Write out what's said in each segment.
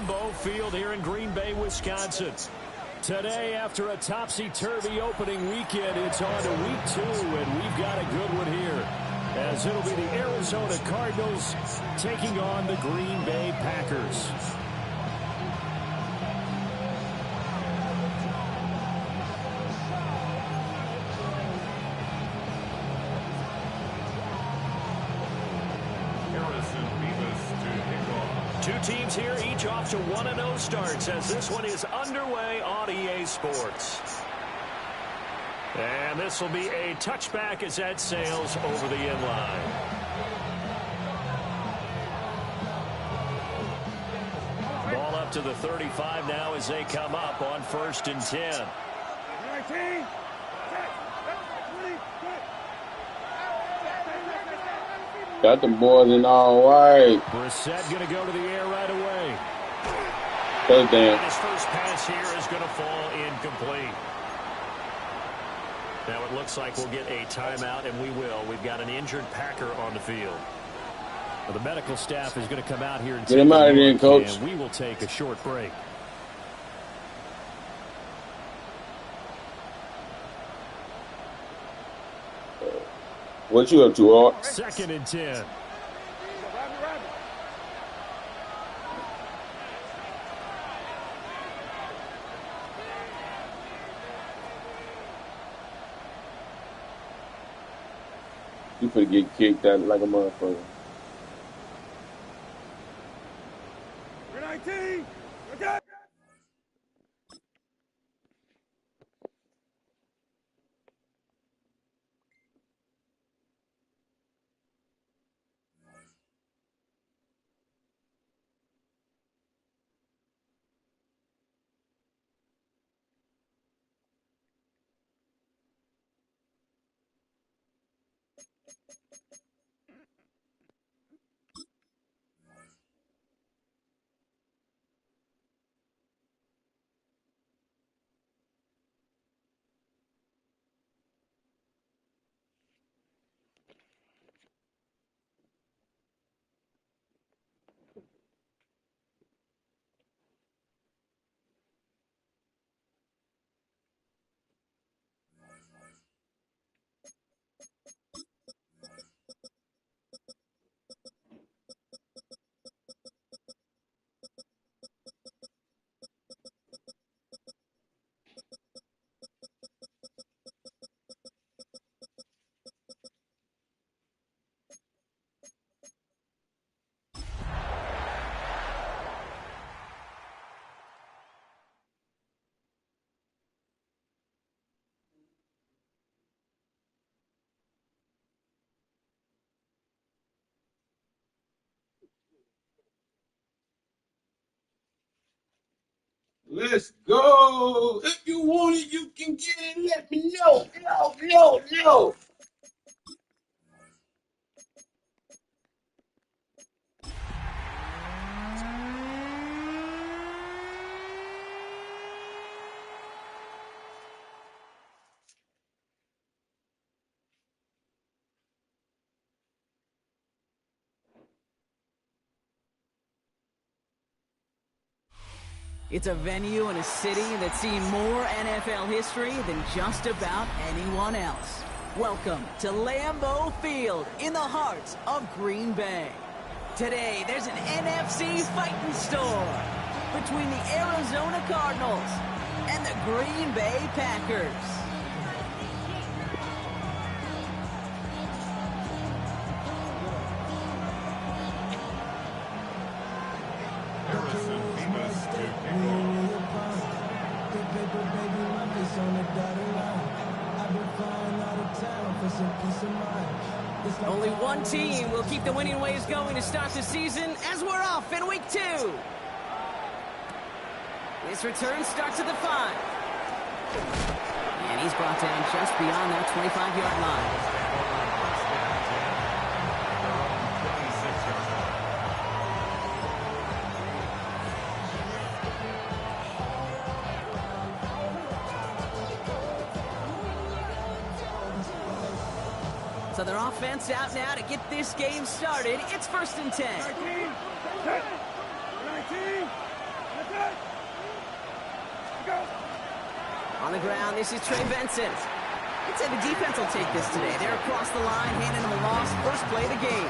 Lambeau Field here in Green Bay, Wisconsin. Today, after a topsy-turvy opening weekend, it's on to week 2, and we've got a good one here, as it'll be the Arizona Cardinals taking on the Green Bay Packers. Two teams here, each off to 1-0 starts as this one is underway on EA Sports. And this will be a touchback as that sails over the end line. Ball up to the 35 now as they come up on 1st and 10. Got the boys in all right. Brissett going to go to the air right away. Touchdown. And his first pass here is going to fall incomplete. Now it looks like we'll get a timeout, and we will. We've got an injured Packer on the field. Well, the medical staff is going to come out here and get him out of there, Coach. And we will take a short break. What you up to, Art? 2nd and 10. You finna get kicked out like a motherfucker. 19. Okay. Let's go. If you want it, you can get it. Let me know. No. It's a venue in a city that's seen more NFL history than just about anyone else. Welcome to Lambeau Field in the heart of Green Bay. Today, there's an NFC fighting storm between the Arizona Cardinals and the Green Bay Packers. Only one team will keep the winning ways going to start the season as we're off in week 2. This return starts at the 5. And he's brought down just beyond that 25-yard line. So their offense out now to get this game started. It's 1st and 10. 19. On the ground, this is Trey Benson. I'd say the defense will take this today. They're across the line, handing him a loss. First play of the game.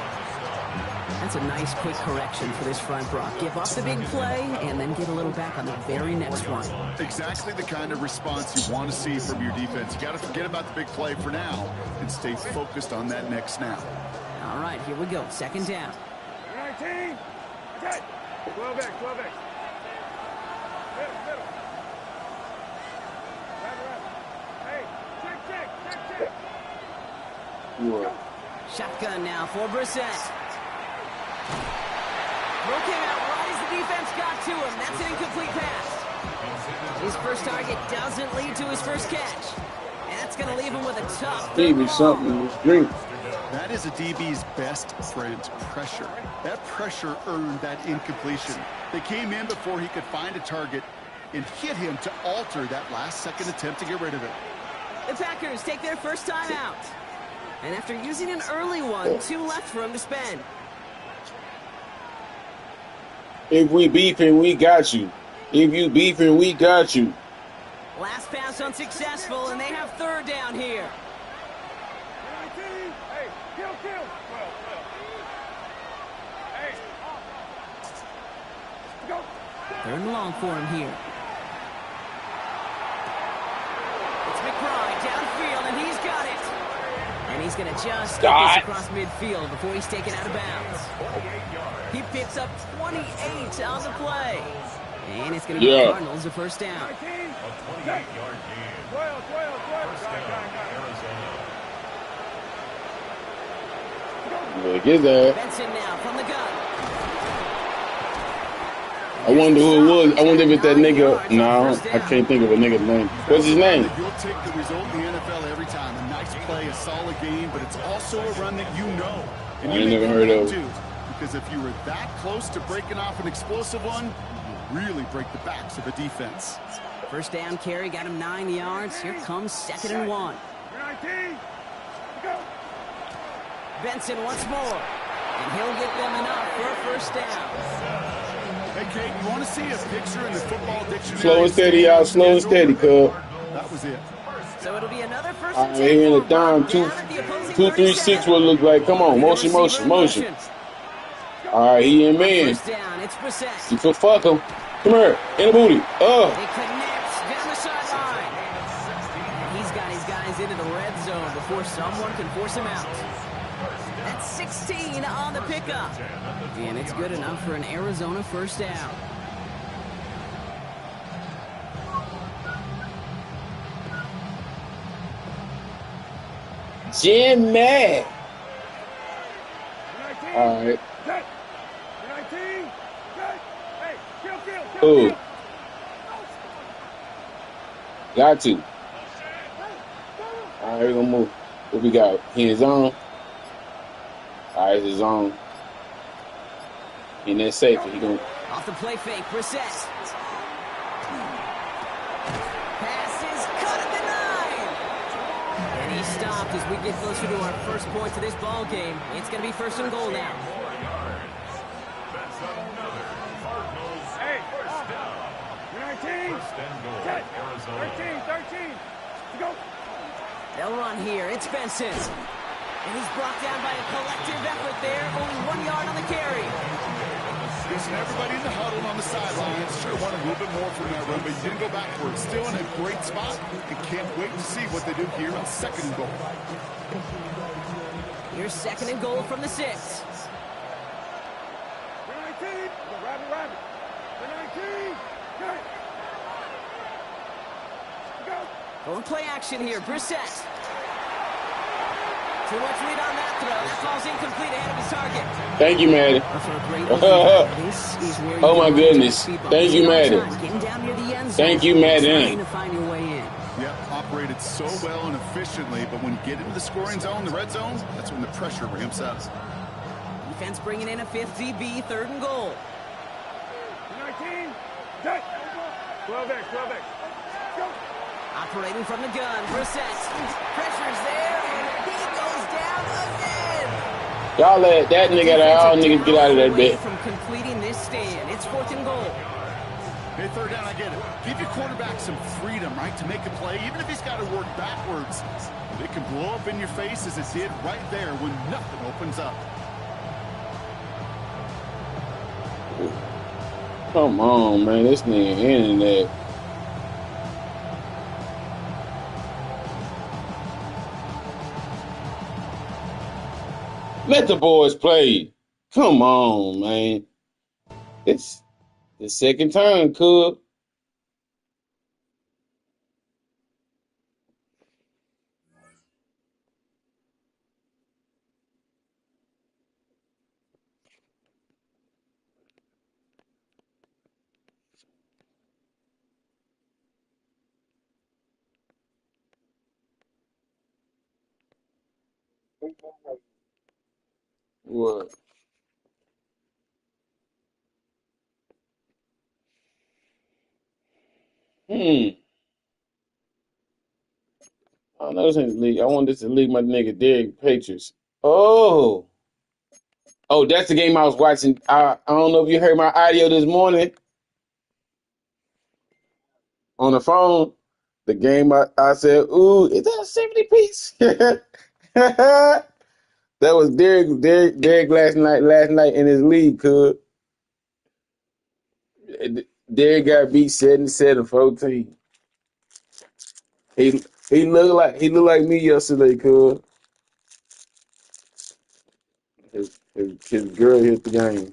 That's a nice quick correction for this front, Brock. Give up the big play and then get a little back on the very next one. Exactly the kind of response you want to see from your defense. You got to forget about the big play for now and stay focused on that next snap. All right, here we go. Second down. 19. Okay. 12X, 12X. Middle. Hey, check. What? Shotgun now for Brissett. Throw came out right as the defense got to him. That's an incomplete pass. His first target doesn't lead to his first catch. And that's going to leave him with a tough Give me third something ball. to drink. That is a DB's best friend, pressure. That pressure earned that incompletion. They came in before he could find a target and hit him to alter that last-second attempt to get rid of it. The Packers take their first time out. And after using an early one, 2 left for him to spend. If we beefing, we got you. If you beefing, we got you. Last pass unsuccessful, and they have third down here. 19. Hey, kill. 12. Hey. Go. Third and long for him here. It's McBride downfield, and he's got it. And he's going to just get this across midfield before he's taken out of bounds. He picks up 28 on the play. And it's going to be the Cardinals a first down. 19. 28-yard gain. 12. Yeah, get that. Benson now from the gun. I wonder who it was. I wonder if it's that nigga. No, I can't think of a nigga's name. What's his name? You'll take the result in the NFL every time. A nice play, a solid game, but it's also a run that you know. And I you ain't never heard of. too, because if you were that close to breaking off an explosive one, you really break the backs of a defense. First down carry got him 9 yards. Here comes 2nd and 1. 19. Go. Benson once more. And he'll get them enough for a first down. Hey, Kate, you want to see a picture in the football dictionary? Slow and steady, y'all. Slow and steady, cuz. That was it. So it'll be another first All and right, here in the 10 dime, down at the opposing 2-3-6 37. what it look like. Come on, motion. All right, he in man. First down, it's Brissett. You can fuck him. Come here, in the booty. He connects down the sideline. And he's got his guys into the red zone before someone can force him out. That's 16 on the pickup. And it's good enough for an Arizona first down. Jimmy. All right. 19. Hey, kill. Ooh. Got to. All right, we're gonna move. What we got? Hands on. All right, it's on. And that's safe. He gonna. Off the play fake, Brissett. Pass is cut at the 9. And he stopped as we get closer to our first points of this ball game. It's going to be 1st and goal now. Hey, 19. 13. Go. They'll run here. It's Benson. And he's brought down by a collective effort there. Only 1 yard on the carry. Listen, everybody in the huddle on the sidelines sure wanted a little bit more from that run, but he didn't go backwards. Still in a great spot. And can't wait to see what they do here on 2nd and goal. Here's 2nd and goal from the 6. 19. Rabbit. 19. Go. Going play action here. Brissett. Too much lead on that throw. That ball's incomplete ahead of his target. Thank you, Madden. Oh my goodness. Thank you, Madden. Thank you, Madden. Yep, operated so well and efficiently, but when you get into the scoring zone, the red zone, that's when the pressure ramps up. Defense bringing in a 5th DB, 3rd and goal. 19. 12X. Go. Operating from the gun, Brissett. Pressure's there, and he goes down again. Y'all let that nigga, all niggas get out of that bit. From completing this stand, it's 4th and goal. Hey, third down, I get it. Give your quarterback some freedom, right, to make a play, even if he's got to work backwards. It can blow up in your face as it did right there when nothing opens up. Come on, man. This nigga internet. Let the boys play. Come on, man. It's the second turn, Cub. What? I know this ain't the league. I want this to leave my nigga Derek Patriots. Oh, that's the game I was watching. I don't know if you heard my audio this morning on the phone. The game I said, ooh, is that a 70 piece? That was Derek last night in his league, cuz. Derek got beat 77-14. He looked like me yesterday, cuz. His girl hit the game.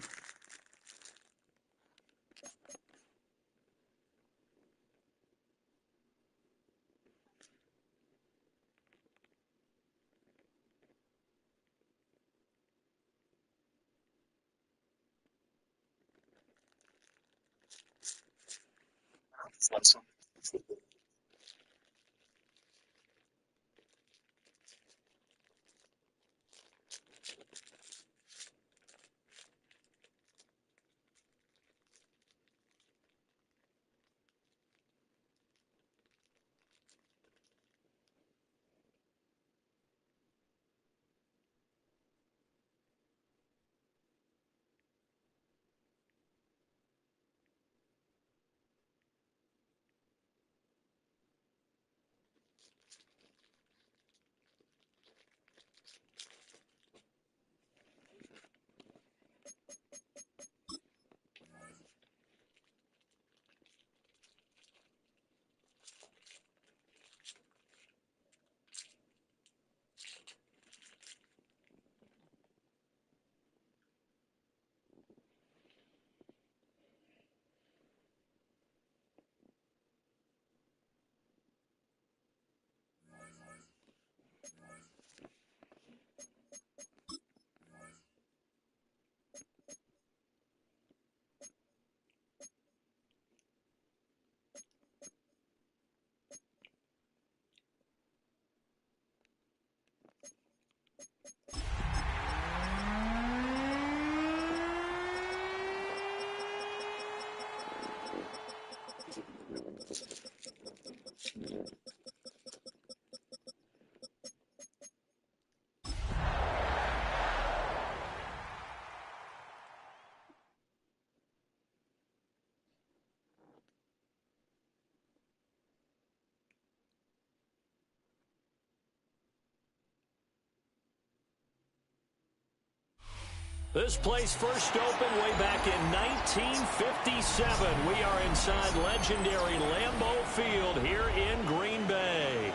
This place first opened way back in 1957. We are inside legendary Lambeau Field here in Green Bay.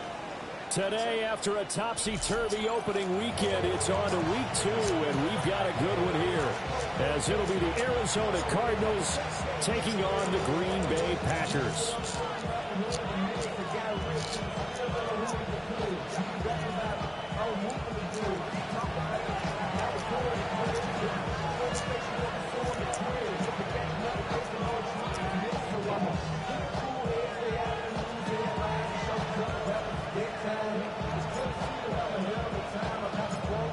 Today, after a topsy-turvy opening weekend, it's on to week 2, and we've got a good one here, as it'll be the Arizona Cardinals taking on the Green Bay Packers.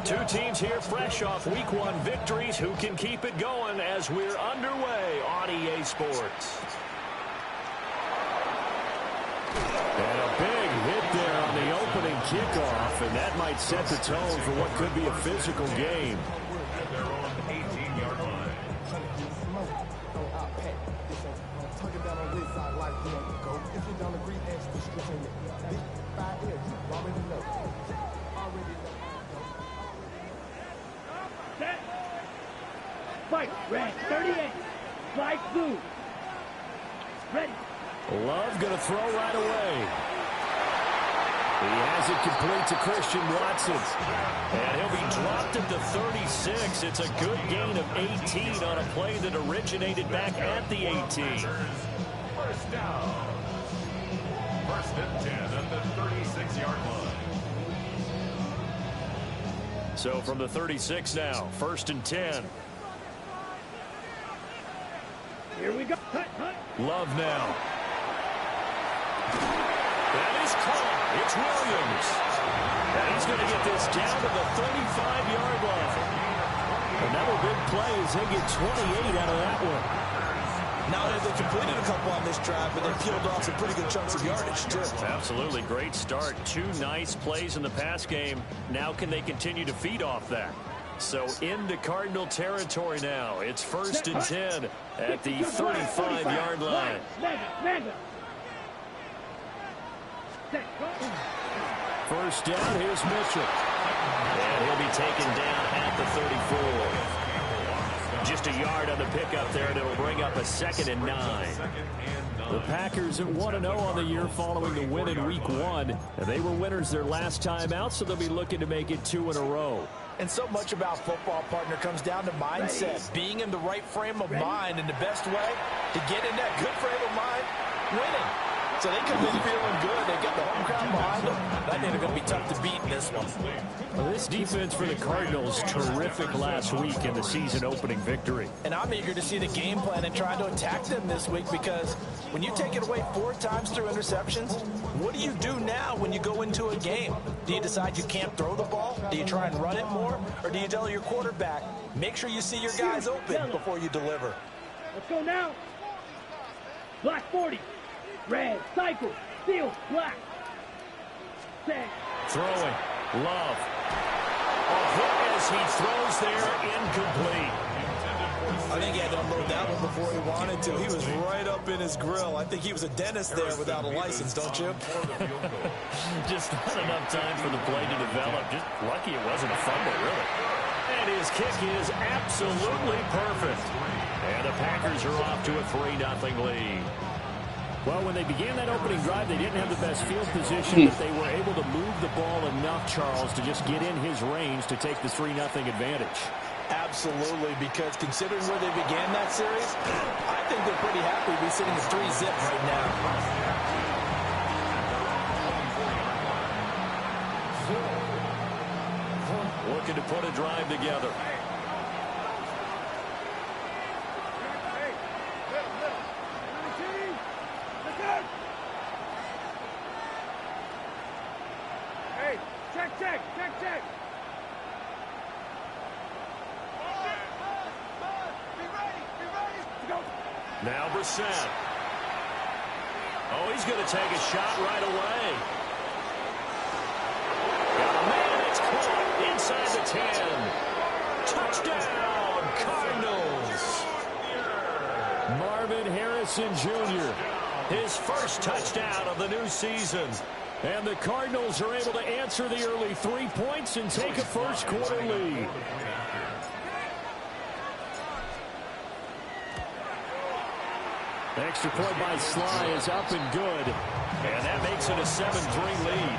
Two teams here fresh off Week 1 victories. Who can keep it going as we're underway on EA Sports? And a big hit there on the opening kickoff, and that might set the tone for what could be a physical game. They're on the 18-yard line. If you don't agree, ask the stress in it. Big 5 here, you already know. Already know. Set. Fight. Red. 38. Flight blue. Ready. Love going to throw right away. He has it complete to Christian Watson. And he'll be dropped at the 36. It's a good gain of 18 on a play that originated back at the 18. First down. First and 10 at the 36-yard line. So from the 36 now, first and 10. Here we go. Hut, hut. Love now. That is caught. It's Williams. And he's going to get this down to the 35-yard line. Another big play as they get 28 out of that one. Now they completed a couple on this drive, but they peeled off some pretty good chunks of yardage, too. Absolutely. Great start. 2 nice plays in the pass game. Now can they continue to feed off that? So into Cardinal territory now. It's first and 10 at the 35-yard line. Mega. Set. Go. First down, here's Mitchell. And he'll be taken down at the 34. Just a yard on the pickup there, and it'll bring up a 2nd and 9. The Packers at 1-0 on the year following the win in Week 1. And they were winners their last time out, so they'll be looking to make it 2 in a row. And so much about football, partner, comes down to mindset. Being in the right frame of mind, and the best way to get in that good frame of mind, winning. So they come in feeling good. They got the home crowd behind them. I think they're going to be tough to beat in this one. Well, this defense for the Cardinals, terrific last week in the season opening victory. And I'm eager to see the game plan and try to attack them this week, because when you take it away 4 times through interceptions, what do you do now when you go into a game? Do you decide you can't throw the ball? Do you try and run it more? Or do you tell your quarterback, make sure you see your guys open before you deliver? Let's go now. Black 40. Red. Cycle. Steel. Black. Set. Throwing. Love. A hit as he throws there, incomplete. I think he had to unload that one before he wanted to. He was right up in his grill. I think he was a dentist there without a license, don't you? Just not enough time for the play to develop. Just lucky it wasn't a fumble, really. And his kick is absolutely perfect. And the Packers are off to a 3-0 lead. Well, when they began that opening drive, they didn't have the best field position, but they were able to move the ball enough, Charles, to just get in his range to take the 3-0 advantage. Absolutely, because considering where they began that series, I think they're pretty happy to be sitting at 3-zip right now. Looking to put a drive together. Check. Now Brissett. Oh, he's going to take a shot right away. Oh, man, it's caught inside the 10. Touchdown, Cardinals. Marvin Harrison Jr., his first touchdown of the new season. And the Cardinals are able to answer the early 3 points and take a first-quarter lead. The extra point by Sly is up and good. And that makes it a 7-3 lead.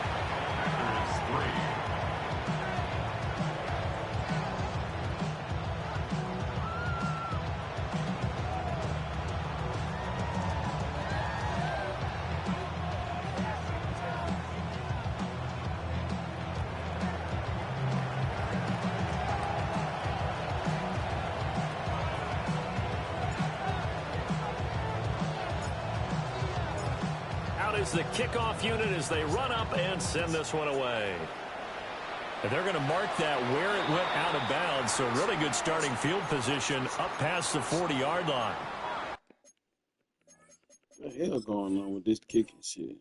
Is the kickoff unit as they run up and send this one away. And they're going to mark that where it went out of bounds, so really good starting field position up past the 40-yard line. What the hell going on with this kicking shit?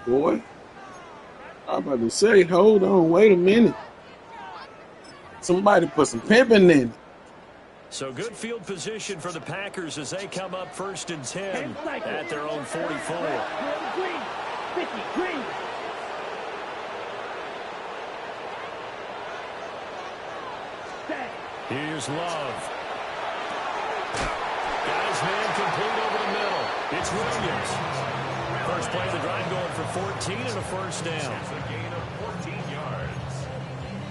boy. I'm about to say, hold on, wait a minute. Somebody put some pimping in it. So good field position for the Packers as they come up 1st and 10 at their own 44. Green. 50. Green. Set. Here's Love. Got his man complete over the middle. It's Williams. First play of the drive going for 14 and a first down. It's a gain of 14 yards.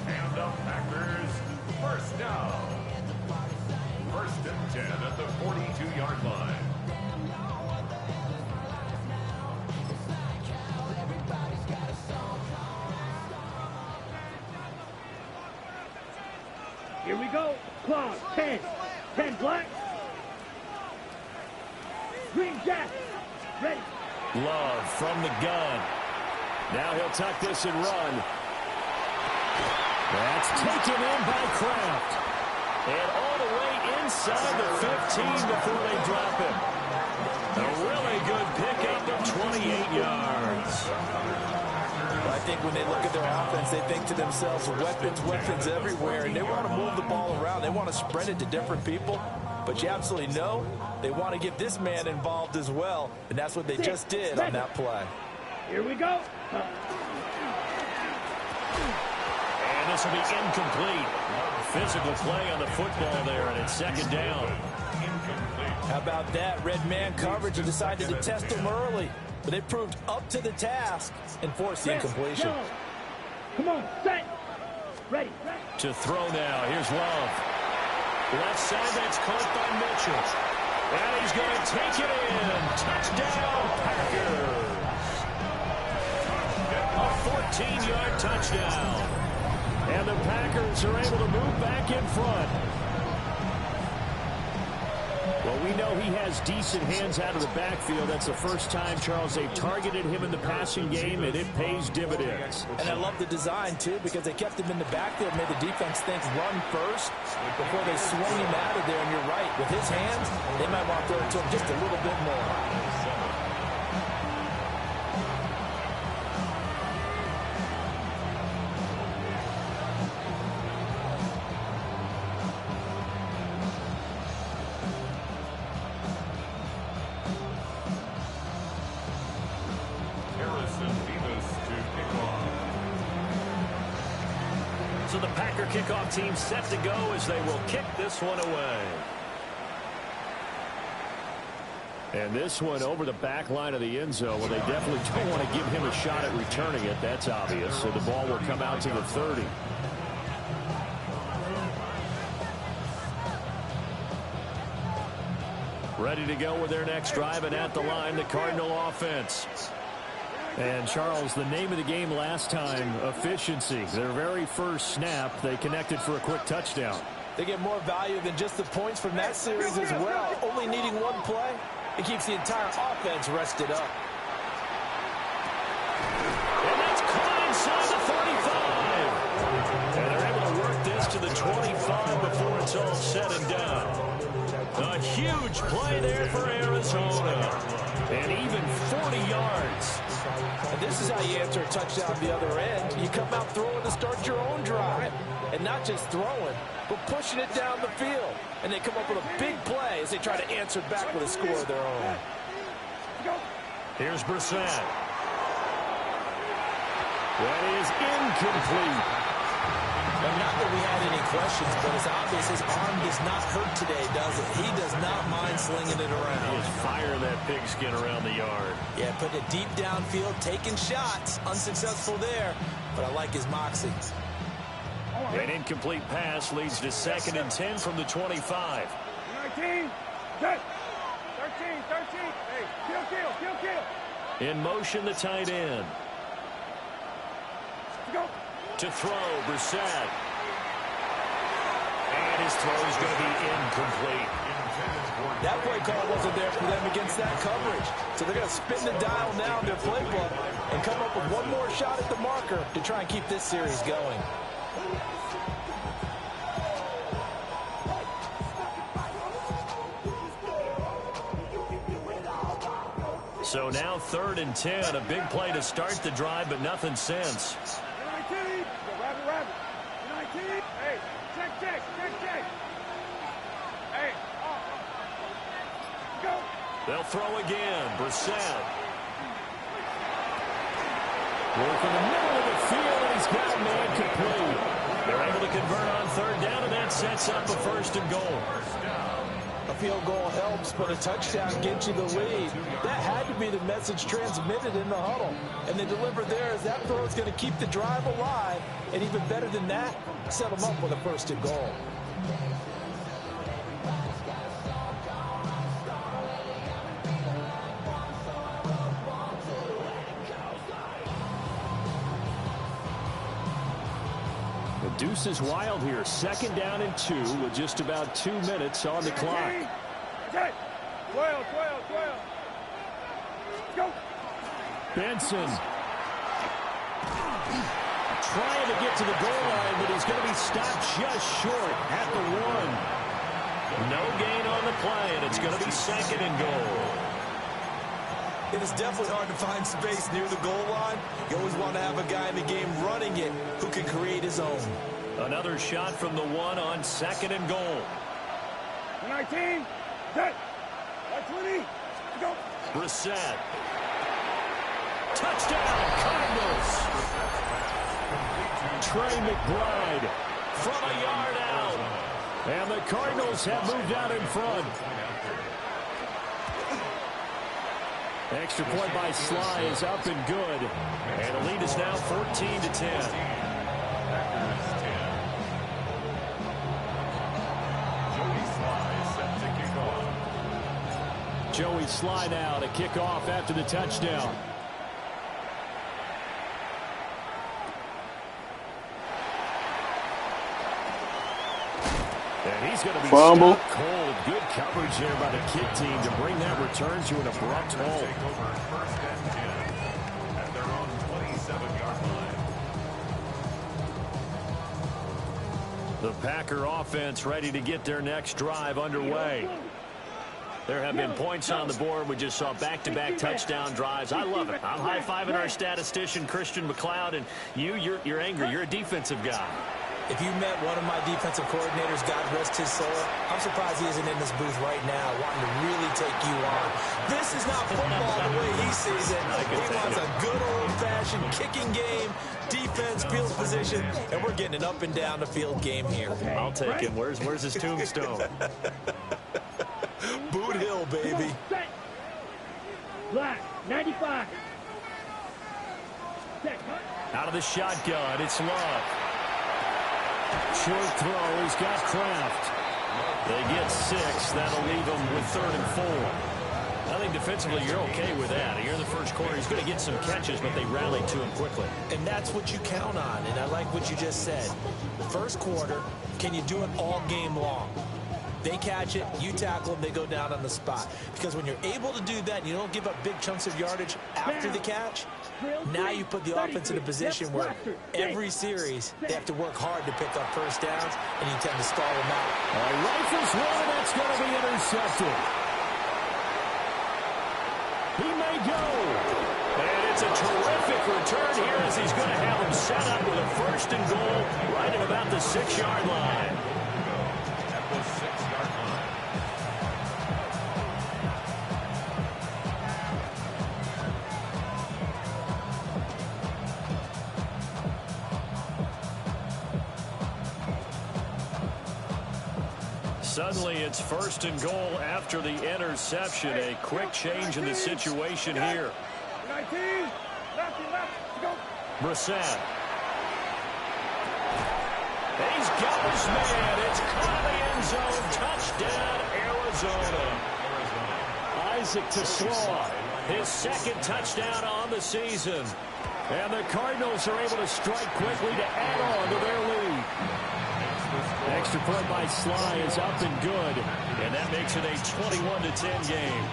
And the Packers, first down. 1st and 10 at the 42-yard line. Here we go. Clock. 10. 10 black. Green Jack. Ready. Love from the gun. Now he'll tuck this and run. That's taken in by Kraft. And all the way inside the 15 before they drop him. A really good pickup of 28 yards. I think when they look at their offense, they think to themselves, weapons everywhere, and they want to move the ball around. They want to spread it to different people. But you absolutely know they want to get this man involved as well, and that's what they just did on that play. Here we go. And this will be incomplete. Physical play on the football there, and it's 2nd down. How about that? Red man coverage and decided to test him early. But they proved up to the task and forced the incompletion. Yellow. Come on, set. Ready. To throw now. Here's Love. Left side, that's caught by Mitchell. And he's going to take it in. Touchdown, Packers. A 14-yard touchdown. And the Packers are able to move back in front. Well, we know he has decent hands out of the backfield. That's the first time, Charles, they've targeted him in the passing game, and it pays dividends. And I love the design, too, because they kept him in the backfield, made the defense think run first before they swung him out of there. And you're right, with his hands, they might want to throw it to him just a little bit more. So the Packer kickoff team set to go as they will kick this one away. And this one over the back line of the end zone. Well, they definitely don't want to give him a shot at returning it. That's obvious. So the ball will come out to the 30. Ready to go with their next drive, and at the line, the Cardinal offense. And, Charles, the name of the game last time, efficiency. Their very first snap, they connected for a quick touchdown. They get more value than just the points from that series as well. Only needing one play, it keeps the entire offense rested up. And that's caught inside the 35. And they're able to work this to the 25 before it's all said and done. A huge play there for Arizona. And even 40 yards. And this is how you answer a touchdown the other end. You come out throwing to start your own drive. And not just throwing, but pushing it down the field. And they come up with a big play as they try to answer back with a score of their own. Here's Brissett. That is incomplete. Now, not that we had any questions, but it's obvious his arm does not hurt today, does it? He does not mind slinging it around. He is firing that pigskin around the yard. Yeah, putting it deep downfield, taking shots. Unsuccessful there, but I like his moxie. An incomplete pass leads to 2nd and 10 from the 25. 19. Set. 13. Hey, kill. In motion, the tight end. Go. To throw, Brissett. And his throw is going to be incomplete. That play call wasn't there for them against that coverage. So they're going to spin the dial now in their playbook and come up with one more shot at the marker to try and keep this series going. So now 3rd and 10. A big play to start the drive, but nothing since. 19. Rabbit. 19. Hey, check. Hey, go. They'll throw again. Brissett. Work in the middle of the field, and he's got a man complete. They're able to convert on 3rd down, and that sets up a 1st and goal. A field goal helps, but a touchdown gets you the lead. That had to be the message transmitted in the huddle. And they deliver there as that throw is going to keep the drive alive. And even better than that, set them up with a 1st and goal. The deuce is wild here. 2nd down and 2 with just about 2 minutes on the clock. 12. Go. Benson trying to get to the goal line, but he's going to be stopped just short at the 1. No gain on the play, and it's going to be 2nd and goal. It is definitely hard to find space near the goal line. You always want to have a guy in the game running it who can create his own. Another shot from the 1 on 2nd and goal. 19. Set. 20. Go. Brissett. Touchdown, Cardinals. Trey McBride from a yard out. And the Cardinals have moved out in front. Extra point by Sly is up and good. And the lead is now 14-10. Joey Sly now to kick off after the touchdown. And he's going to be Fumble. stopped cold. Good coverage there by the kick team to bring that return to an abrupt halt. At their own 27-yard line. The Packer offense ready to get their next drive underway. There have been points on the board. We just saw back-to-back touchdown drives. I love it. I'm high-fiving our statistician, Christian McLeod, and you're angry. You're a defensive guy. If you met one of my defensive coordinators, God rest his soul, I'm surprised he isn't in this booth right now wanting to really take you on. This is not football the way he sees it. He wants a good old-fashioned kicking game, defense, field position, and we're getting an up-and-down-the-field game here. I'll take him. Where's his tombstone? Boot Hill, baby. Black. 95. Out of the shotgun, it's Love. Short throw, he's got Kraft. They get 6. That'll leave them with 3rd and 4. I think defensively you're okay with that. You're in the first quarter. He's going to get some catches, but they rallied to him quickly. And that's what you count on, and I like what you just said. First quarter, can you do it all game long? They catch it, you tackle them, they go down on the spot. Because when you're able to do that and you don't give up big chunks of yardage after the catch, now you put the offense in a position where every series they have to work hard to pick up 1st downs, and you tend to stall them out. Rifles one, that's going to be intercepted. He may go. And it's a terrific return here as he's going to have him set up with a 1st and goal right at about the 6-yard line. At the 6-yard line. Suddenly it's 1st and goal after the interception. A quick change in the situation here. 19. Left. Go. Brissett. He's got his man. It's caught in the end zone. Touchdown, Arizona. Isaac Tesslaw, his 2nd touchdown on the season. And the Cardinals are able to strike quickly to add on to their lead. Extra point by Sly is up and good. And that makes it a 21-10 game.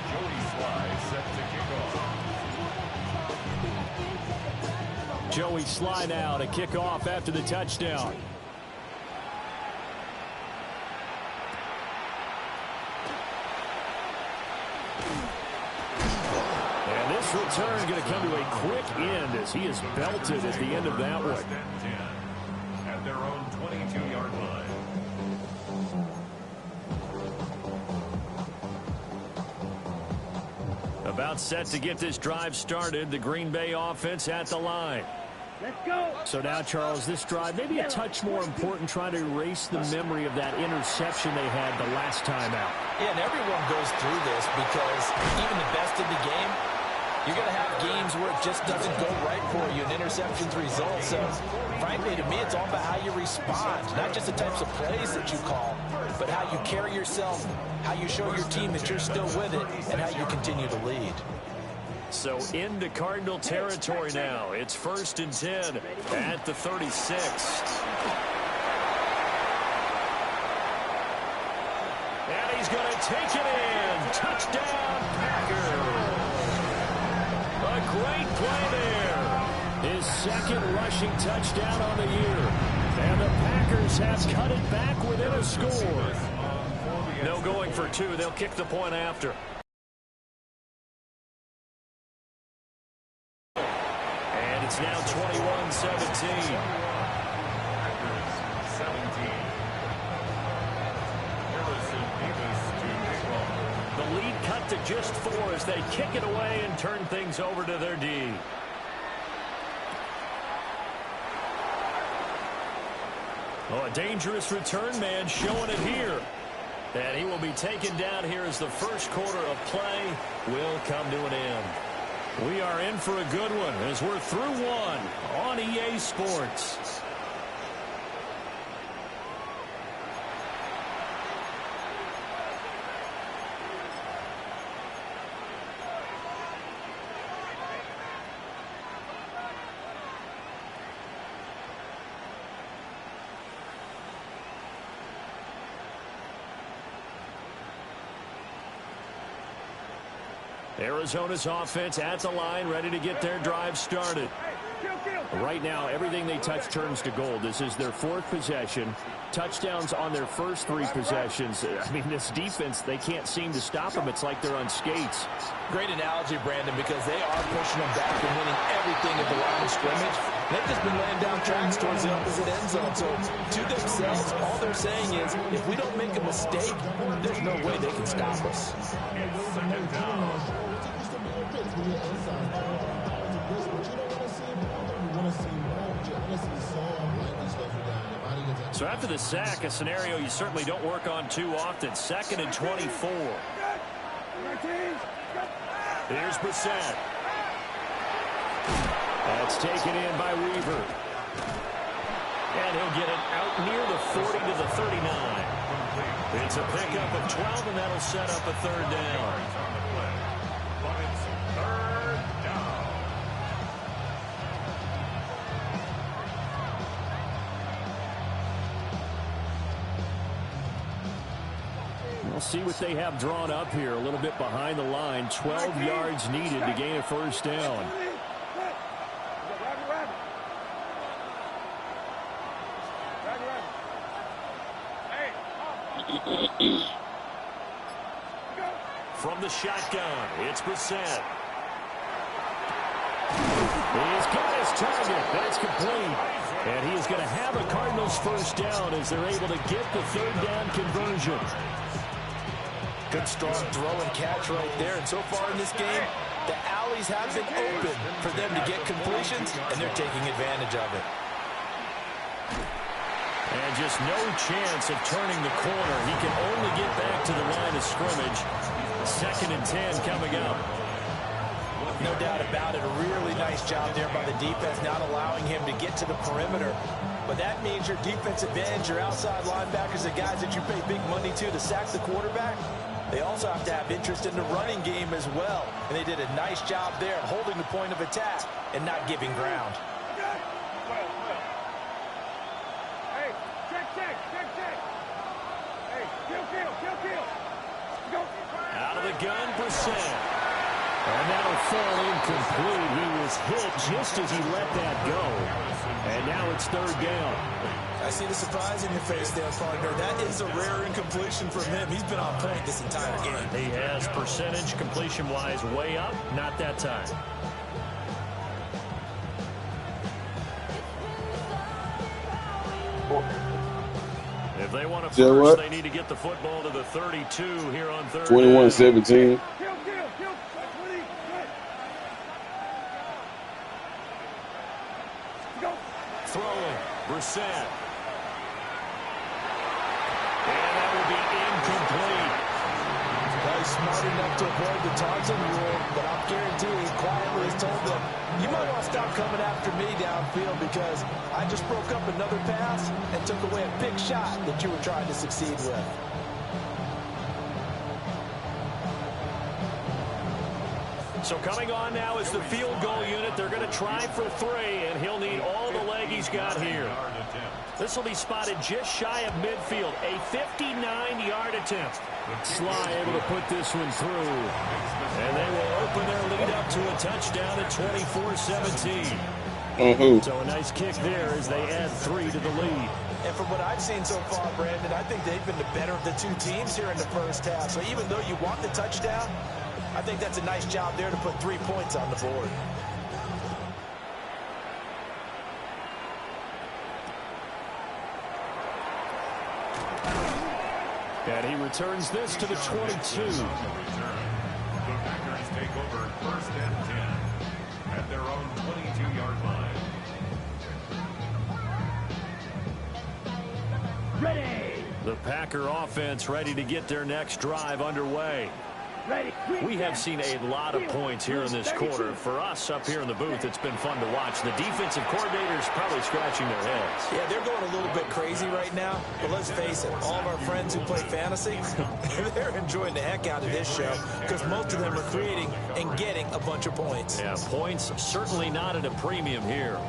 Joey Sly set to kick off. Joey Sly now to kick off after the touchdown. And this return going to come to a quick end as he is belted at the end of that one. First and 10 at their own 22-yard line. About set to get this drive started. The Green Bay offense at the line. Let's go. So now, Charles, this drive maybe a touch more important, trying to erase the memory of that interception they had the last time out. Yeah, and everyone goes through this because even the best in the game, you're going to have games where it just doesn't go right for you, and interceptions result. So, frankly, to me, it's all about how you respond, not just the types of plays that you call, but how you carry yourself, how you show your team that you're still with it, and how you continue to lead. So into Cardinal territory now. It's 1st and 10 at the 36. And he's going to take it in. Touchdown, Packers. A great play there. His second rushing touchdown on the year. And the Packers have cut it back within a score. No going for two. They'll kick the point after. And it's now 21-17. The lead cut to just 4 as they kick it away and turn things over to their D. Oh, a dangerous return man showing it here. And he will be taken down here as the first quarter of play will come to an end. We are in for a good one as we're through one on EA Sports. Arizona's offense at the line, ready to get their drive started. Right now, everything they touch turns to gold. This is their 4th possession. Touchdowns on their first 3 possessions. I mean, this defense, they can't seem to stop them. It's like they're on skates. Great analogy, Brandon, because they are pushing them back and winning everything at the line of scrimmage. They've just been laying down tracks towards the opposite end zone. So to themselves, all they're saying is, if we don't make a mistake, there's no way they can stop us. So after the sack, a scenario you certainly don't work on too often. 2nd and 24. Here's Brissett. That's taken in by Weaver. And he'll get it out near the 40 to the 39. It's a pickup of 12, and that'll set up a 3rd down. We'll see what they have drawn up here. A little bit behind the line. 12 yards needed to gain a 1st down. From the shotgun, it's Brissett. He's got his target. That's complete. And he is going to have a Cardinals 1st down as they're able to get the 3rd down conversion. Good strong throw and catch right there. And so far in this game, the alleys have been open for them to get completions, and they're taking advantage of it. And just no chance of turning the corner. He can only get back to the line of scrimmage. 2nd and 10 coming up. No doubt about it. A really nice job there by the defense, not allowing him to get to the perimeter. But that means your defensive ends, your outside linebackers, the guys that you pay big money to sack the quarterback, they also have to have interest in the running game as well. And they did a nice job there at holding the point of attack and not giving ground. Hey, check. Hey, kill. Out of the gun, Brissett. And that'll fall incomplete. He was hit just as he let that go. And now it's 3rd down. I see the surprise in your face there, partner. That is a rare incompletion from him. He's been on point this entire game. He has percentage completion-wise way up. Not that time. If they want to first, they need to get the football to the 32 here on third. 21-17. Throwing, Brissett. And that will be incomplete. He's smart enough to avoid the taunting rule, but I'm guaranteeing he quietly has told them, you might want to stop coming after me downfield because I just broke up another pass and took away a big shot that you were trying to succeed with. So coming on now is the field goal unit. They're going to try for 3, and he'll need all the leg he's got here. This will be spotted just shy of midfield. A 59-yard attempt. Sly able to put this one through. And they will open their lead up to a touchdown at 24-17. So a nice kick there as they add 3 to the lead. And from what I've seen so far, Brandon, I think they've been the better of the two teams here in the first half. So even though you want the touchdown, I think that's a nice job there to put 3 points on the board. And he returns this to the 22. The Packers take over 1st and 10 at their own 22-yard line. Ready. The Packer offense ready to get their next drive underway. Ready. We have seen a lot of points here in this quarter. For us up here in the booth, it's been fun to watch. The defensive coordinators probably scratching their heads. Yeah, they're going a little bit crazy right now. But let's face it, all of our friends who play fantasy, they're enjoying the heck out of this show because most of them are creating and getting a bunch of points. Yeah, points certainly not at a premium here.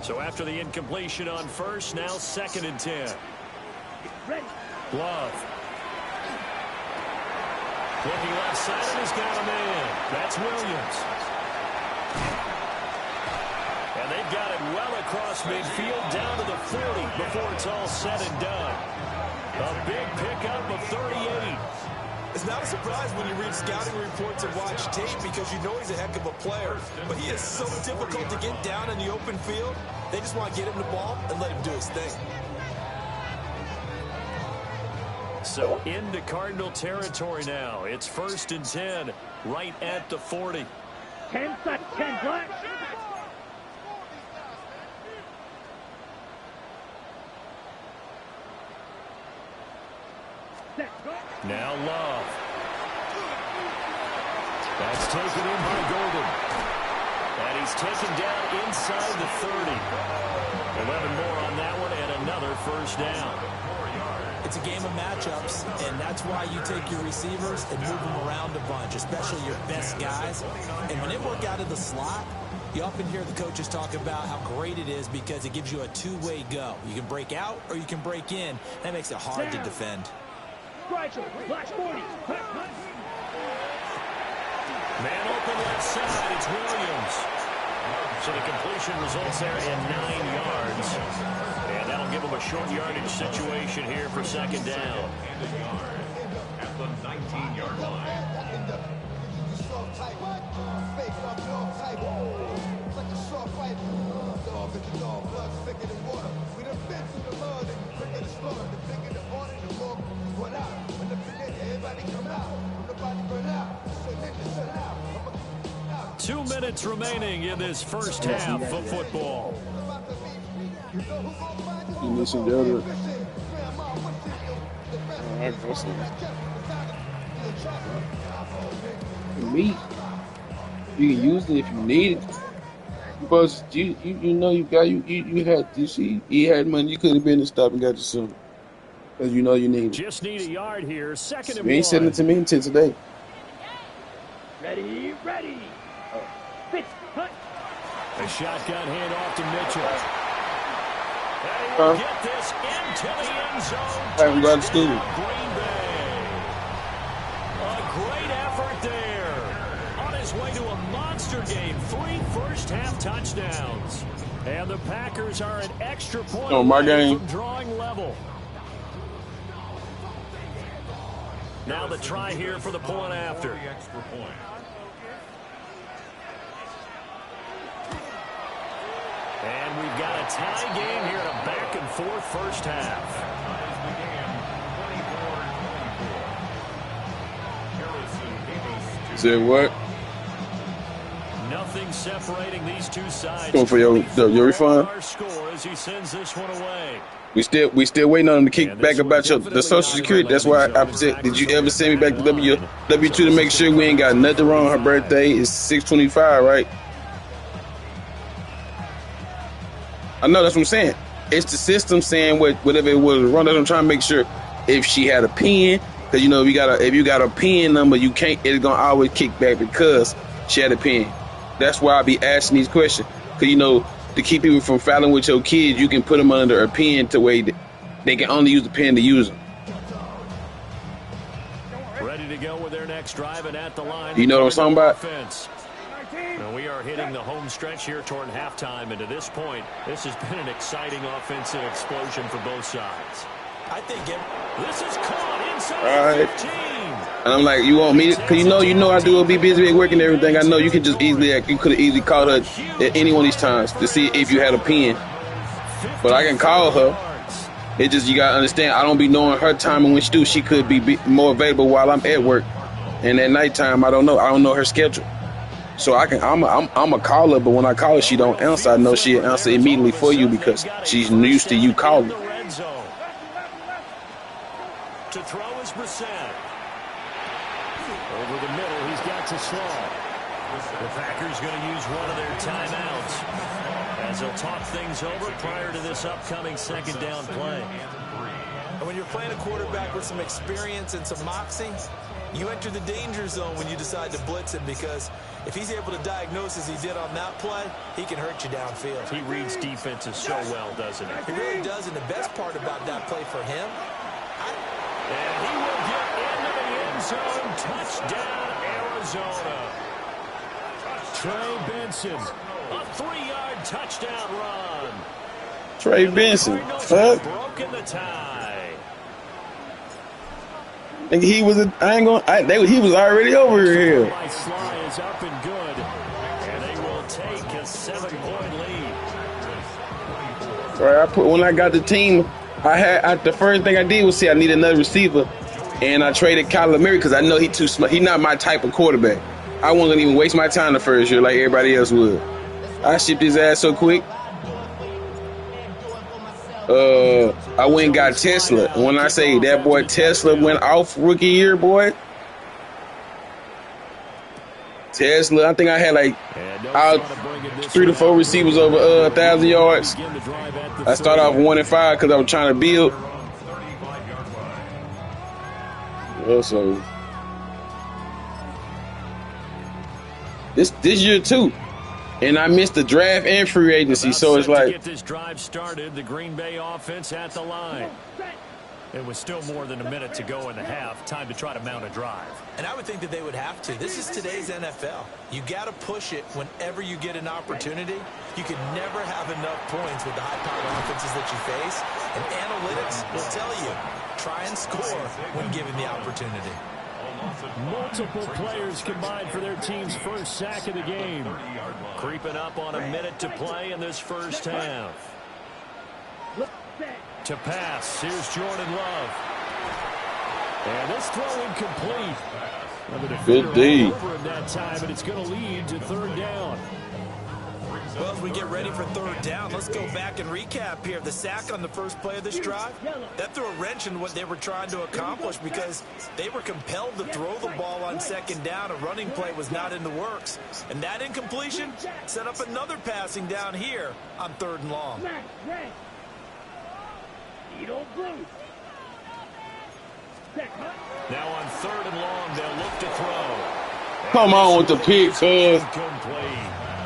So after the incompletion on first, now 2nd and 10. Ready. Love. Looking left side, and he's got a man. That's Williams. And they've got it well across midfield, down to the 40 before it's all said and done. A big pickup of 38. It's not a surprise when you read scouting reports and watch tape because you know he's a heck of a player. But he is so difficult to get down in the open field. They just want to get him the ball and let him do his thing. So into Cardinal territory now. It's 1st and 10, right at the 40. 10 seconds. 10 black. Now Love. That's taken in by Golden. And he's taken down inside the 30. 11 more on that one and another 1st down. It's a game of matchups, and that's why you take your receivers and move them around a bunch, especially your best guys. And when they work out of the slot, you often hear the coaches talk about how great it is because it gives you a two-way go. You can break out or you can break in. That makes it hard to defend. Flash 40. Man open left side, it's Williams. So the completion results there in 9 yards. And that'll give them a short yardage situation here for 2nd down. And a yard at the 19-yard line. Two minutes remaining in this first half of football. You listen to other. Meat. You can use it if you need it. But you know you had you see he had money. You could have been to stop and got you some. Because you know you need it. Just need a yard here. 2nd and 1. You ain't sending it to me until today. Ready. Pitch. Hunt. A shotgun handoff to Mitchell. And he will get this into the end zone. I haven't gone to school. Green Bay. A great effort there. On his way to a monster monster game. 3 first-half touchdowns. And the Packers are an extra point away from drawing level. Now the try here for the point after. Extra point. And we've got a tie game here in a back-and-forth first half. Said what? Nothing separating these two sides. Going for your refund? Our score as he sends this one away. We still waiting on him to kick back about the Social Security. That's why I said, did you ever send me back to W2 to make sure we ain't got nothing wrong? Her birthday is 6/25, right? I know, that's what I'm saying. It's the system saying whatever it was wrong. That's what I'm trying to make sure. If she had a PIN, because you know if you got a PIN number, you can't. It's gonna always kick back because she had a PIN. That's why I be asking these questions, because you know, to keep people from filing with your kids, you can put them under a PIN to where they can only use the PIN to use them. Ready to go with their next drive and at the line. You know what I'm talking about? Offense. And we are hitting the home stretch here toward halftime, and to this point, this has been an exciting offensive explosion for both sides. I think this is caught inside the 15. And I'm like, you want me to, because you know I do be busy at work and everything. I know you can just you could have easily called her at any one of these times to see if you had a PIN. But I can call her. It just, you got to understand, I don't be knowing her time, and when she do, she could be more available while I'm at work. And at nighttime, I don't know her schedule. So I'm a caller, but when I call her, she don't answer. I know she'll answer immediately for you because she's used to you calling. To throw is Brissett. Over the middle, he's got to Slaw. The Packers going to use one of their timeouts as they'll talk things over prior to this upcoming second down play. And when you're playing a quarterback with some experience and some moxie, you enter the danger zone when you decide to blitz him, because if he's able to diagnose as he did on that play, he can hurt you downfield. He reads defenses so well, doesn't he? He really does, and the best part about that play for him, and he will get into the end zone. Touchdown, Arizona. Trey Benson, a 3-yard touchdown run. Trey Benson, fuck. Broken the tie. And he was he was already over here. Sly is up and good, and they will take a 7-point lead. Right, when I got the team, the first thing I did was say I need another receiver, and I traded Kyler Murray because I know he too smart. He not my type of quarterback. I wasn't even waste my time the first year like everybody else would. I shipped his ass so quick. I went and got Tesla. And when I say that boy Tesla went off rookie year, boy. Tesla, I think I had like 3 to 4 receivers over 1,000 yards. I started off 1-5 because I was trying to build. Also, this year too. And I missed the draft and free agency, so it's like. To get this drive started, the Green Bay offense at the line. It was still more than a minute to go in the half. Time to try to mount a drive. And I would think that they would have to. This is today's NFL. You got to push it whenever you get an opportunity. You can never have enough points with the high-powered offenses that you face. And analytics will tell you, try and score when given the opportunity. Multiple players combined for their team's first sack of the game. Creeping up on a minute to play in this first half. To pass, here's Jordan Love. And this throw incomplete. Good D. Over him that time, and it's going to lead to third down. Well, as we get ready for third down, let's go back and recap here. The sack on the first play of this drive, that threw a wrench in what they were trying to accomplish because they were compelled to throw the ball on second down. A running play was not in the works. And that incompletion set up another passing down here on 3rd and long. Now on 3rd and long, they'll look to throw. Come on with the pick, cuz.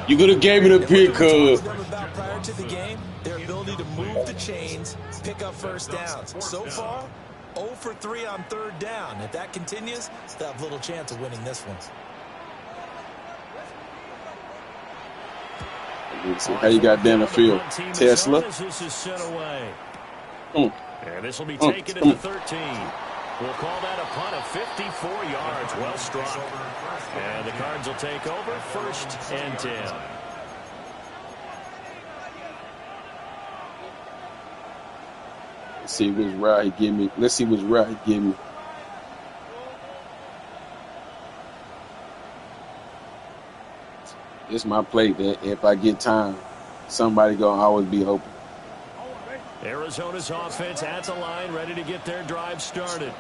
You could have gave me the pick, cuz. Prior to the game, their ability to move the chains, pick up first downs. So far, 0 for 3 on 3rd down. If that continues, they'll have little chance of winning this one. Let's see how you got down the field. Tesla. This is sent away. Mm. And this will be taken at the 13. We'll call that a punt of 54 yards. Well struck. And the Cards will take over 1st and 10. Let's see which route he give me. Let's see which route he give me. It's my play that if I get time, somebody gonna always be open. Arizona's offense at the line, ready to get their drive started.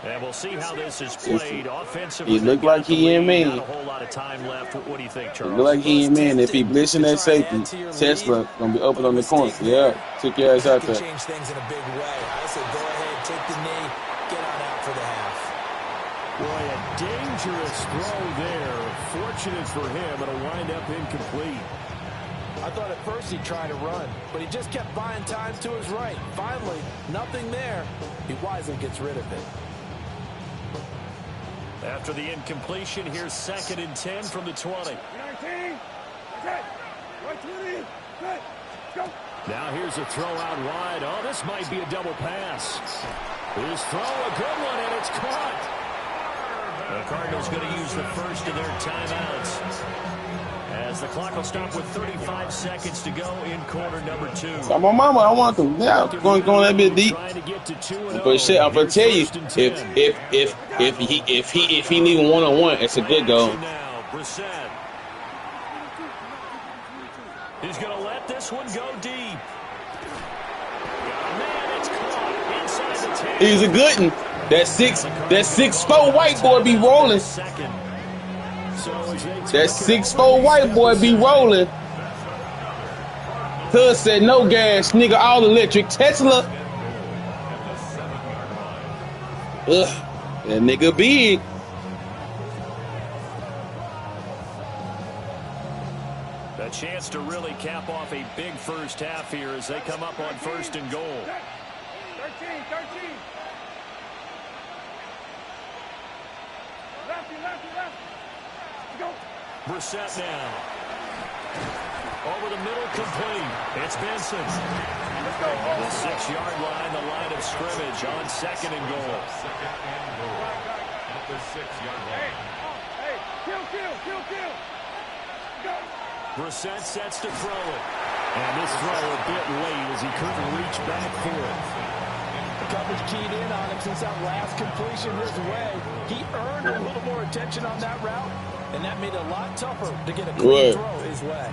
And we'll see how this is played offensively. He looked like he in man. Not a whole lot of time left. What do you think, Charles? He look like he in man. If he blitzing that safety, Tesla gonna be open on the corner. Yeah, took your ass out there. Change things in a big way. I say go ahead, take the knee, get on out for the half. Boy, a dangerous throw there. Fortunate for him, it'll wind up incomplete. I thought at first he'd try to run, but he just kept buying time to his right. Finally, nothing there. He wisely gets rid of it. After the incompletion, here's 2nd and 10 from the 20. Now here's a throw out wide. Oh, this might be a double pass. His throw, a good one, and it's caught. The Cardinals going to use the first of their timeouts, as the clock will stop with 35 seconds to go in quarter number 2. I'm on mama. I want them. Yeah, going that bit deep. But shit, I'm gonna tell you, if he leaving 1-on-1, it's a good goal. Now, Brissett. He's going to let this one go deep. Man, it's caught inside the 10. He's a good one. That 6'4" white boy be rolling. That 6'4" white boy be rolling. Cuz said no gas, nigga, all electric. Tesla. Ugh, that nigga big. A chance to really cap off a big first half here as they come up on 1st and goal. 13. Lefty. Go. Brissett now. Over the middle, complete. It's Benson. The 6-yard line, the line of scrimmage on 2nd and goal. At the 6-yard line. Hey, kill. Go. Brissett sets to throw it. And this throw a bit late as he couldn't reach back for it. The coverage keyed in on him since that last completion his way. He earned a little more attention on that route, and that made it a lot tougher to get a clean throw his way.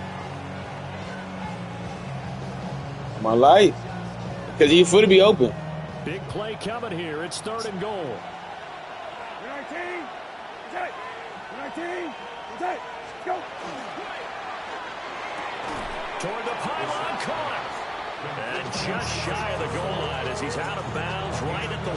My life. Because he foot to be open. Big play coming here. It's 3rd and goal. 19. Go. Toward the pylon, caught. And just shy of the goal line as he's out of bounds right at the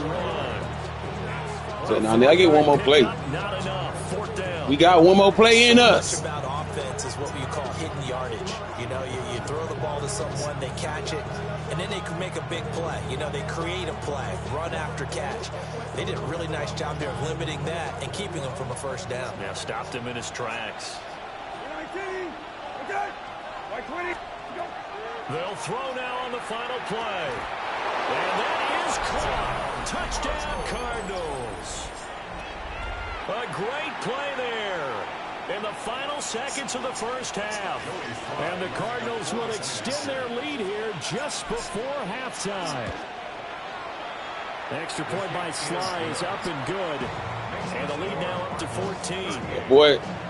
1. So now I get one more play. Not enough. 4th down. We got one more play in us. So much about offense is what you call hidden yardage. You know, you throw the ball to someone, they catch it, and then they can make a big play. You know, they create a play, run after catch. They did a really nice job there of limiting that and keeping him from a 1st down. Now stopped him in his tracks. 19. Okay. 20. Go. They'll throw now on the final play. And that is caught. Touchdown, Cardinals. A great play there in the final seconds of the first half. And the Cardinals will extend their lead here just before halftime. Extra point by Sly is up and good. And the lead now up to 14.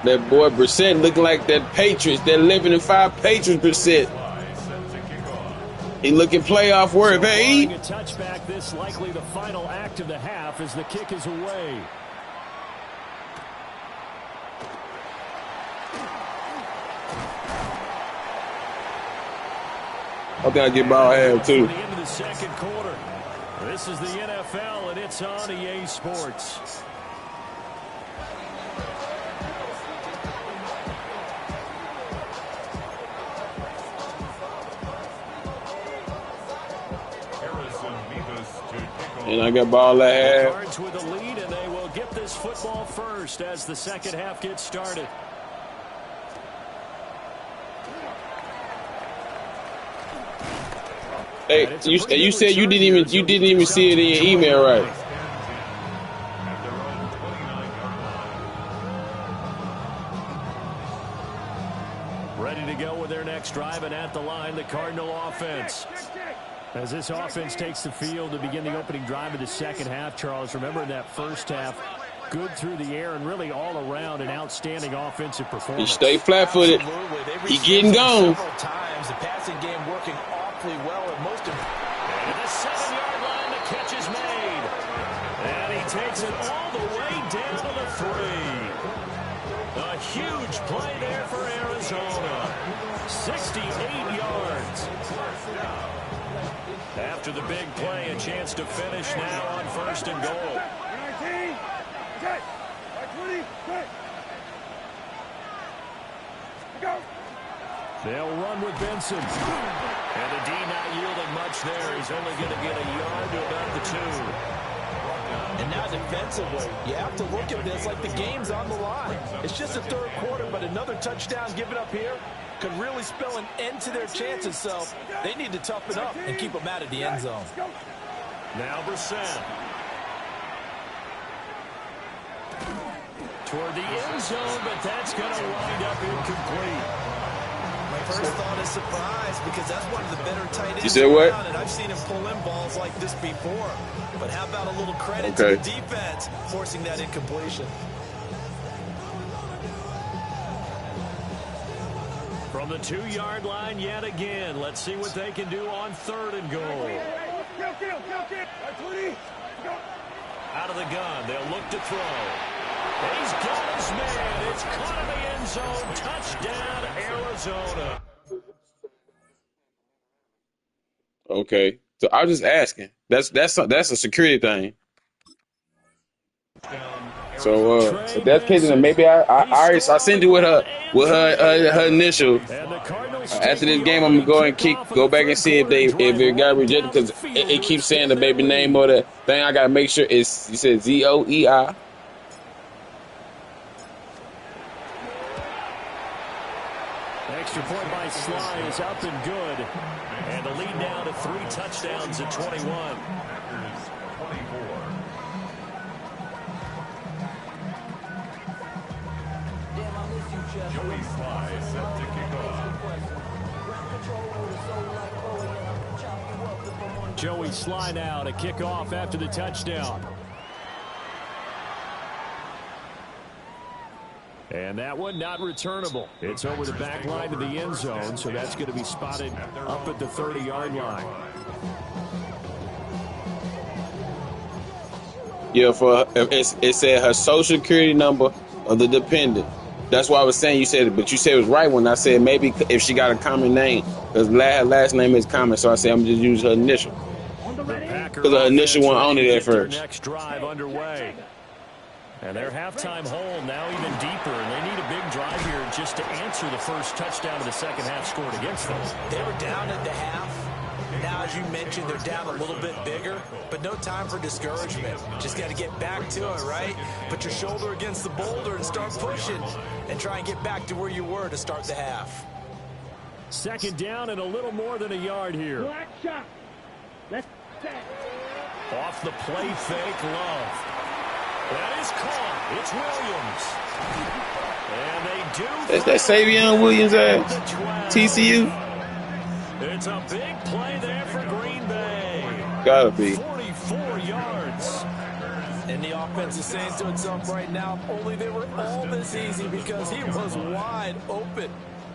That boy Brissett looking like that Patriots, that 11-5 Patriots Brissett. He looking playoff worth, hey? A touchback, this likely the final act of the half as the kick is away. I think I get ball half too. The end of the 2nd quarter. This is the NFL and it's on EA Sports. And I got ball at half. Cards with the lead, and they will get this football first as the second half gets started. Hey, And it's a you pretty good said you return didn't here, even so he gets see it up in to your 20 email, right? At their own 29-yard line. Ready to go with their next drive, and at the line, the Cardinal offense. As this offense takes the field to begin the opening drive of the second half, Charles, remember in that first half, good through the air and really all around an outstanding offensive He performance. stay flat-footed. He getting gone. Several times, the passing game working awfully well, and most of And the 7-yard line, the catch is made. And he takes it all the way down to the 3. A huge play there for Arizona. 68 yards. After the big play, a chance to finish now on 1st and goal. 19. Set. 20. Set. Go. They'll run with Benson. And the D not yielding much there. He's only going to get a yard to about the 2. And now defensively, you have to look at this like the game's on the line. It's just the third quarter, but another touchdown given up here could really spell an end to their chances. So they need to toughen up and keep them out of the end zone. Now Brissett. Toward the end zone, but that's going to wind up incomplete. My first thought is surprise because that's one of the better tight ends You said what? around, and I've seen him pull in balls like this before. But how about a little credit Okay. to the defense forcing that incompletion? From the 2-yard line yet again. Let's see what they can do on 3rd and goal. Kill. 20. Go. Out of the gun, they'll look to throw. He's got his man. It's caught in the end zone. Touchdown, Arizona. Okay, so I was just asking. That's a security thing. So if that's the case, then maybe I send you with her initial. And the Cardinals After this game, I'm gonna go back and see if it got rejected because it keeps saying the baby name or the thing. I gotta make sure it's you said ZOEI. Extra point by Sly is up and good. And the lead now to 3 touchdowns at 21. Packers 24. Joey Sly set to kick off. Joey Sly now to kick off after the touchdown. And that one not returnable. It's over the back line to the end zone, so that's going to be spotted up at the 30-yard line. Yeah, it said her social security number of the dependent. That's why I was saying you said it, but you said it was right when I said maybe if she got a common name, because last name is common, so I said I'm just use her initial. Because her initial one on it at Their first. next drive underway. And their halftime hole now even deeper, and they need a big drive here just to answer the first touchdown of the second half scored against them. They were down at the half. Now, as you mentioned, they're down a little bit bigger, but no time for discouragement. Just got to get back to it, right? Put your shoulder against the boulder and start pushing and try and get back to where you were to start the half. 2nd down and a little more than a yard here. Black shot. Let's set. Off the play fake, Love. That is caught. It's Williams. And they do. That's that Savion Williams at TCU. It's a big play there for Green Bay. Gotta be. 44 yards. And the offense is saying to itself right now, only they were all this easy because he was wide open.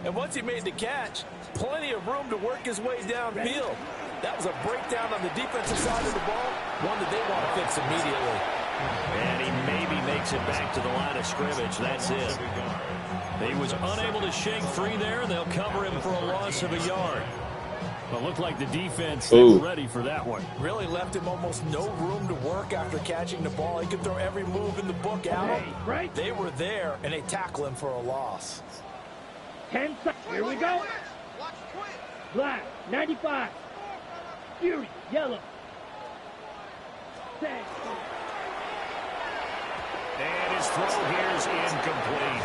And once he made the catch, plenty of room to work his way downfield. That was a breakdown on the defensive side of the ball, one that they want to fix immediately. And he maybe makes it back to the line of scrimmage. That's it. He was unable to shake free there. They'll cover him for a loss of a yard. But looked like the defense they were ready for that one. Really left him almost no room to work after catching the ball. He could throw every move in the book at him. Right. They were there, and they tackle him for a loss. 10 seconds. Here we go. Black. 95. Fury. Yellow. Set. And his throw here is incomplete.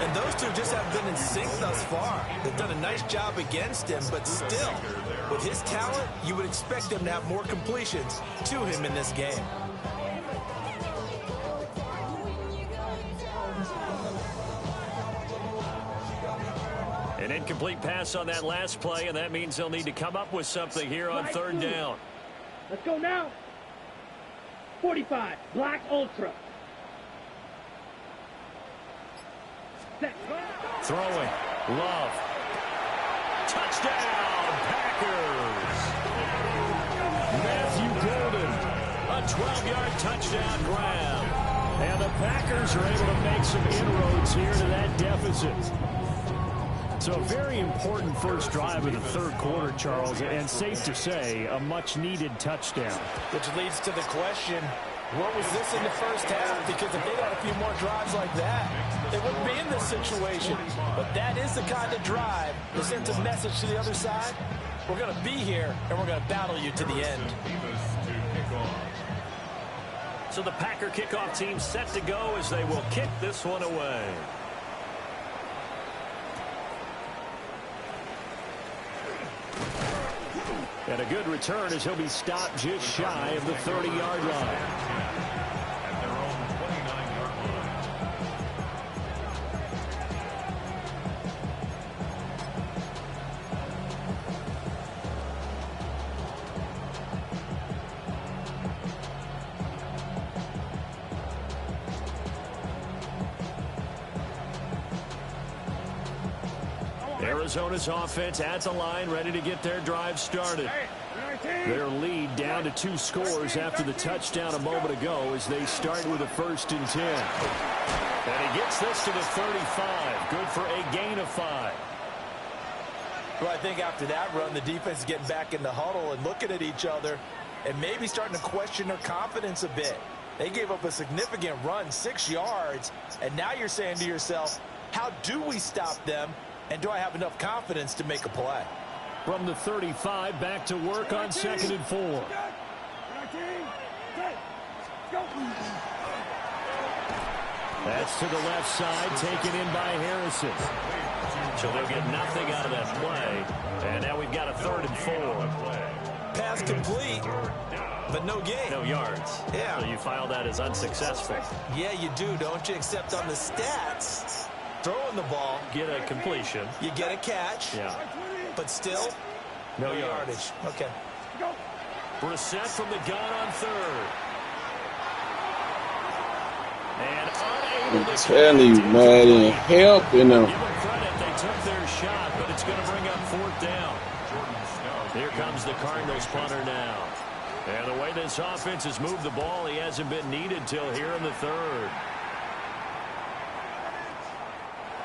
And those two just haven't been in sync thus far. They've done a nice job against him, but still, with his talent, you would expect him to have more completions to him in this game. An incomplete pass on that last play, and that means they'll need to come up with something here on third down. Let's go now. 45, Black Ultra. Set. Throwing. Love. Touchdown, Packers. Matthew Golden. A 12-yard touchdown grab. And the Packers are able to make some inroads here to that deficit. So a very important first drive of the third quarter, Charles, and safe to say, a much-needed touchdown. Which leads to the question, what was this in the first half? Because if they had a few more drives like that, they wouldn't be in this situation. But that is the kind of drive that sends a message to the other side. We're going to be here, and we're going to battle you to the end. So the Packer kickoff team set to go as they will kick this one away. And a good return as he'll be stopped just shy of the 30-yard line. At their own 29-yard line. Arizona's offense at the line, ready to get their drive started. Their lead down to 2 scores after the touchdown a moment ago as they start with a 1st and 10. And he gets this to the 35. Good for a gain of 5. Well, I think after that run, the defense is getting back in the huddle and looking at each other and maybe starting to question their confidence a bit. They gave up a significant run, 6 yards, and now you're saying to yourself, how do we stop them? And do I have enough confidence to make a play? From the 35, back to work on 2nd and 4. That's to the left side, taken in by Harrison. So they'll get nothing out of that play. And now we've got a 3rd and 4. Pass complete, but no gain. No yards. Yeah. So you file that as unsuccessful. Yeah, you do, don't you? Except on the stats, throwing the ball, Get a completion. you get a catch, Yeah. but still, No yardage. Okay. Brissett from the gun on 3rd. And unable I'm to telling you, connect. man, it ain't helping them. Give them credit, they took their shot, but it's going to bring up 4th down. Here comes the Cardinals punter now. And the way this offense has moved the ball, he hasn't been needed till here in the 3rd.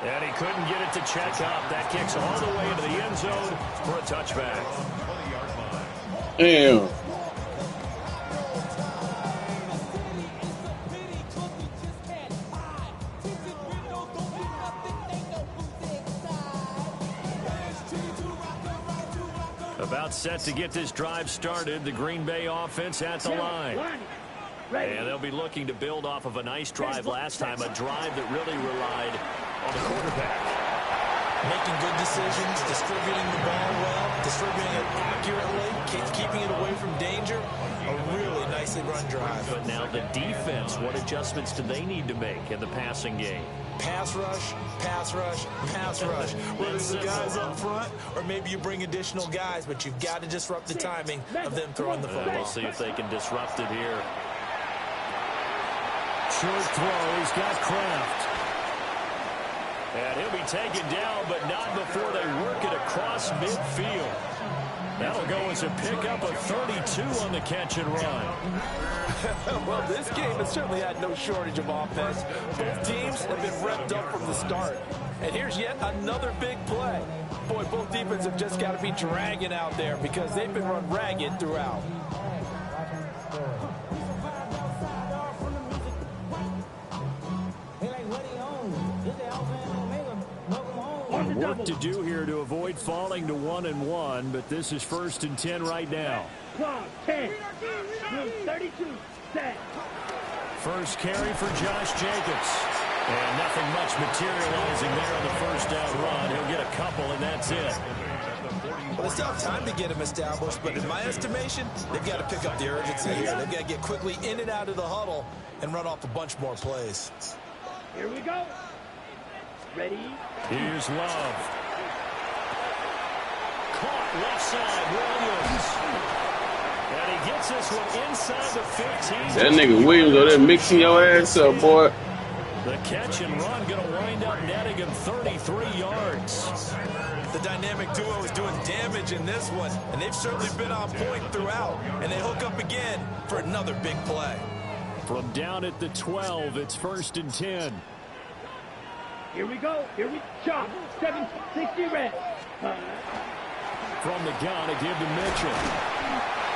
And he couldn't get it to check up. That kicks all the way into the end zone for a touchback. Damn. About set to get this drive started, the Green Bay offense at the line. And they'll be looking to build off of a nice drive last time, a drive that really relied on the quarterback. Making good decisions, distributing the ball well, distributing it accurately, keeping it away from danger. A really nicely run drive. But now the defense, what adjustments do they need to make in the passing game? Pass rush, pass rush, pass rush. Whether it's the guys up front or maybe you bring additional guys, but you've got to disrupt the timing of them throwing the football. We'll see if they can disrupt it here. Short throw, he's got Kraft. And he'll be taken down, but not before they work it across midfield. That'll go as a pickup of 32 on the catch and run. Well, this game has certainly had no shortage of offense. Both teams have been revved up from the start. And here's yet another big play. Boy, both defenses have just got to be dragging out there because they've been run ragged throughout. Work to do here to avoid falling to 1-1, but this is 1st and 10 right now. Clock, 10, 32, set. First carry for Josh Jacobs. And nothing much materializing there on the first down run. He'll get a couple, and that's it. Well, they still have time to get him established, but in my estimation, they've got to pick up the urgency here. They've got to get quickly in and out of the huddle and run off a bunch more plays. Here we go. Ready? Here's Love. Caught left side, Williams. And he gets this one inside the 15. That nigga Williams over there mixing your ass up, boy. The catch and run going to wind up netting him 33 yards. The dynamic duo is doing damage in this one, and they've certainly been on point throughout. And they hook up again for another big play. From down at the 12, it's 1st and 10. Here we go. Here we chop. 760 red. From the gun, a give to Mitchell.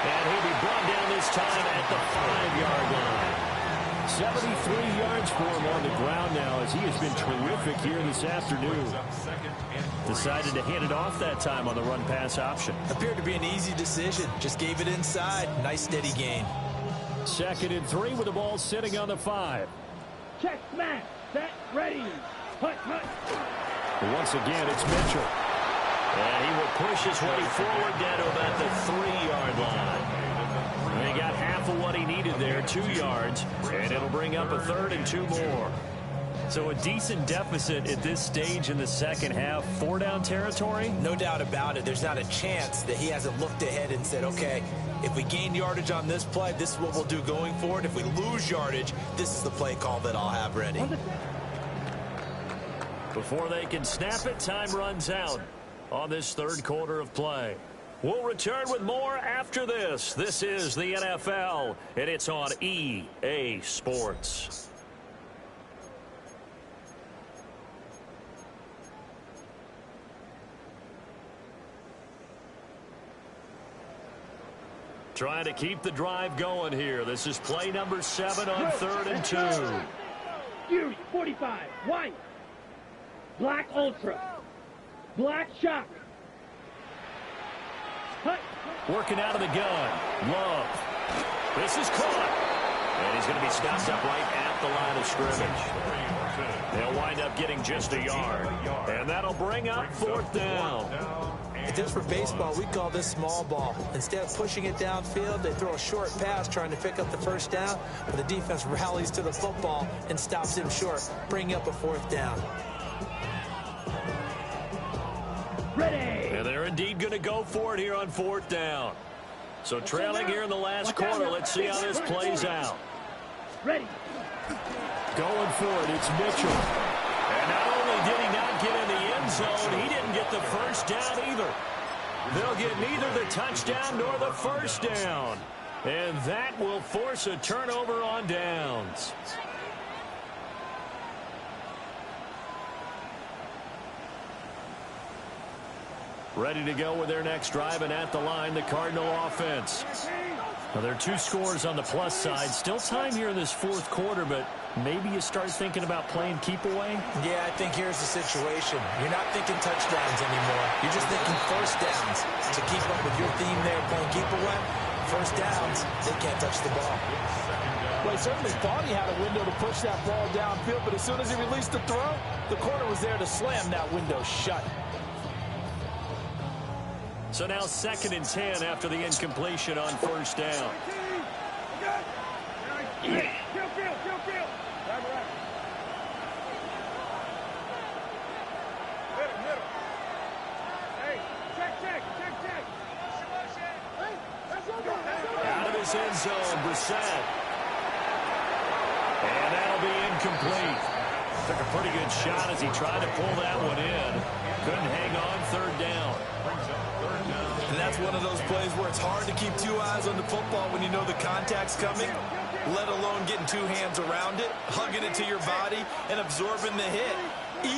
And he'll be brought down this time at the 5-yard line. 73 yards for him on the ground now as he has been terrific here this afternoon. Decided to hand it off that time on the run-pass option. Appeared to be an easy decision. Just gave it inside. Nice steady gain. 2nd and 3 with the ball sitting on the 5. Check, smash. Set, ready. Hut, hut. Once again, it's Mitchell. And he will push his way forward down to about the 3-yard line. And he got half of what he needed there, 2 yards, and it'll bring up a 3rd and 2 more. So a decent deficit at this stage in the second half. 4-down territory? No doubt about it. There's not a chance that he hasn't looked ahead and said, okay, if we gain yardage on this play, this is what we'll do going forward. If we lose yardage, this is the play call that I'll have ready. Before they can snap it, time runs out on this 3rd quarter of play. We'll return with more after this. This is the NFL, and it's on EA Sports. Trying to keep the drive going here. This is play number 7 on 3rd and 2. Fury 45. White. Black Ultra. Black Shock. Hut. Working out of the gun. Love. This is caught. And he's going to be stopped up right at the line of scrimmage. They'll wind up getting just a yard. And that'll bring up 4th down. If this were baseball, we call this small ball. Instead of pushing it downfield, they throw a short pass trying to pick up the 1st down, but the defense rallies to the football and stops him short, bringing up a 4th down. Ready. And they're indeed going to go for it here on 4th down. So trailing here in the last quarter, let's see how this plays out. Ready. Going for it, it's Mitchell. And not only did he not get in the end zone, he didn't get the 1st down either. They'll get neither the touchdown nor the 1st down. And that will force a turnover on downs. Ready to go with their next drive, and at the line, the Cardinal offense. Now, there are 2 scores on the plus side. Still time here in this 4th quarter, but maybe you start thinking about playing keep away? Yeah, I think here's the situation. You're not thinking touchdowns anymore. You're just thinking 1st downs. To keep up with your theme there, playing keep away, 1st downs, they can't touch the ball. Well, he certainly thought he had a window to push that ball downfield, but as soon as he released the throw, the corner was there to slam that window shut. So now 2nd and 10 after the incompletion on 1st down. Out of his end zone, Brissett. And that'll be incomplete. Took a pretty good shot as he tried to pull that one in. Couldn't hang on, 3rd down. And that's one of those plays where it's hard to keep 2 eyes on the football when you know the contact's coming, let alone getting 2 hands around it, hugging it to your body, and absorbing the hit,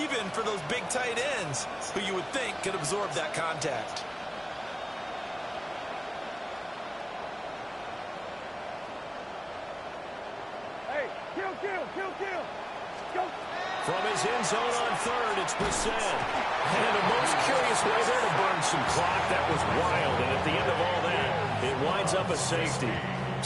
even for those big tight ends who you would think could absorb that contact. Hey, kill. Go. From his end zone on 3rd, it's Brissett. And the most curious way there to burn some clock. That was wild. And at the end of all that, it winds up a safety.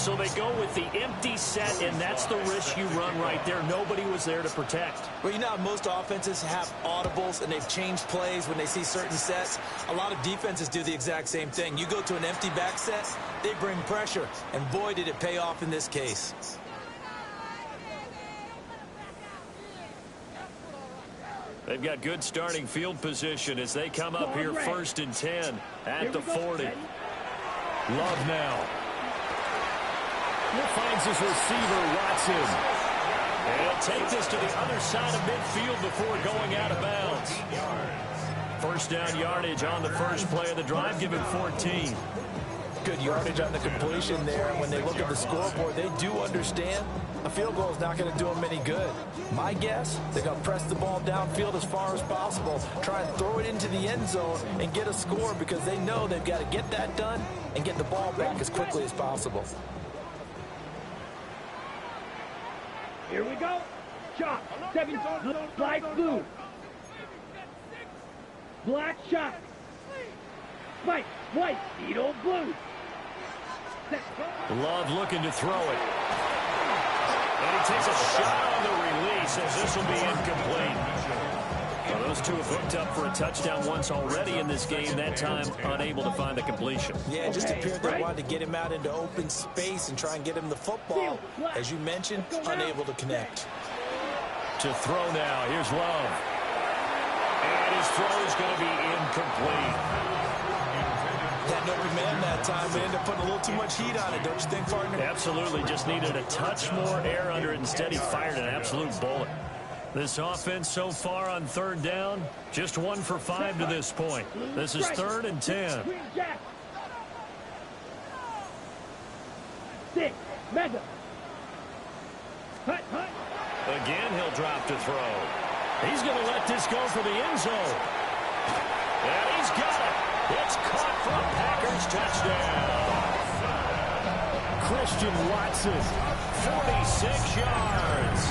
So they go with the empty set, and that's the risk you run right there. Nobody was there to protect. Well, you know how most offenses have audibles, and they've changed plays when they see certain sets. A lot of defenses do the exact same thing. You go to an empty back set, they bring pressure, and boy, did it pay off in this case. They've got good starting field position as they come up here 1st and 10 at the 40. Love now. He finds his receiver, Watson. And he'll take this to the other side of midfield before going out of bounds. First down yardage on the first play of the drive, give him 14. Good yardage on the completion there. When they look at the scoreboard, they do understand a field goal is not going to do them any good. My guess, they're going to press the ball downfield as far as possible, try and throw it into the end zone and get a score because they know they've got to get that done and get the ball back as quickly as possible. Here we go. Shot. 7. Light blue. Black shot. Spike. White. Beetle blue. Love looking to throw it. And he takes a shot on the release as this will be incomplete. Well, those two have hooked up for a touchdown once already in this game, that time unable to find the completion. Yeah, it just appeared they wanted to get him out into open space and try and get him the football. As you mentioned, unable to connect. To throw now, here's Love. And his throw is going to be incomplete. Had an open man that time, but ended up putting a little too much heat on it, don't you think, partner? Absolutely, just needed a touch more air under it. Instead, he fired an absolute bullet. This offense so far on 3rd down, just 1 for 5 to this point. This is 3rd and 10. 6. Mega. Hut. Again, he'll drop to throw. He's going to let this go for the end zone. And he's got it. It's caught for a Packers touchdown. Christian Watson, 46 yards.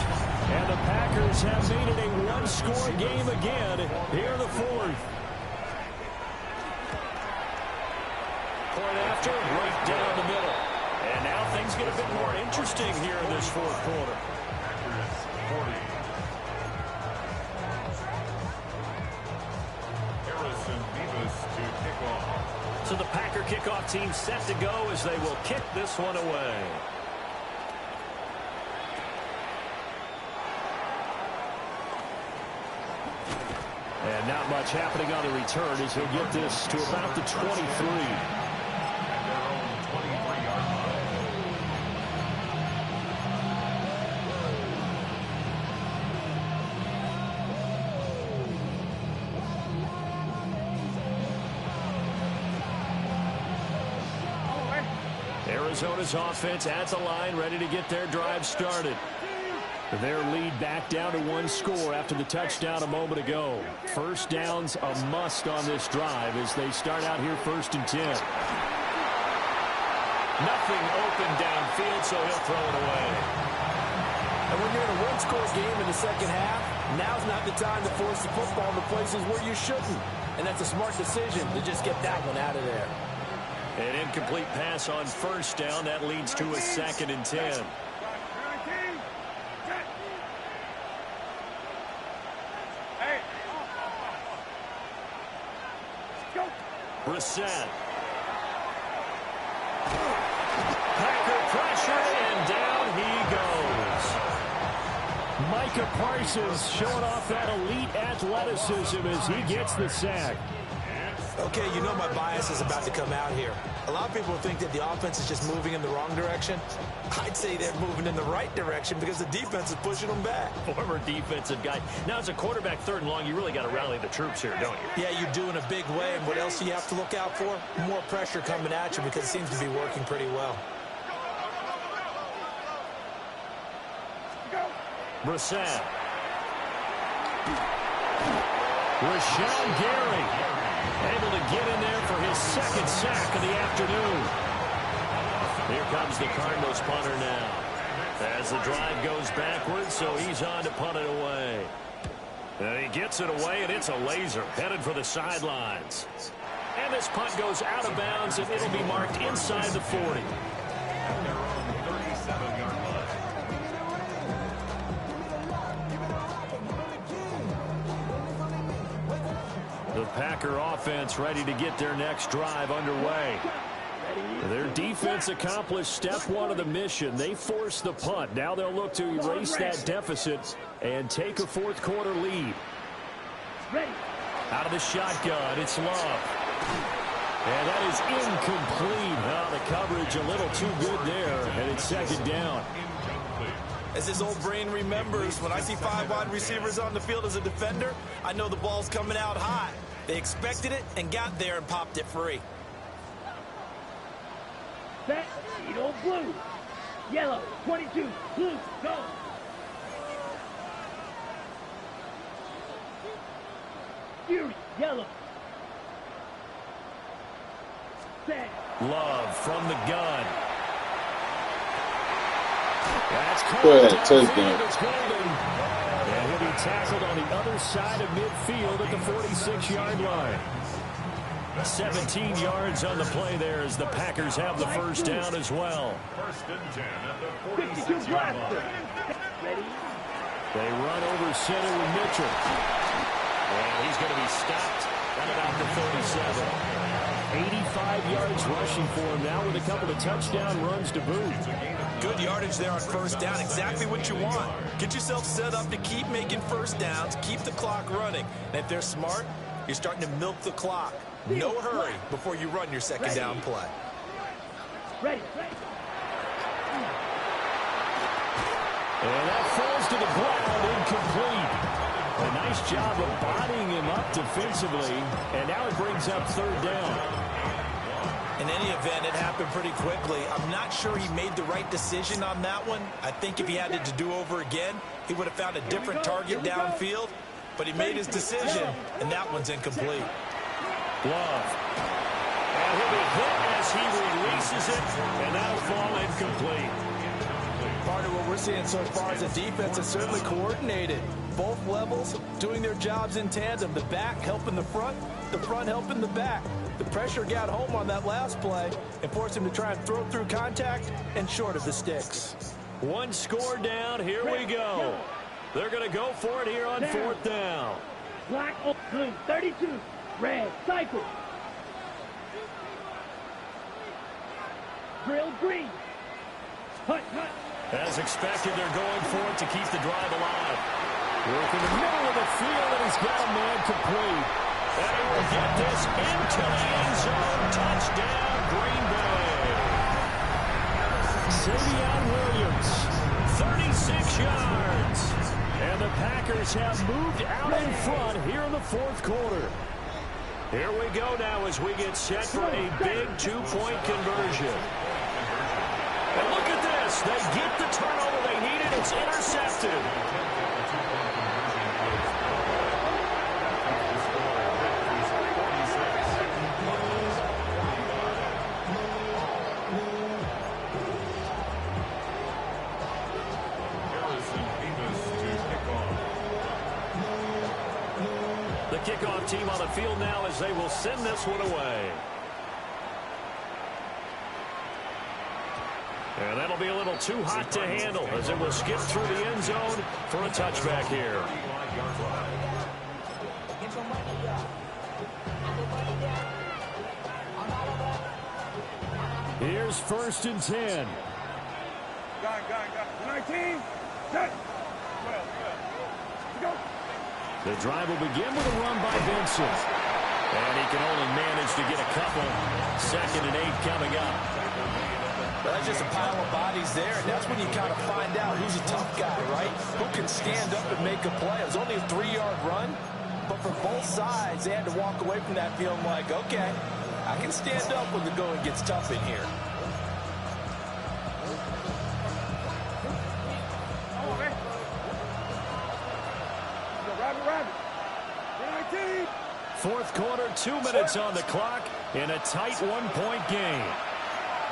And the Packers have made it a one-score game again here in the 4th. Point after, right down the middle. And now things get a bit more interesting here in this 4th quarter. So the Packer kickoff team set to go as they will kick this one away. And not much happening on the return as he'll get this to about the 23. Arizona's offense at the line, ready to get their drive started. Their lead back down to 1 score after the touchdown a moment ago. First down's a must on this drive as they start out here 1st and 10. Nothing open downfield, so he'll throw it away. And when you're in a one-score game in the second half, now's not the time to force the football to places where you shouldn't. And that's a smart decision to just get that one out of there. An incomplete pass on first down. That leads to a 2nd and 10. Brissett. Packer pressure, and down he goes. Micah Parsons showing off that elite athleticism as he gets the sack. Okay, you know my bias is about to come out here. A lot of people think that the offense is just moving in the wrong direction. I'd say they're moving in the right direction because the defense is pushing them back. Former defensive guy. Now, as a quarterback 3rd and long, you really got to rally the troops here, don't you? Yeah, you do in a big way. And what else do you have to look out for? More pressure coming at you because it seems to be working pretty well. Brissett. Rashawn Gary able to get in there for his 2nd sack of the afternoon. Here comes the Cardinals punter now. As the drive goes backwards, so he's on to punt it away. And he gets it away, and it's a laser headed for the sidelines. And this punt goes out of bounds, and it'll be marked inside the 40. at their own 37-yard line. The Packer offense ready to get their next drive underway. Their defense accomplished step one of the mission. They forced the punt. Now they'll look to erase that deficit and take a fourth quarter lead. Out of the shotgun, it's Love. And that is incomplete. Well, the coverage a little too good there, and it's second down. As his old brain remembers, when I see 5 wide receivers on the field as a defender, I know the ball's coming out high. They expected it and got there and popped it free. Set, Edo blue. Yellow, 22, blue, go. Fury, yellow. Set. Love from the gun. That's Good touchdown. It's golden. And he'll be tackled on the other side of midfield at the 46-yard line. 17 yards on the play there as the Packers have the first down as well. First and 10 at the 46-yard line. They run over center with Mitchell. And he's going to be stopped at about the 37. 85 yards rushing for him now with a couple of touchdown runs to boot. Good yardage there on first down. Exactly what you want. Get yourself set up to keep making first downs, keep the clock running. And if they're smart, you're starting to milk the clock. No hurry before you run your second down play. Ready. And that falls to the ground, incomplete. A nice job of bodying him up defensively, and now it brings up third down. In any event, it happened pretty quickly. I'm not sure he made the right decision on that one. I think if he had it to do over again, he would have found a different target downfield, but he made his decision, and that one's incomplete. Love. And he'll be hit as he releases it, and that'll fall incomplete. Part of what we're seeing so far is the defense is certainly coordinated. Both levels doing their jobs in tandem. The back helping the front helping the back. The pressure got home on that last play and forced him to try and throw through contact and short of the sticks. One score down. Here we go. They're going to go for it here on fourth down. Black, blue, 32, red, cycle. Drill, green. Hut. As expected, they're going for it to keep the drive alive. Work in the middle of the field, and he's got a man complete. And he will get this into the end zone. Touchdown, Green Bay. Savion Williams, 36 yards. And the Packers have moved out in front here in the fourth quarter. Here we go now as we get set for a big two-point conversion. And look at this. They get the turnover they needed. It's intercepted. The kickoff team on the field now as they will send this one away. And that'll be a little too hot to handle as it will skip through the end zone for a touchback here. Here's first and 10. 19, set. Go. The drive will begin with a run by Benson. And he can only manage to get a couple. 2nd and 8 coming up. Well, that's just a pile of bodies there, and that's when you kind of find out who's a tough guy, right? Who can stand up and make a play. It was only a 3-yard run, but for both sides, they had to walk away from that feeling like, okay, I can stand up when the going gets tough in here. Fourth quarter, 2 minutes on the clock in a tight one-point game.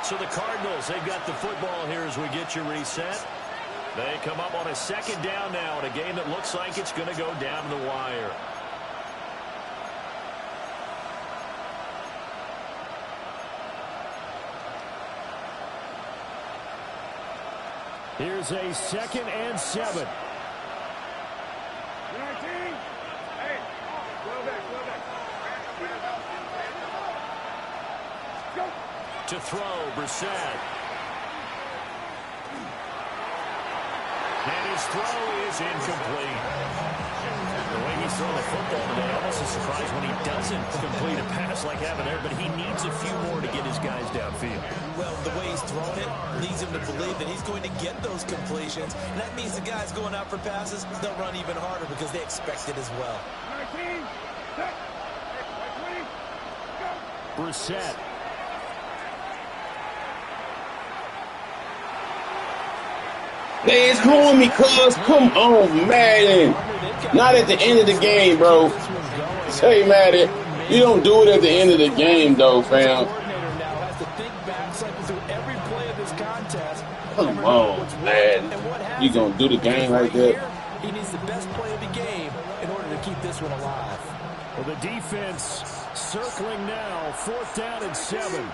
So the Cardinals, they've got the football here as we get you reset. They come up on a second down now in a game that looks like it's going to go down to the wire. Here's a 2nd and 7. To throw, Brissett. And his throw is incomplete. The way he's throwing the football today, almost a surprise when he doesn't complete a pass like having there, but he needs a few more to get his guys downfield. Well, the way he's throwing it leads him to believe that he's going to get those completions. And that means the guys going out for passes, they'll run even harder because they expect it as well. Brissett. They is calling me, cuz. Come on, Madden. Not at the end of the game, bro. Say, Madden, you don't do it at the end of the game, though, fam. Come on, Madden. You gonna do the game like that? He needs the best play of the game in order to keep this one alive. Well, the defense circling now. 4th down and 7.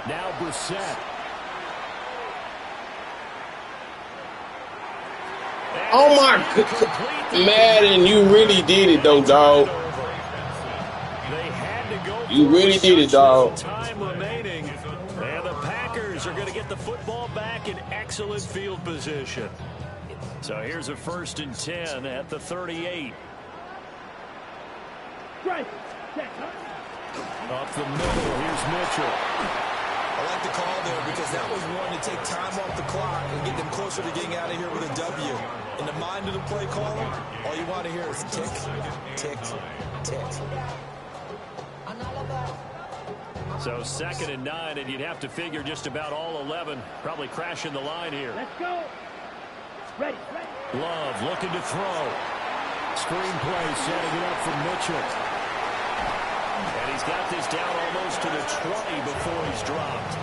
Now Brissett. Oh my God, Madden, you really did it though, dog. You really did it, dog. Time remaining, and the Packers are going to get the football back in excellent field position. So here's a 1st and 10 at the 38. Up the middle, here's Mitchell. I like the call there because that was one to take time off the clock and get them closer to getting out of here with a W. In the mind of the play caller, all you want to hear is tick, tick, tick. So 2nd and 9, and you'd have to figure just about all 11 probably crashing the line here. Let's go. Ready. Love looking to throw. Screen play setting it up for Mitchell. And he's got this down almost to the 20 before he's dropped.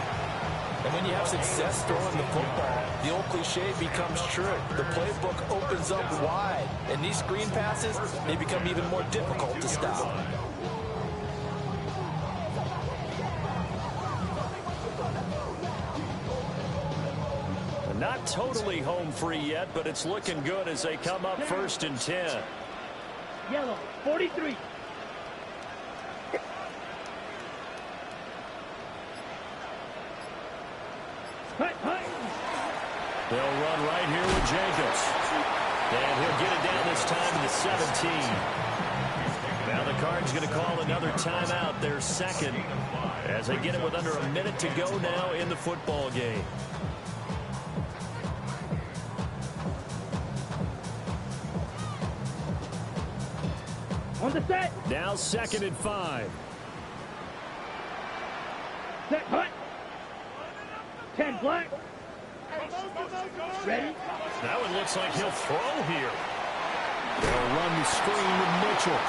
And when you have success throwing the football, the old cliche becomes true. The playbook opens up wide, and these screen passes, they become even more difficult to stop. Not totally home free yet, but it's looking good as they come up 1st and 10. Yellow, 43. They'll run right here with Jacobs. And he'll get it down this time to the 17. Now the Cards going to call another timeout, their 2nd, as they get it with under a minute to go now in the football game. On the set. Now 2nd and 5. Set, hut. 10 black. Ready? That one looks like he'll throw here. They'll run the screen with Mitchell.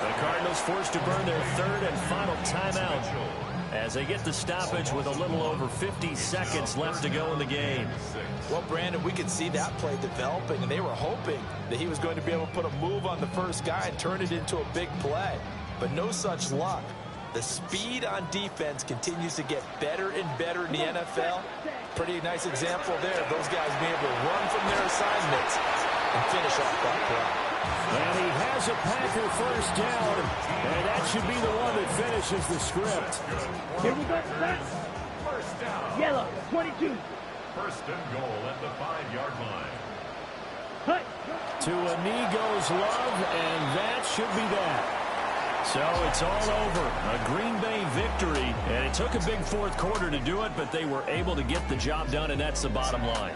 The Cardinals forced to burn their 3rd and final timeout as they get the stoppage with a little over 50 seconds left to go in the game. Well, Brandon, we could see that play developing, and they were hoping that he was going to be able to put a move on the first guy and turn it into a big play. But no such luck. The speed on defense continues to get better and better in the NFL. Pretty nice example there of those guys being able to run from their assignments and finish off that play. And he has a Packer 1st down, and that should be the one that finishes the script. Here we go. First down. Yellow, 22. 1st and goal at the 5-yard line. Hut. To Inigo's Love, and that should be that. So it's all over. A Green Bay victory, and it took a big 4th quarter to do it, but they were able to get the job done, and that's the bottom line.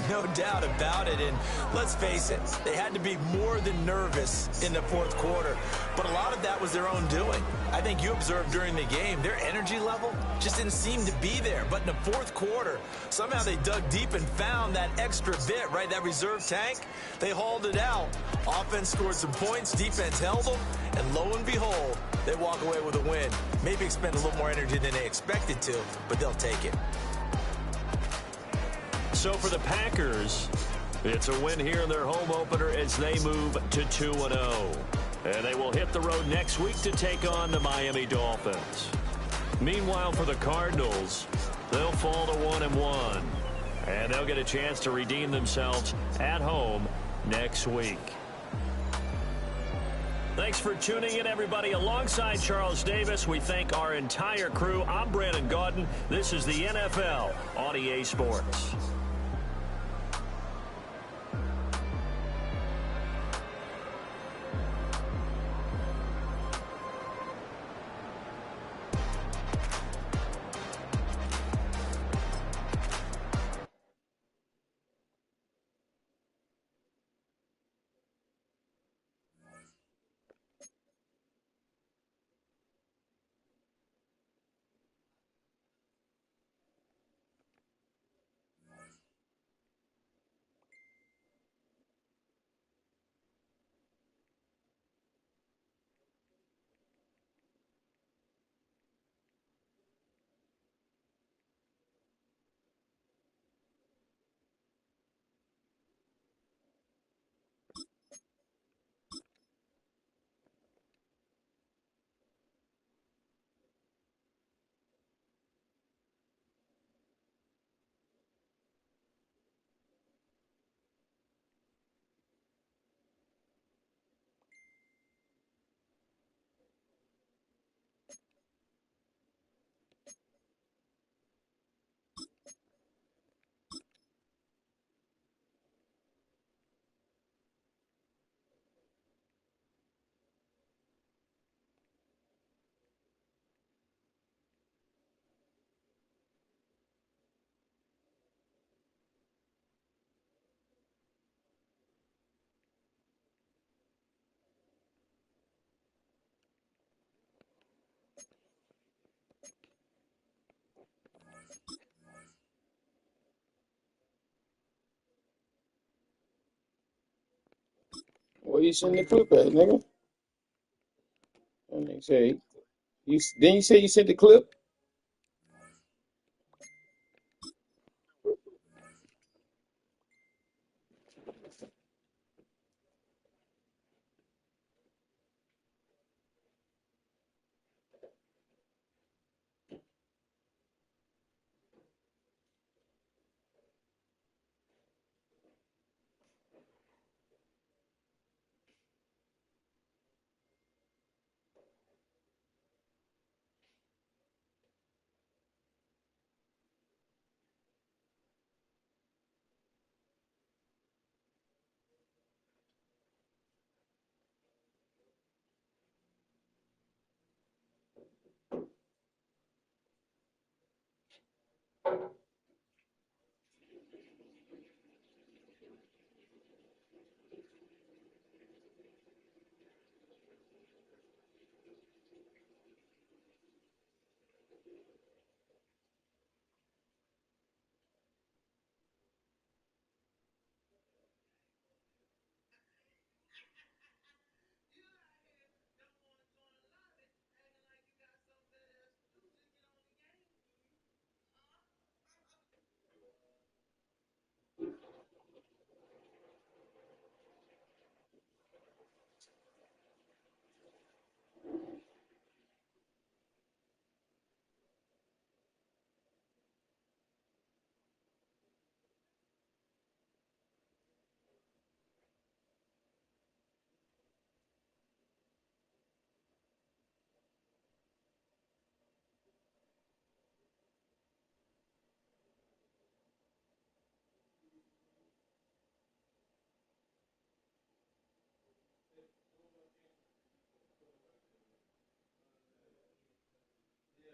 No doubt about it, and let's face it, they had to be more than nervous in the 4th quarter, but a lot of that was their own doing. I think you observed during the game, their energy level just didn't seem to be there, but in the 4th quarter, somehow they dug deep and found that extra bit, right, that reserve tank. They hauled it out. Offense scored some points, defense held them, and lo and behold, they walk away with a win. Maybe expend a little more energy than they expected to, but they'll take it. So for the Packers, it's a win here in their home opener as they move to 2-0. And they will hit the road next week to take on the Miami Dolphins. Meanwhile, for the Cardinals, they'll fall to 1-1. And they'll get a chance to redeem themselves at home next week. Thanks for tuning in, everybody. Alongside Charles Davis, we thank our entire crew. I'm Brandon Gaudin. This is the NFL on EA Sports. Where you send the clip at, nigga? And they say you say you sent the clip?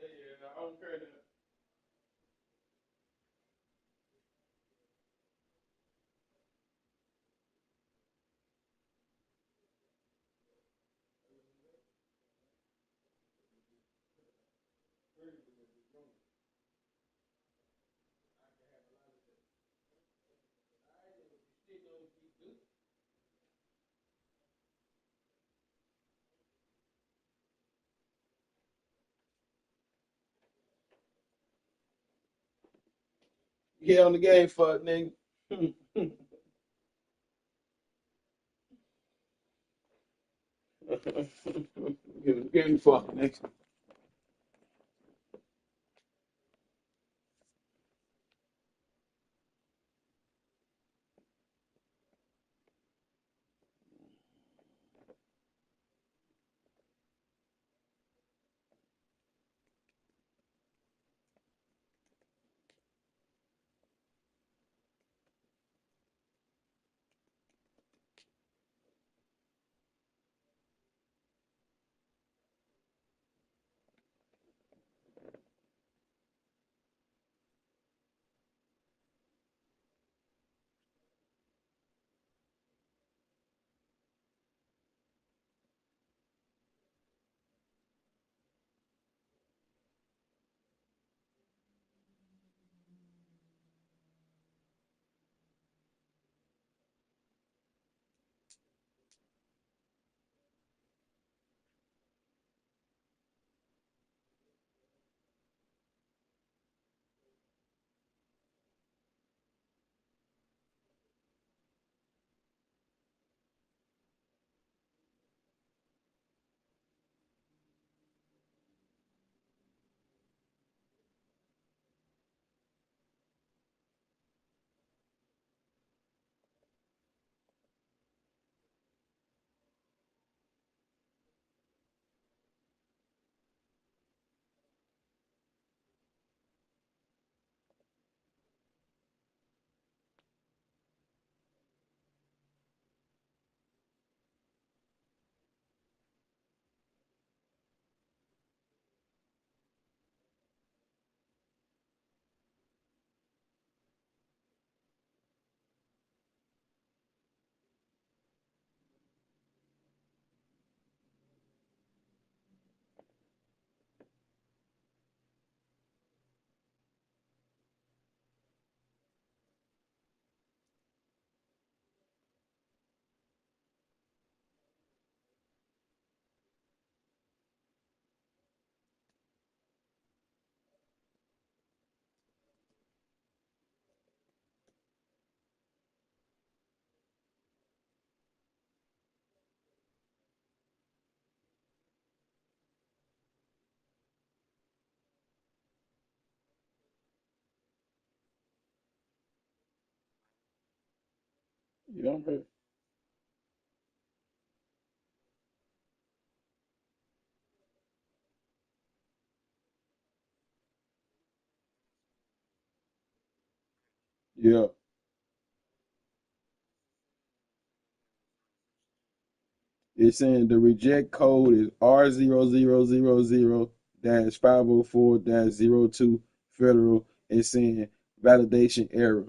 Yeah, I don't care that. Get on the game, fuck, nigga. Give me fuck, nigga. Yeah, I'm here. Yeah. It's saying the reject code is R0000-504-02 federal. It's saying validation error.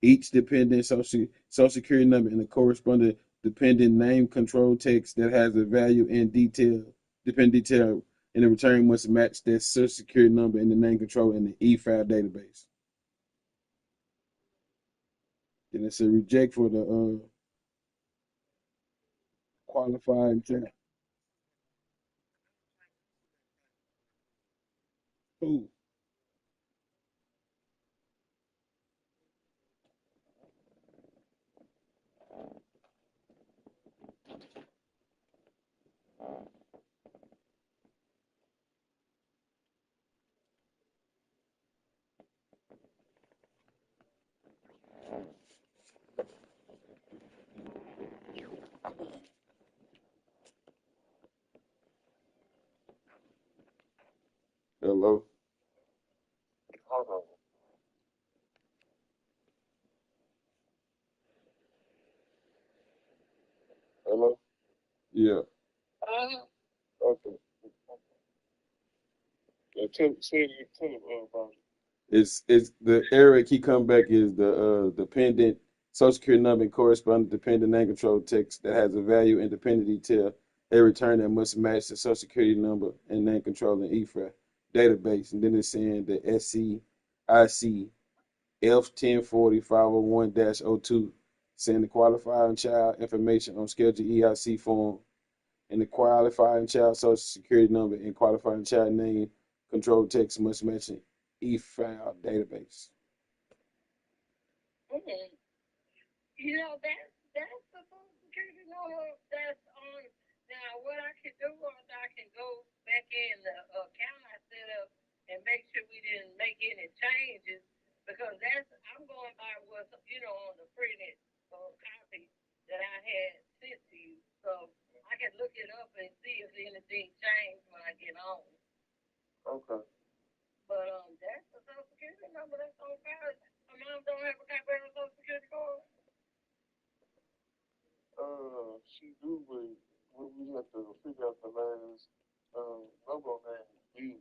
Each dependent social security number and the corresponding dependent name control text that has a value and dependent detail in the return must match that social security number and the name control in the e-file database. Then it's a reject for the qualified exam. Who? Hello? Hello? Yeah. Okay. Yeah, tell him about it. It's the error keep coming back is the dependent social security number and corresponding dependent name control text that has a value and dependent detail. A return that must match the social security number and name control in EFRA database. And then it's saying the SCIC F1040-501-02 saying the qualifying child information on Schedule EIC form and the qualifying child social security number and qualifying child name control text must match an e-file database. Okay. She do, but what we have to figure out the last logo name is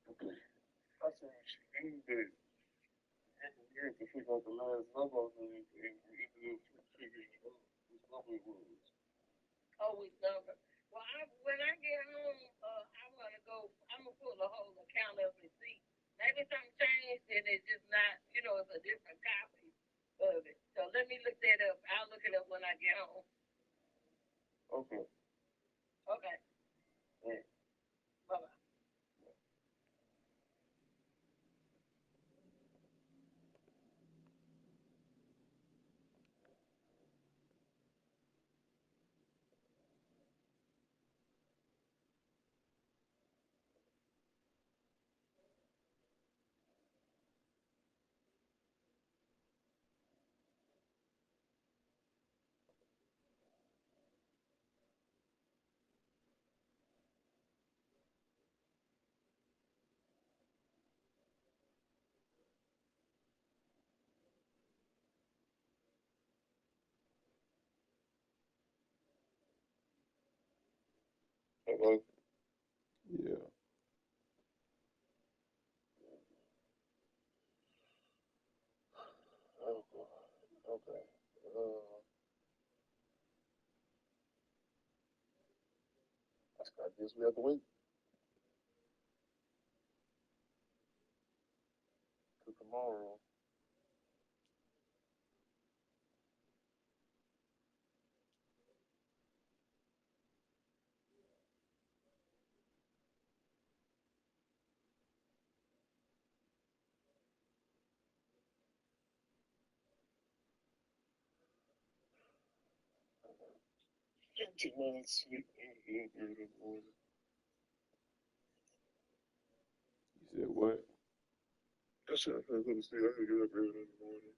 okay. I said she do, but we have to figure out the last logo name and we ended up figuring out which number it was. Okay. Yeah. Hello? Yeah. Okay. Okay. I guess we have to wait till tomorrow. Tonight's sleep ain't good in the morning. You said what? I said I gotta go to sleep. I gotta get up early in the morning.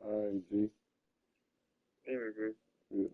All right, G. Yeah.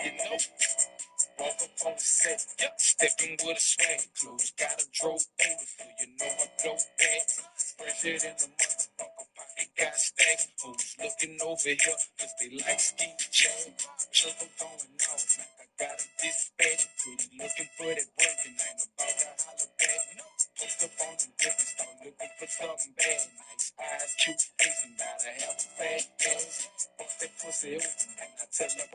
You know, walk up on the set, yep, stepping with a swag. Clothes got a drove over, so you know I blow back. Fresh it in the motherfucker, pocket got stacks. Who's looking over here, cause they like ski jam. Triple going off, like I got a dispatch. So you looking for that work and ain't about to holler back. Post up on the different, start looking for something bad. Nice eyes, cute face, and gotta have a fat ass. Bust that pussy open, and I tell her.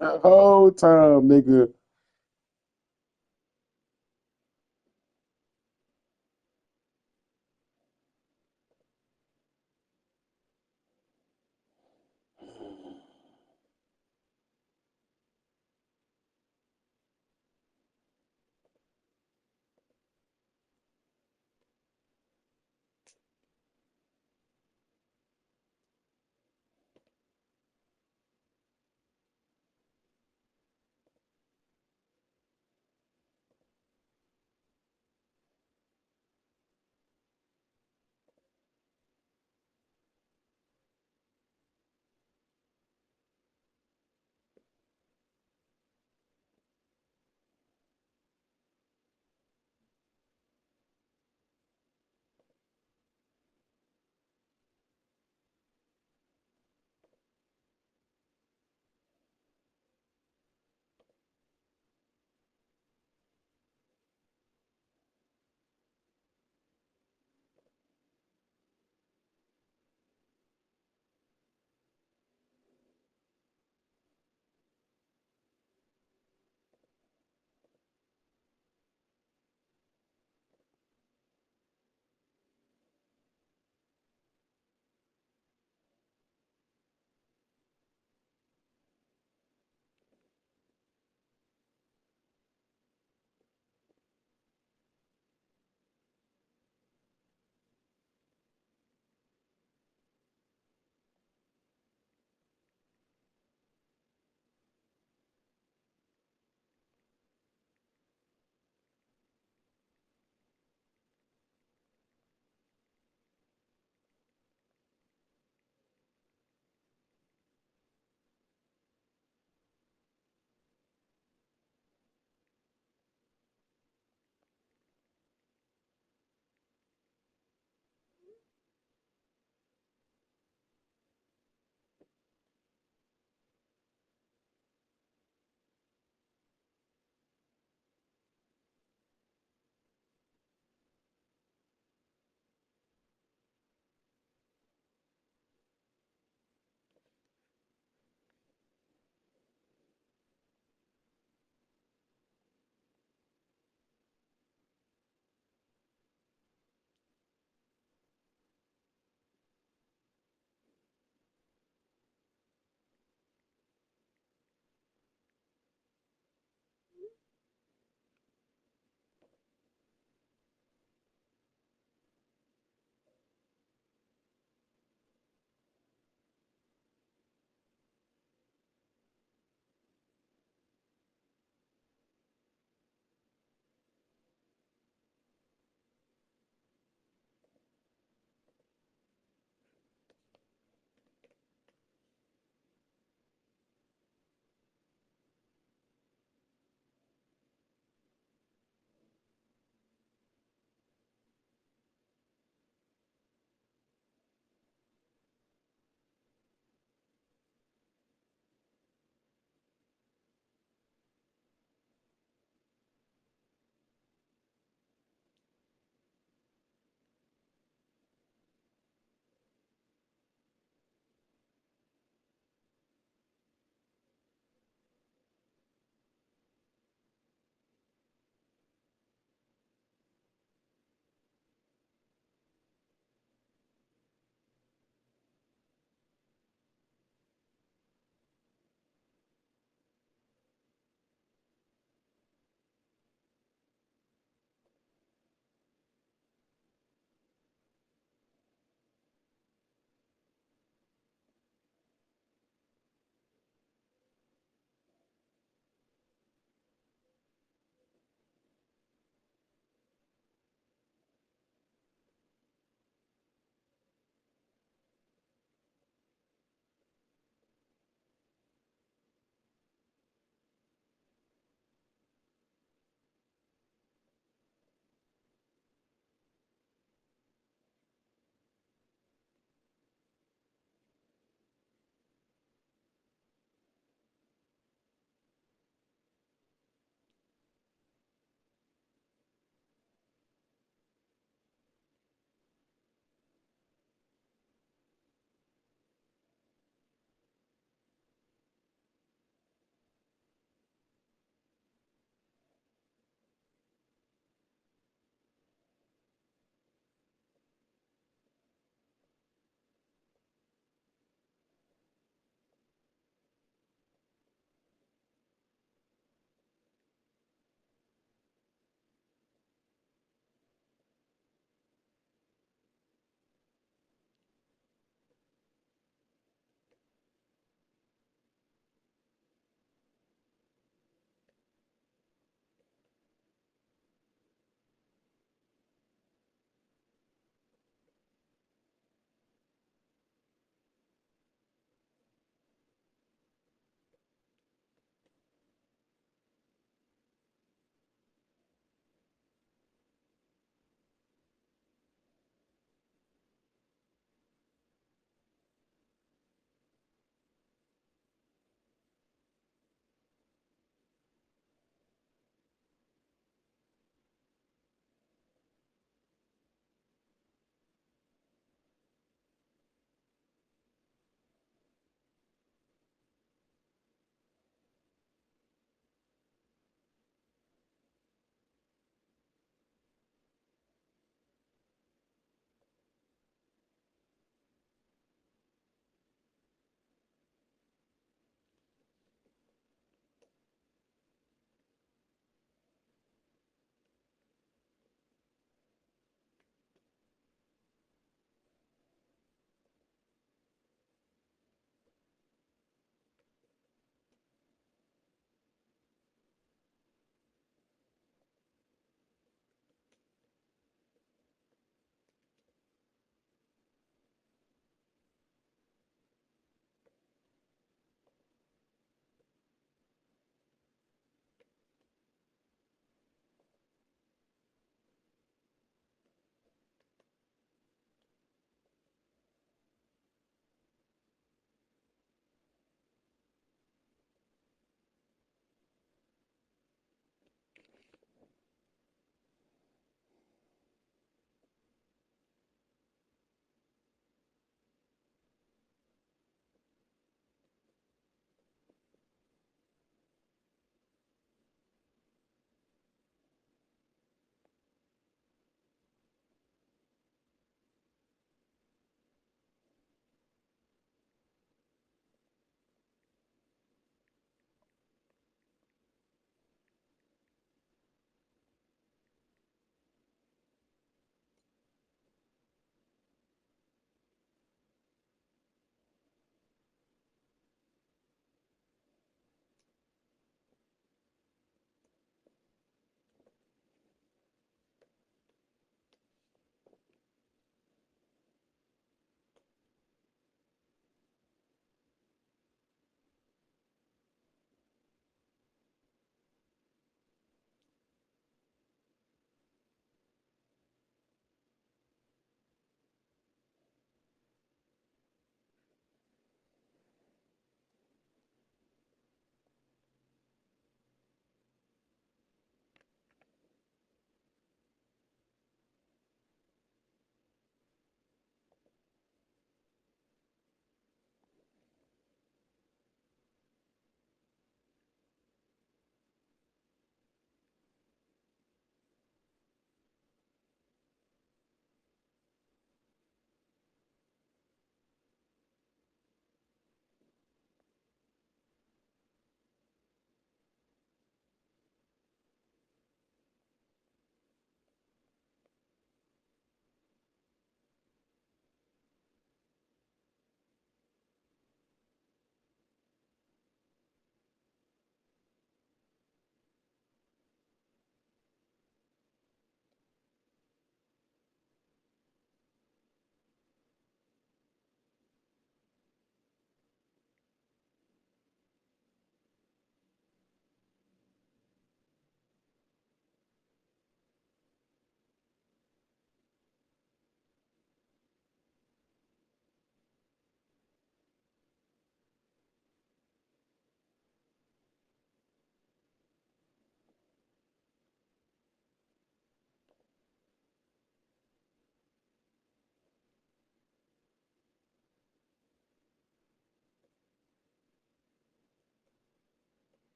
The whole time, nigga.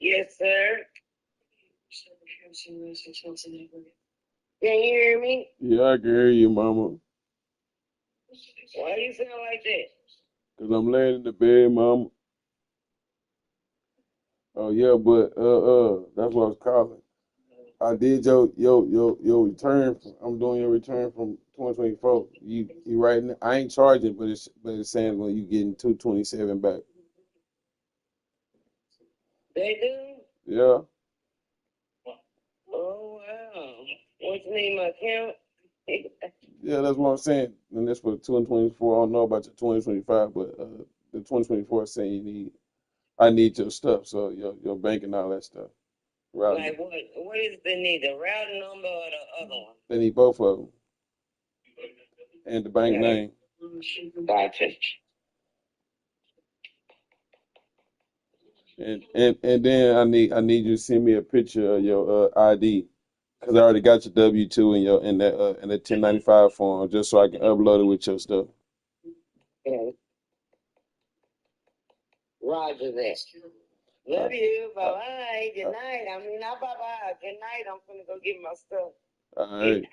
Yes, sir. Can you hear me? Yeah, I can hear you, Mama. Why you sound like that? Cause I'm laying in the bed, Mama. Oh yeah, but that's what I was calling. I did your return. I'm doing your return from 2024. You right now. I ain't charging, but it's saying when you getting 227 back. They do? Yeah. Oh, wow. What's the name of account? Yeah, that's what I'm saying. And that's for 2024. I don't know about your 2025, but the 2024 is saying I need your stuff, so your bank and all that stuff. Routing. Like what? What is the need? The routing number or the other one? They need both of them and the bank name. Gotcha. And then I need you to send me a picture of your ID because I already got your W-2 in your in that 1095 form just so I can upload it with your stuff. Okay. Roger that. Love you. Bye bye. Good night. I mean, not bye bye. Good night. I'm gonna go get my stuff. All right.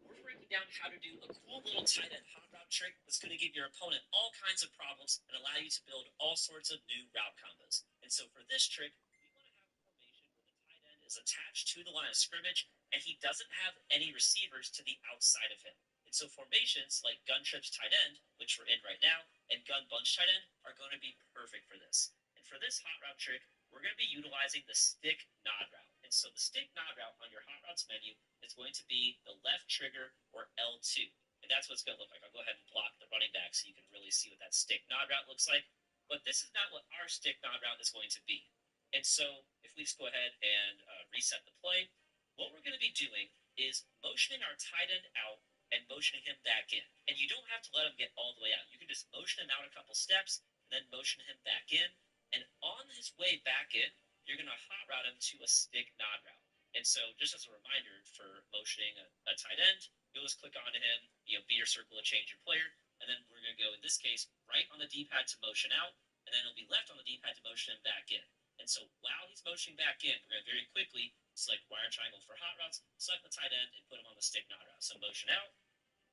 We're breaking down how to do a cool little tight end hot route trick that's going to give your opponent all kinds of problems and allow you to build all sorts of new route combos. And so for this trick, we want to have a formation where the tight end is attached to the line of scrimmage and he doesn't have any receivers to the outside of him. And so formations like gun trips tight end, which we're in right now, and gun bunch tight end are going to be perfect for this. And for this hot route trick, we're going to be utilizing the stick nod route. And so the stick nod route on your hot routes menu is going to be the left trigger or L2. And that's what it's going to look like. I'll go ahead and block the running back so you can really see what that stick nod route looks like. But this is not what our stick nod route is going to be. And so if we just go ahead and reset the play, what we're going to be doing is motioning our tight end out and motioning him back in. And you don't have to let him get all the way out. You can just motion him out a couple steps and then motion him back in. And on his way back in, you're going to hot route him to a stick nod route. And so just as a reminder for motioning a tight end, you'll just click onto him, be your circle to change your player, and then we're going to go, in this case, right on the D-pad to motion out, and then it'll be left on the D-pad to motion him back in. And so while he's motioning back in, we're going to very quickly select wire triangle for hot routes, select the tight end, and put him on the stick nod route. So motion out,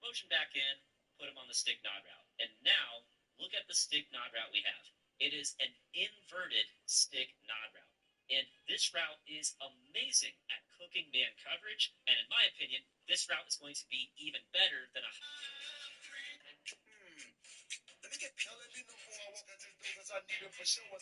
motion back in, put him on the stick nod route. And now, look at the stick nod route we have. It is an inverted stick nod route. And this route is amazing at cooking man coverage. And in my opinion, this route is going to be even better than a... Let me get Kelly before I walk out this door because I need it for sure.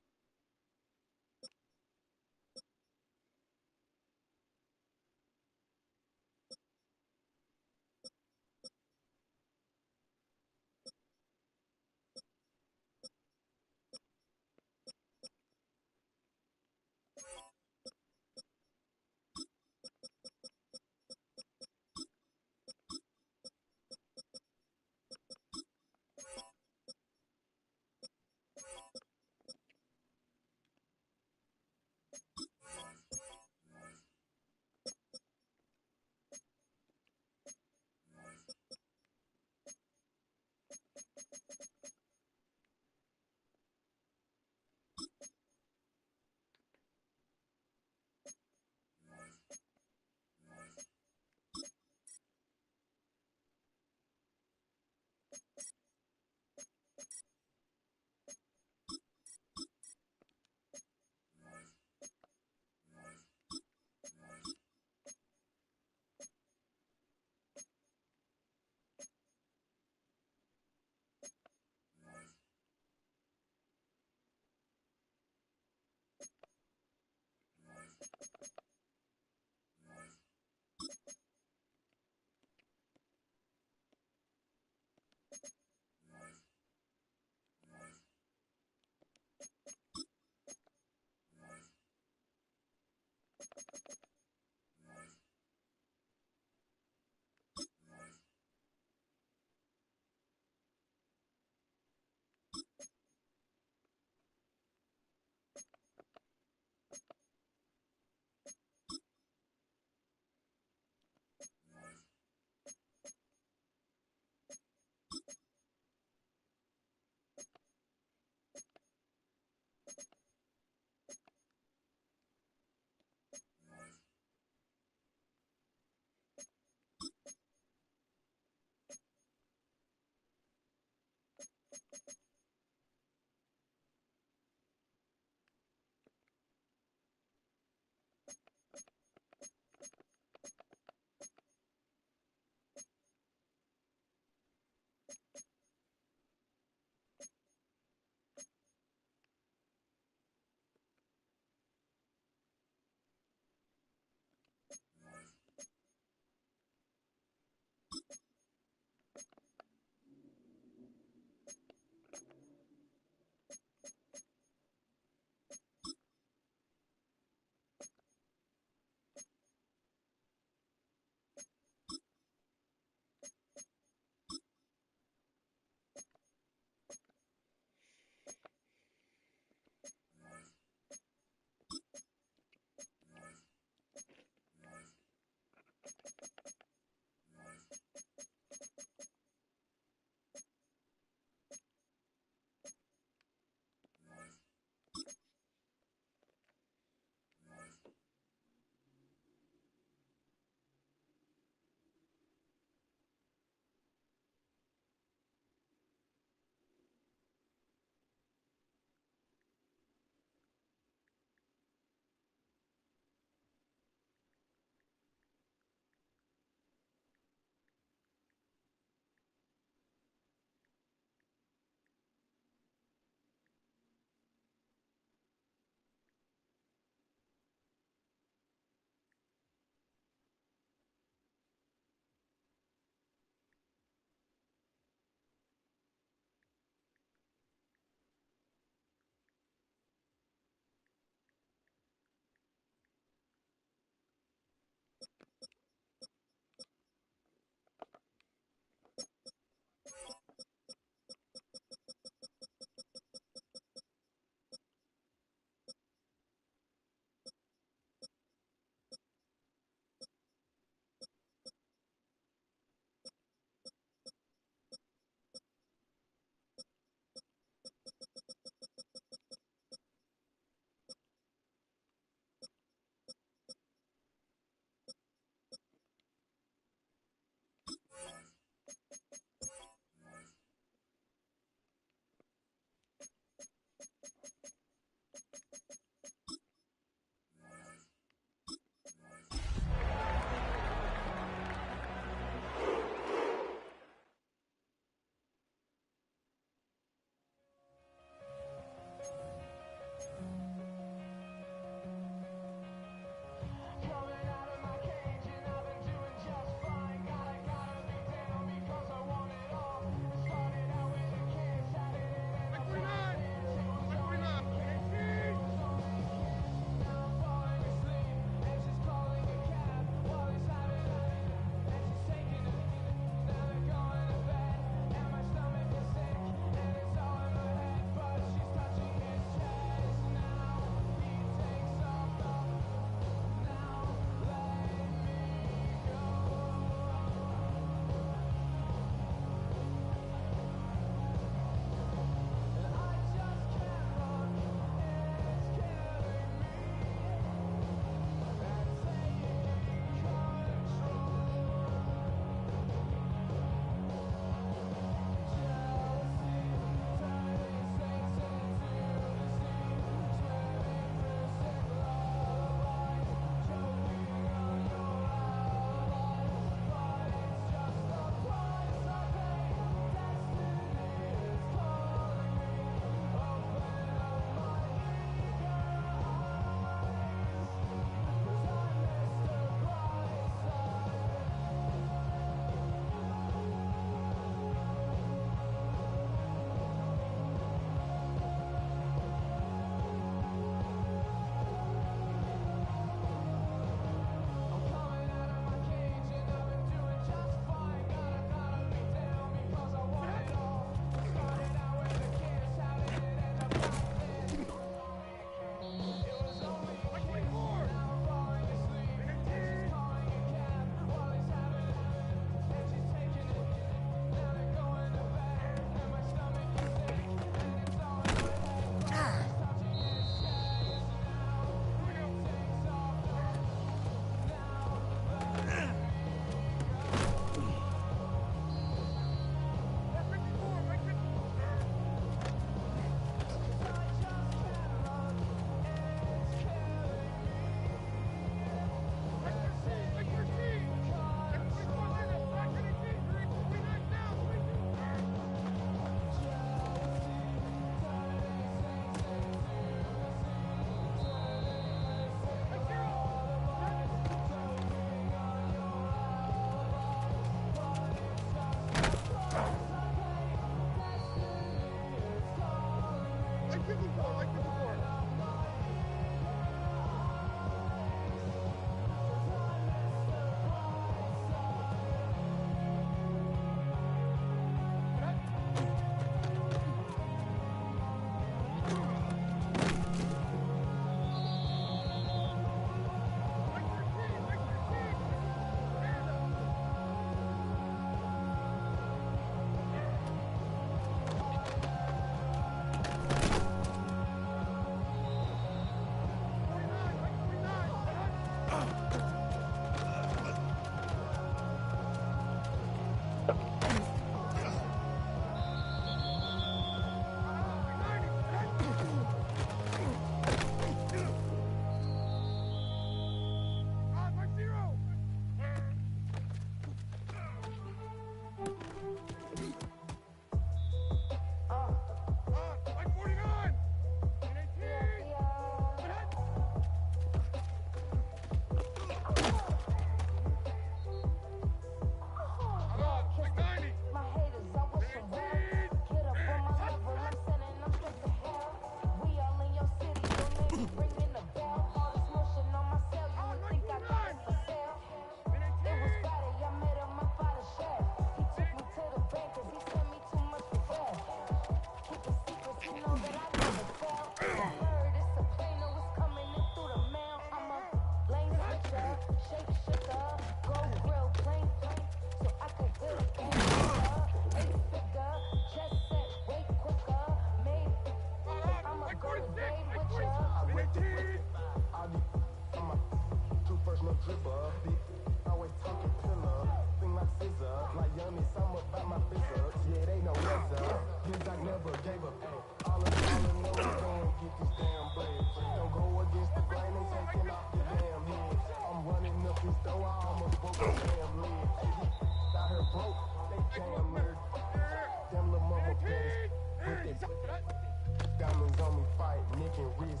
Diamonds on me fight, Nick and Riz,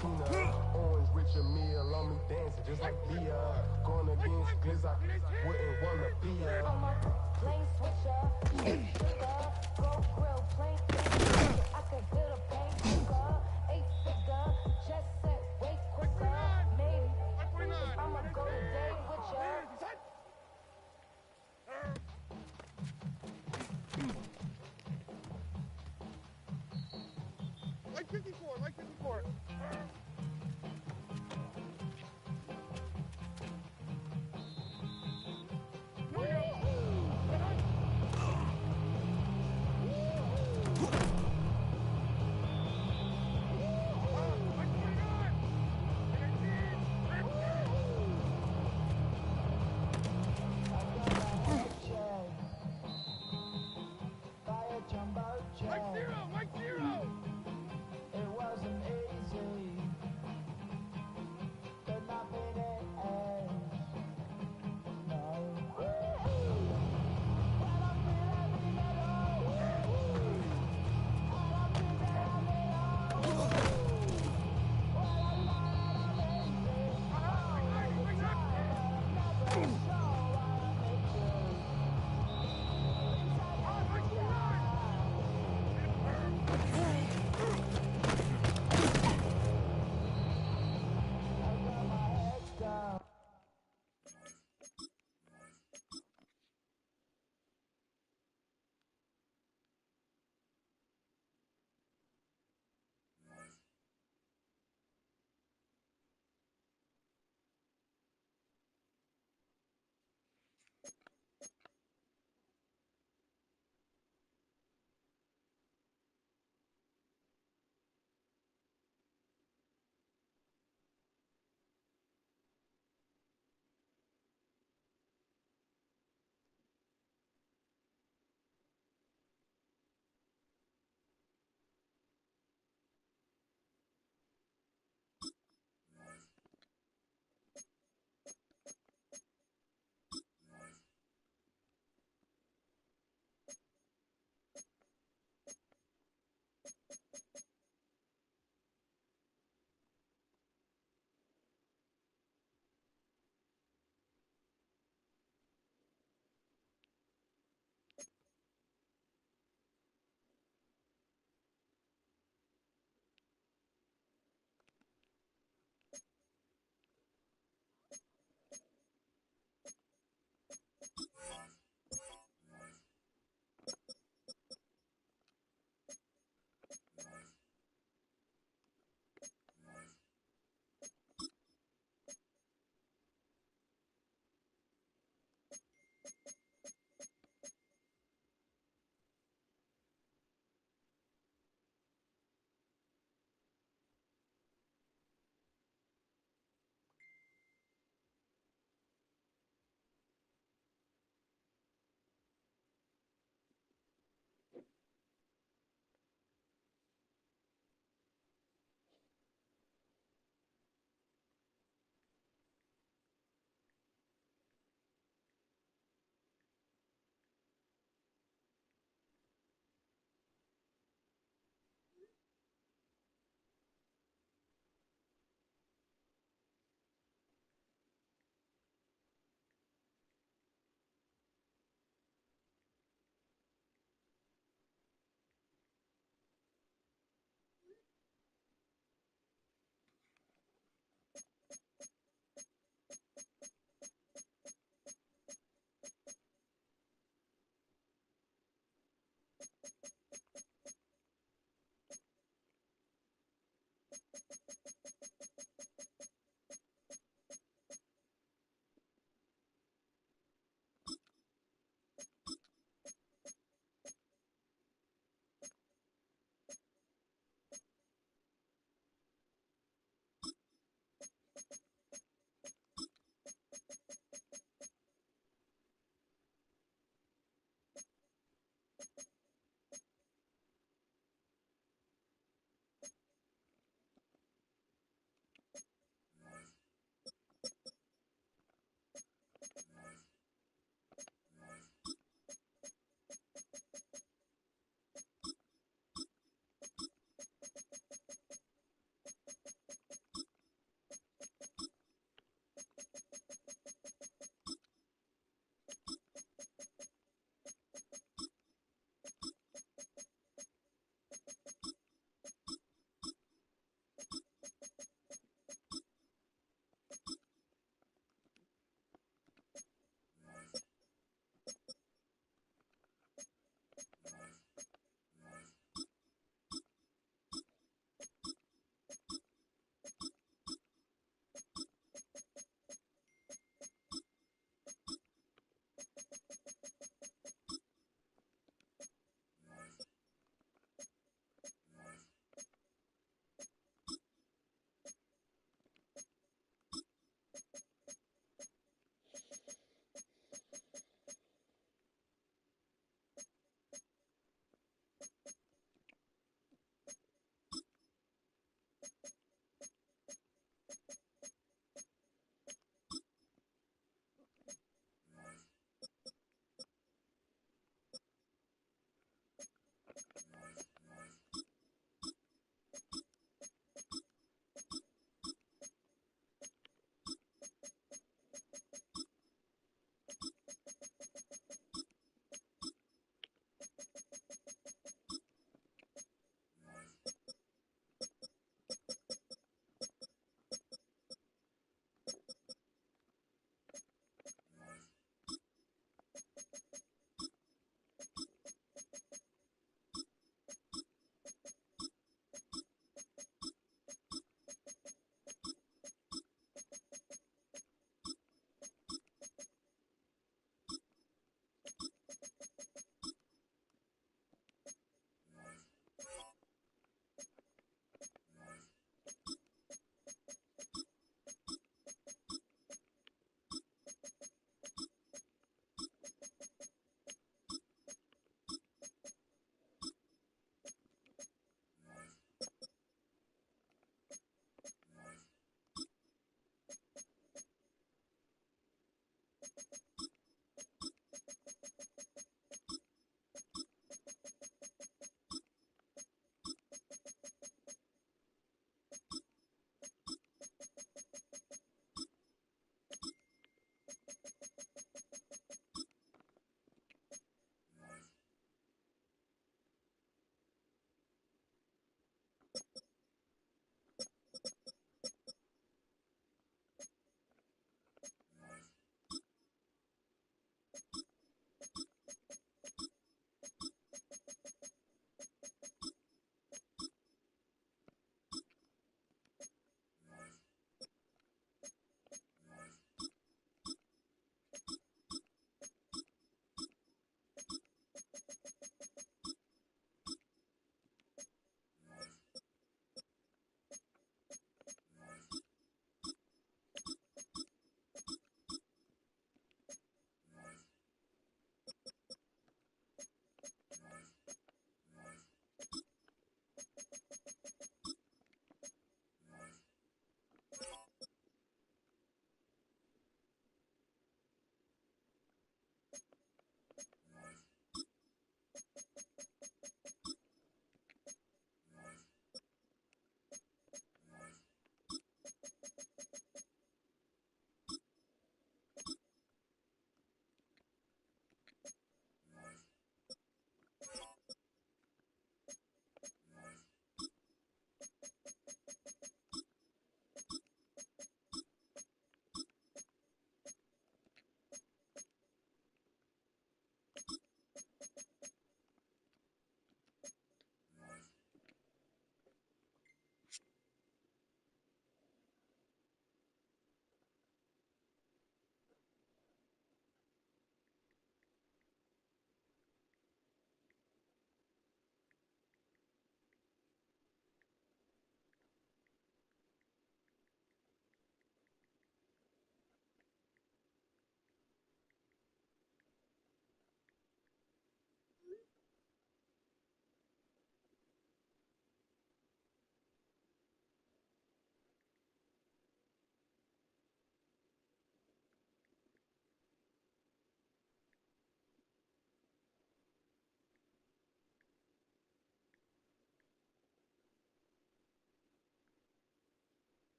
Tina. Orange Richard Mill on me dancing just like Bia. Going against Glizz, I wouldn't wanna be a lane switcher, go grill, plain I could hit a paint cooker, 8-figure, chest set, way quicker, maybe I'ma go today with ya. Like 54, like 54. Like zero, like zero. It wasn't easy.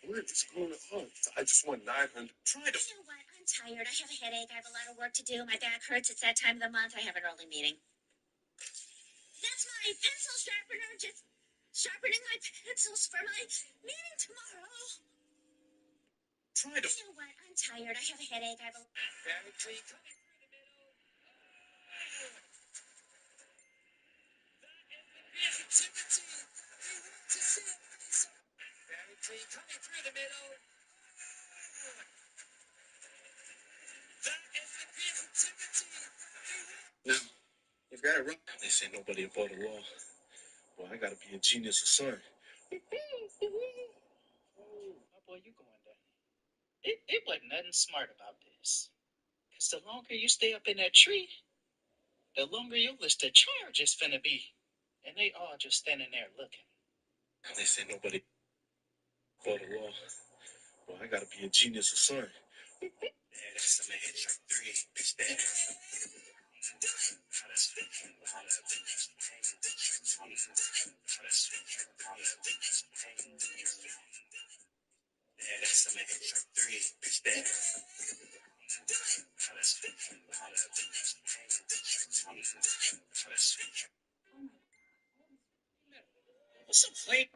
What is going on? I just won 900. Try to. You know what? I'm tired. I have a headache. I have a lot of work to do. My back hurts. It's that time of the month. I have an early meeting. That's my pencil sharpener. Just sharpening my pencils for my meeting tomorrow. Try to. You know what? I'm tired. I have a headache. I have a... Now, you've got it right. They say nobody above the law. Well, I gotta be a genius or son. My boy, you going down. It wasn't nothing smart about this. Because the longer you stay up in that tree, the longer your list of charges finna be. And they all just standing there looking. They say nobody above the law. Well, I gotta be a genius or son. Yeah, that's some hit track 3. Bitch, that. Yeah, that's some hit track 3. Bitch, that. What's up, play?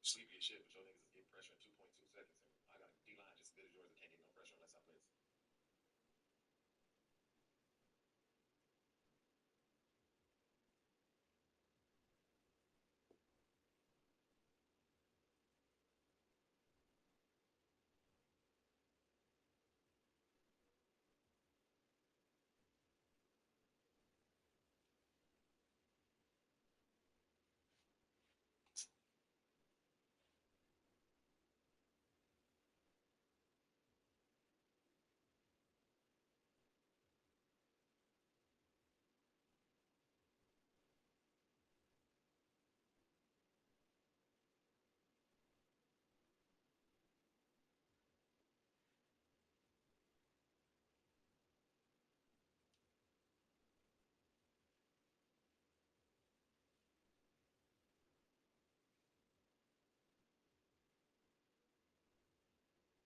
Sleepy as shit, but your niggas is getting pressure in 2.2 seconds. I got a D-line just as good as yours. I can't get no pressure unless I blitz.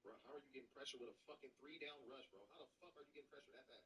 Bro, how are you getting pressure with a fucking 3-down rush, bro? How the fuck are you getting pressure that fast?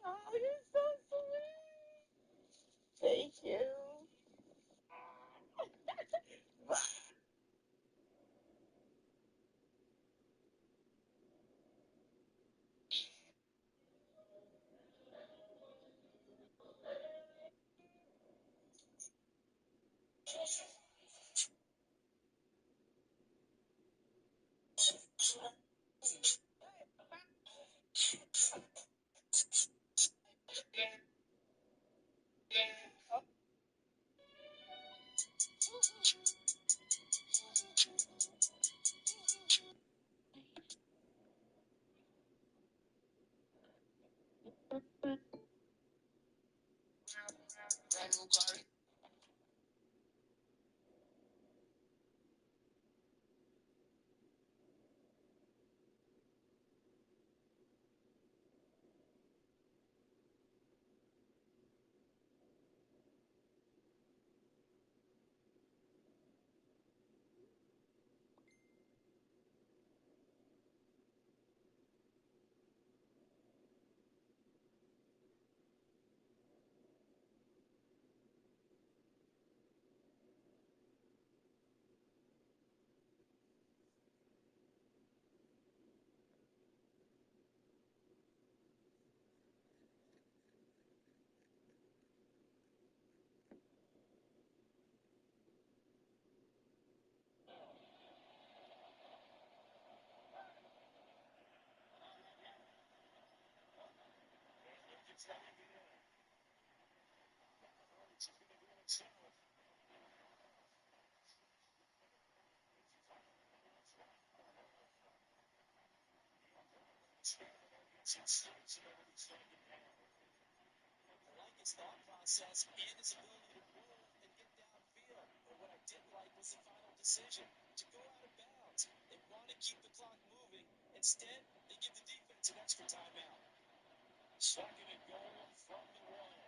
Oh, you're so sweet. Thank you. I like his thought process and his ability to move and get downfield. But what I didn't like was the final decision to go out of bounds. They want to keep the clock moving. Instead, they give the defense an extra timeout. Second and goal from the one.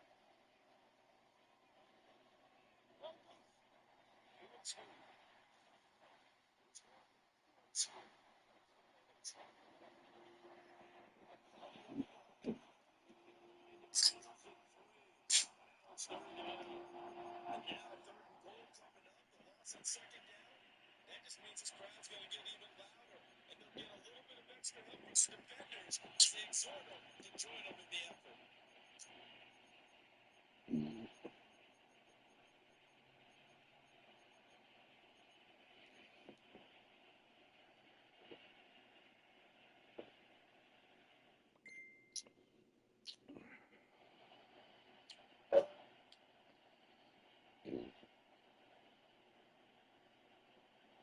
Second down, that just means this crowd's going to get even louder, and they'll get a little bit of extra help from some defenders as they exhort them to join them in the effort.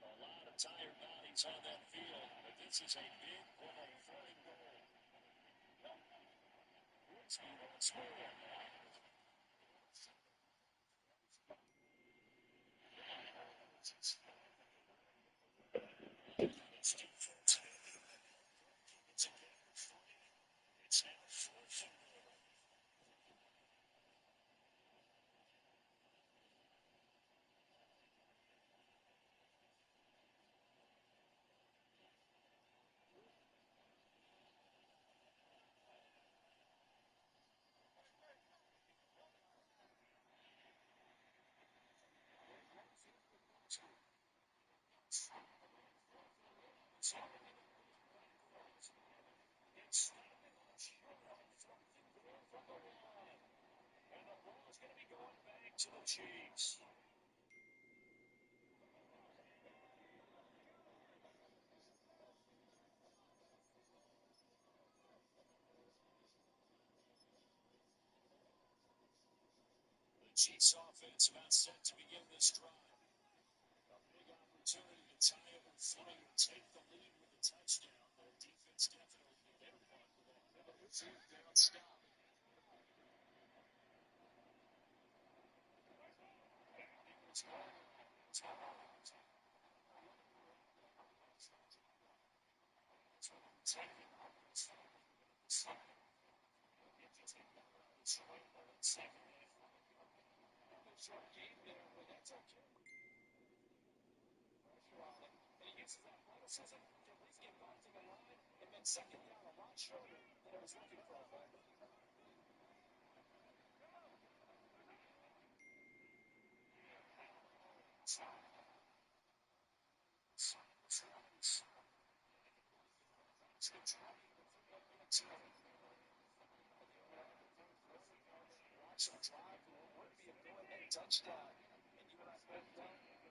A lot of tired bodies on that field, but this is a big play for a goal. Woodsby will score. It's now 4-4. And the ball is going to be going back to the Chiefs. The Chiefs offense about set to begin this drive. A big opportunity to tie it with 3 and take the lead with a touchdown. Their defense definitely did their part with that pivotal 4th down stop. Short game there, but that's okay. Pressure on him, and he uses athleticism to at least get back to the line and then second down a lot shorter than I was looking for. Watch the drive would be a go-ahead touchdown. And you and I both know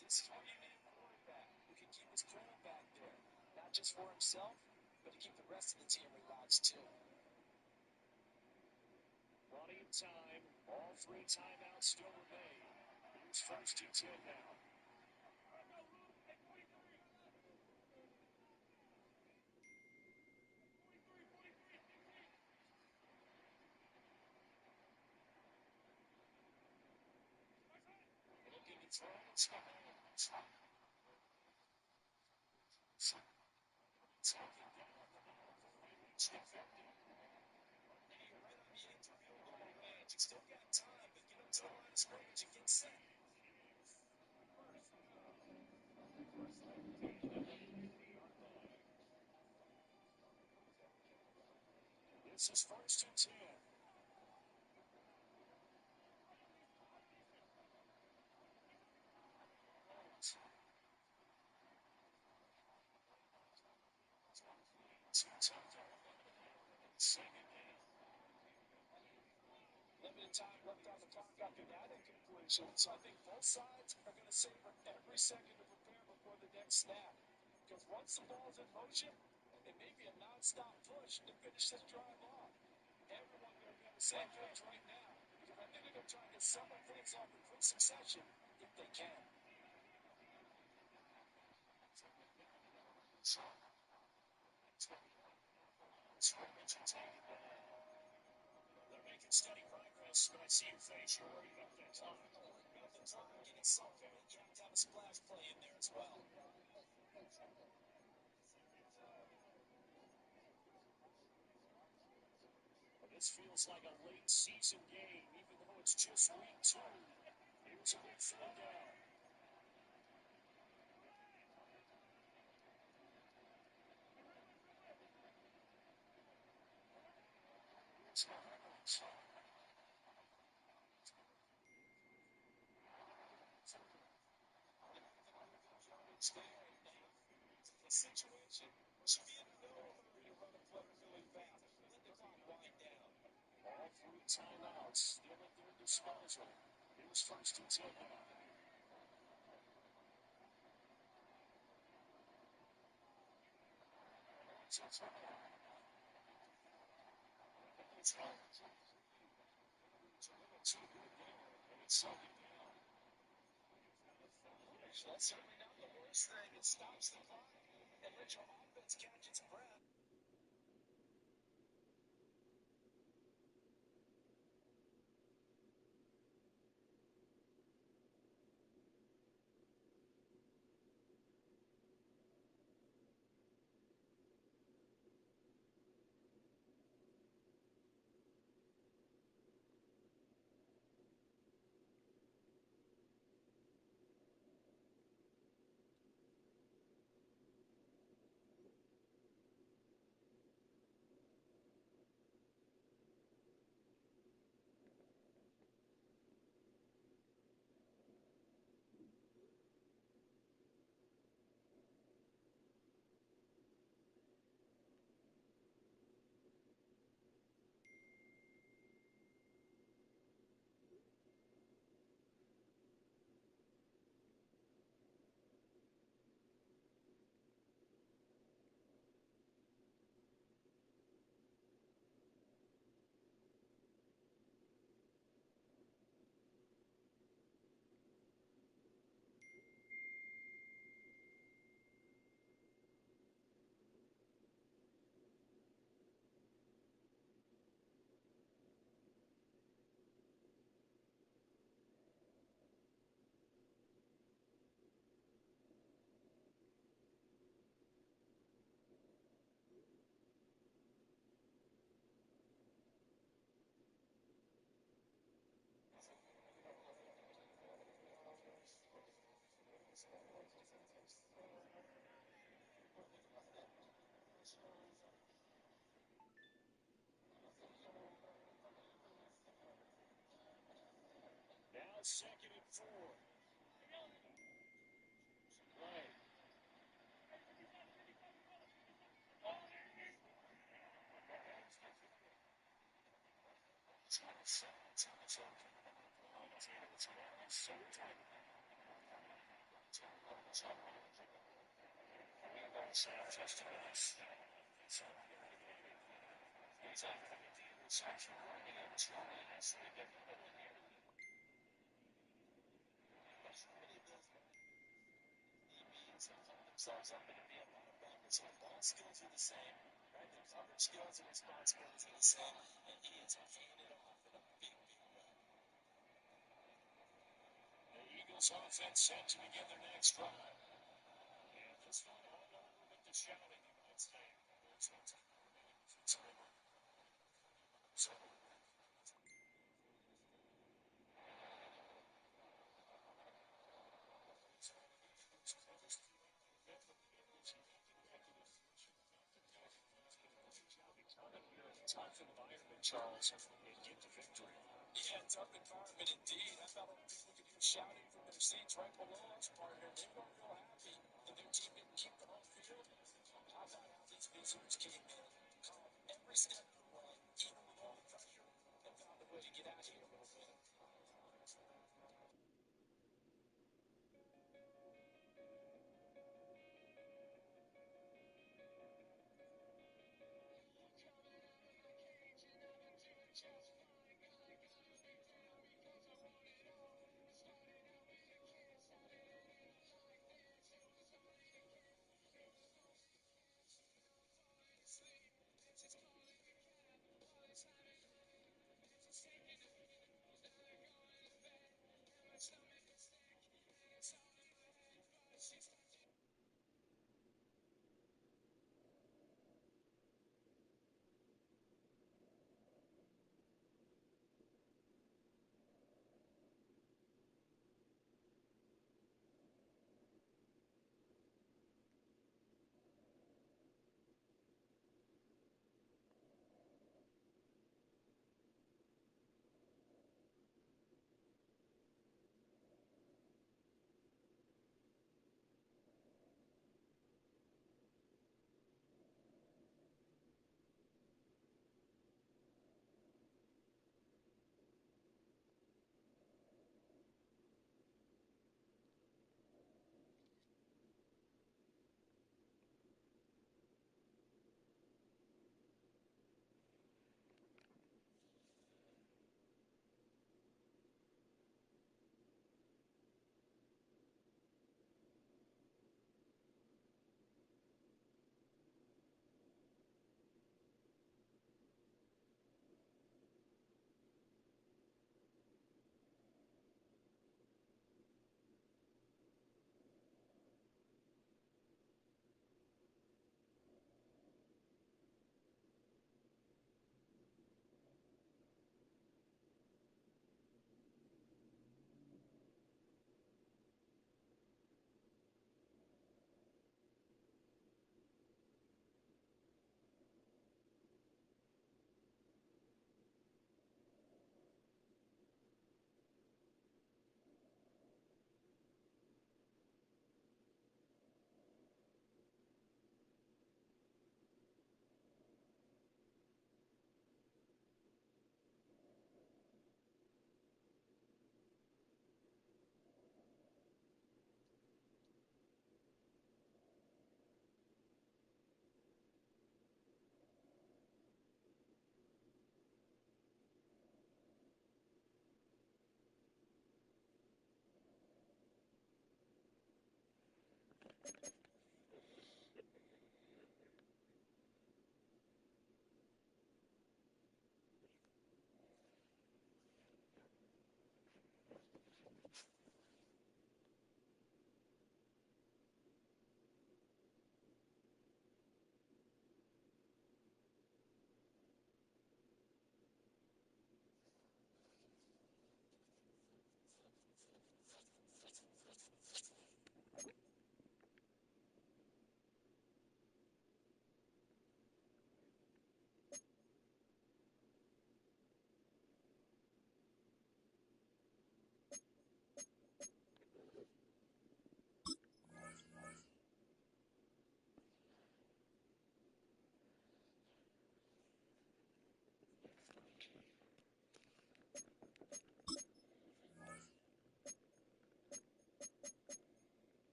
this is what you need a quarterback who can keep his cool back there, not just for himself, but to keep the rest of the team relaxed too. Plenty of time. All 3 timeouts still remain. Here's 1st and 10 now. Looking to throw it. You still got time, but get up to the line of scrimmage and get set. This is 1st and 10. Limited time left on the clock after that incompletion, so I think both sides are going to savor every second to prepare before the next snap. Because once the ball's in motion, it may be a non-stop push to finish this drive off. Everyone going to be on the same page right now, because I think they're going to try to get some of things off in quick succession if they can. They're making steady progress, but I see your face. You're worried about that clock. About the clock getting something. Jacked out a splash play in there as well. This feels like a late season game, even though it's just week 2. Here's a big throw down. It's not The situation should be in the middle of to run the play really fast. Let the clock wind down. all 3 timeouts still at their disposal. Here's first and 10 now. It's a little too good there, and it's second down. That's certainly not the worst thing. It stops the clock and lets your offense catch its breath. Now second and 4. Right. Themselves up in the field. So the ball skills are the same, right? The coverage skills and responsibilities are the same, and he is handing it off in a big, big way. The Eagles offense set to begin their next drive. And this one all over with the shouting, you might say. Tough environment, Charles, and get the victory. Yeah, tough environment indeed. I felt like people could hear shouting from their seats right below us, partner. They weren't real happy that their team didn't keep them on field. How about how these visitors came in, calm every step of the way, even with all the pressure, and found a way to get out here with a win.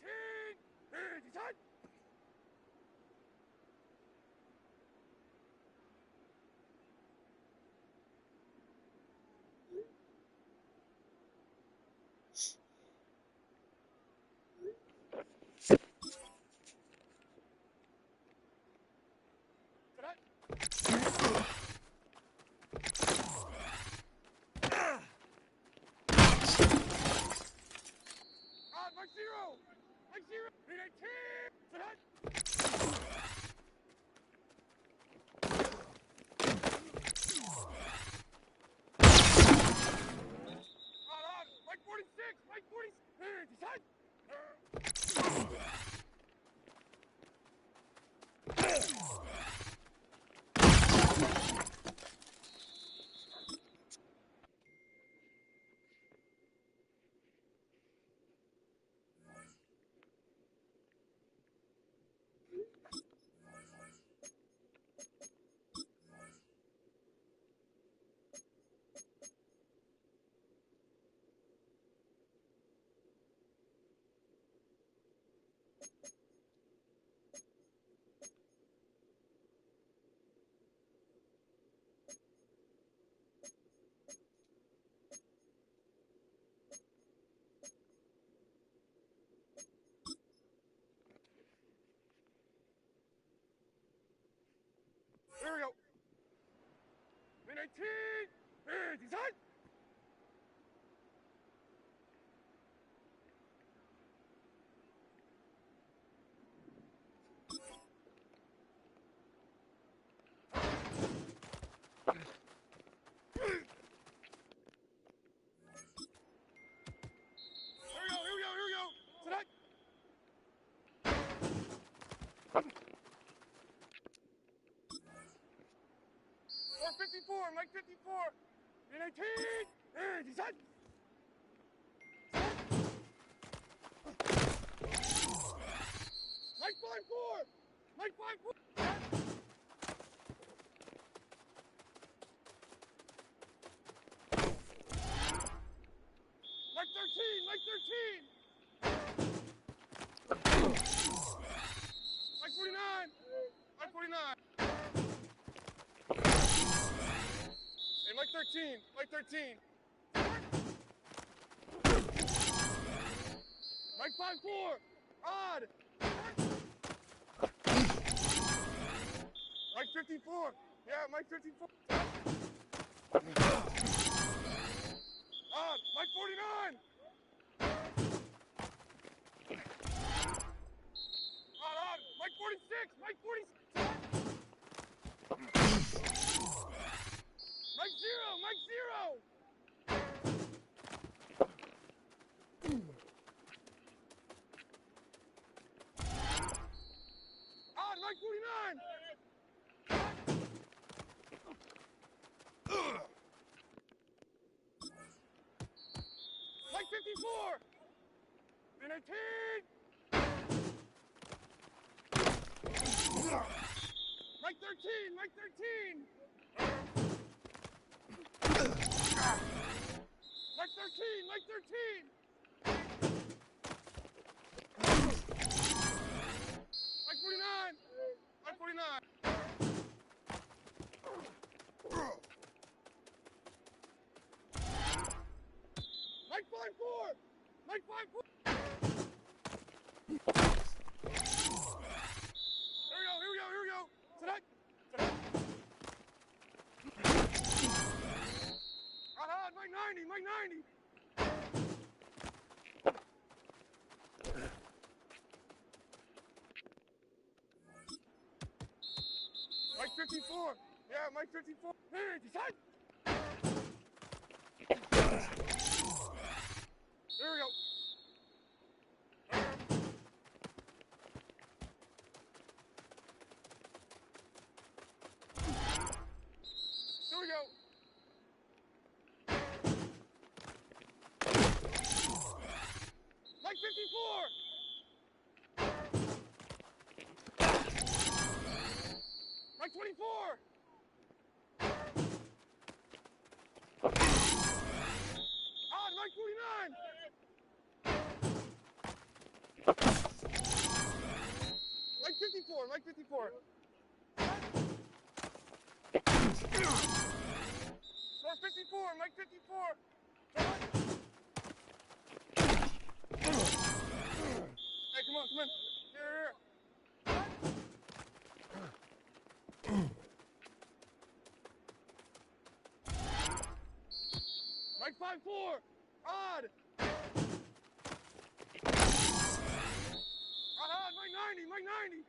Decide. Mike zero. Mike zero. Need a team. Mike 46. Mike 46. Decide. Here we go. Need a team. Decide. Here we go. Tonight. 54, Mike 54. In 18. Decide. Mike 54. Mike 54. Mike 13. Mike 13. Mike 49. Mike 49. Hey, Mike 13. Mike 13. Mike 5-4. Odd. Mike 54. Yeah, Mike 54. Odd. Mike 49. Odd. Mike 46. Mike 46. Mike 0. Mike 0. Odd. Mike 49. Mike 54. And 18. Mike 13. Mike 13. Mike 13. Mike 13. Mike 49. Mike 49. Mike 5-4. Mike 5-4. Here we go. Tonight. Hot, Mike 90. Mike 90. Mike 54. Yeah, Mike 54. Hey, decide. Here we go. Here we go. Mike 54. Mike 24. Odd, Mike 49. Mike 54, Mike 54. Door 54, Mike 54. Hey, come on, come on. Here. Mike 5-4. Odd. Odd, Mike 90, Mike 90.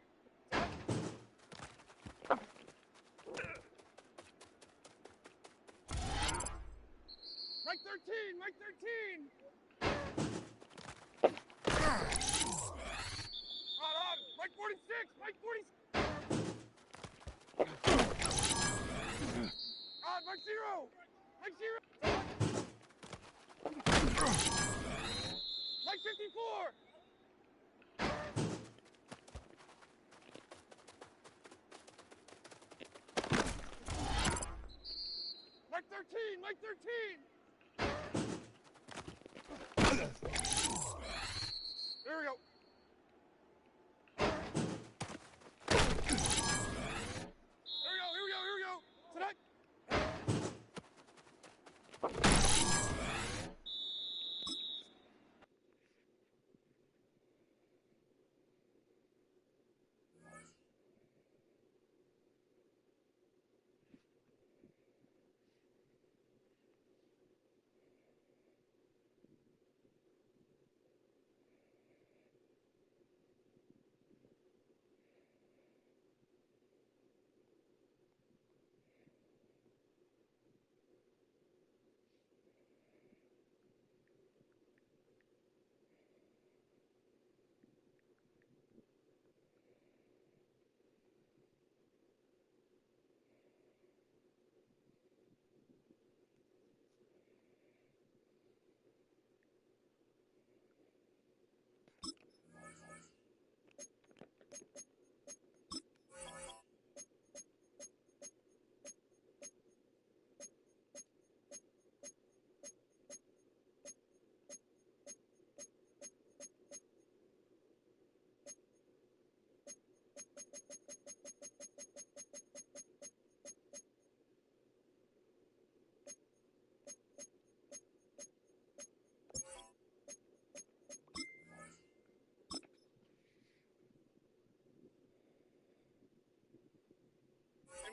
Mike 13, Mike 13. Odd, Mike 46, Mike 46. Odd, Mike 0. Mike 0. Mike 54. Mike 13, Mike 13. Here we go. Here we go. Tonight.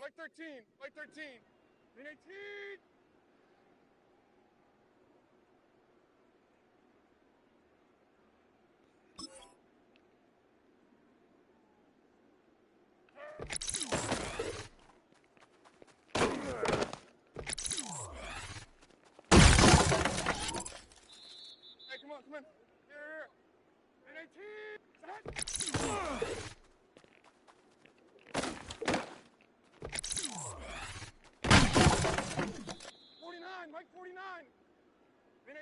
Mike 13, Mike 13. 18. Hey, come on. Here. 18. Set. 49, Mike 49. 18.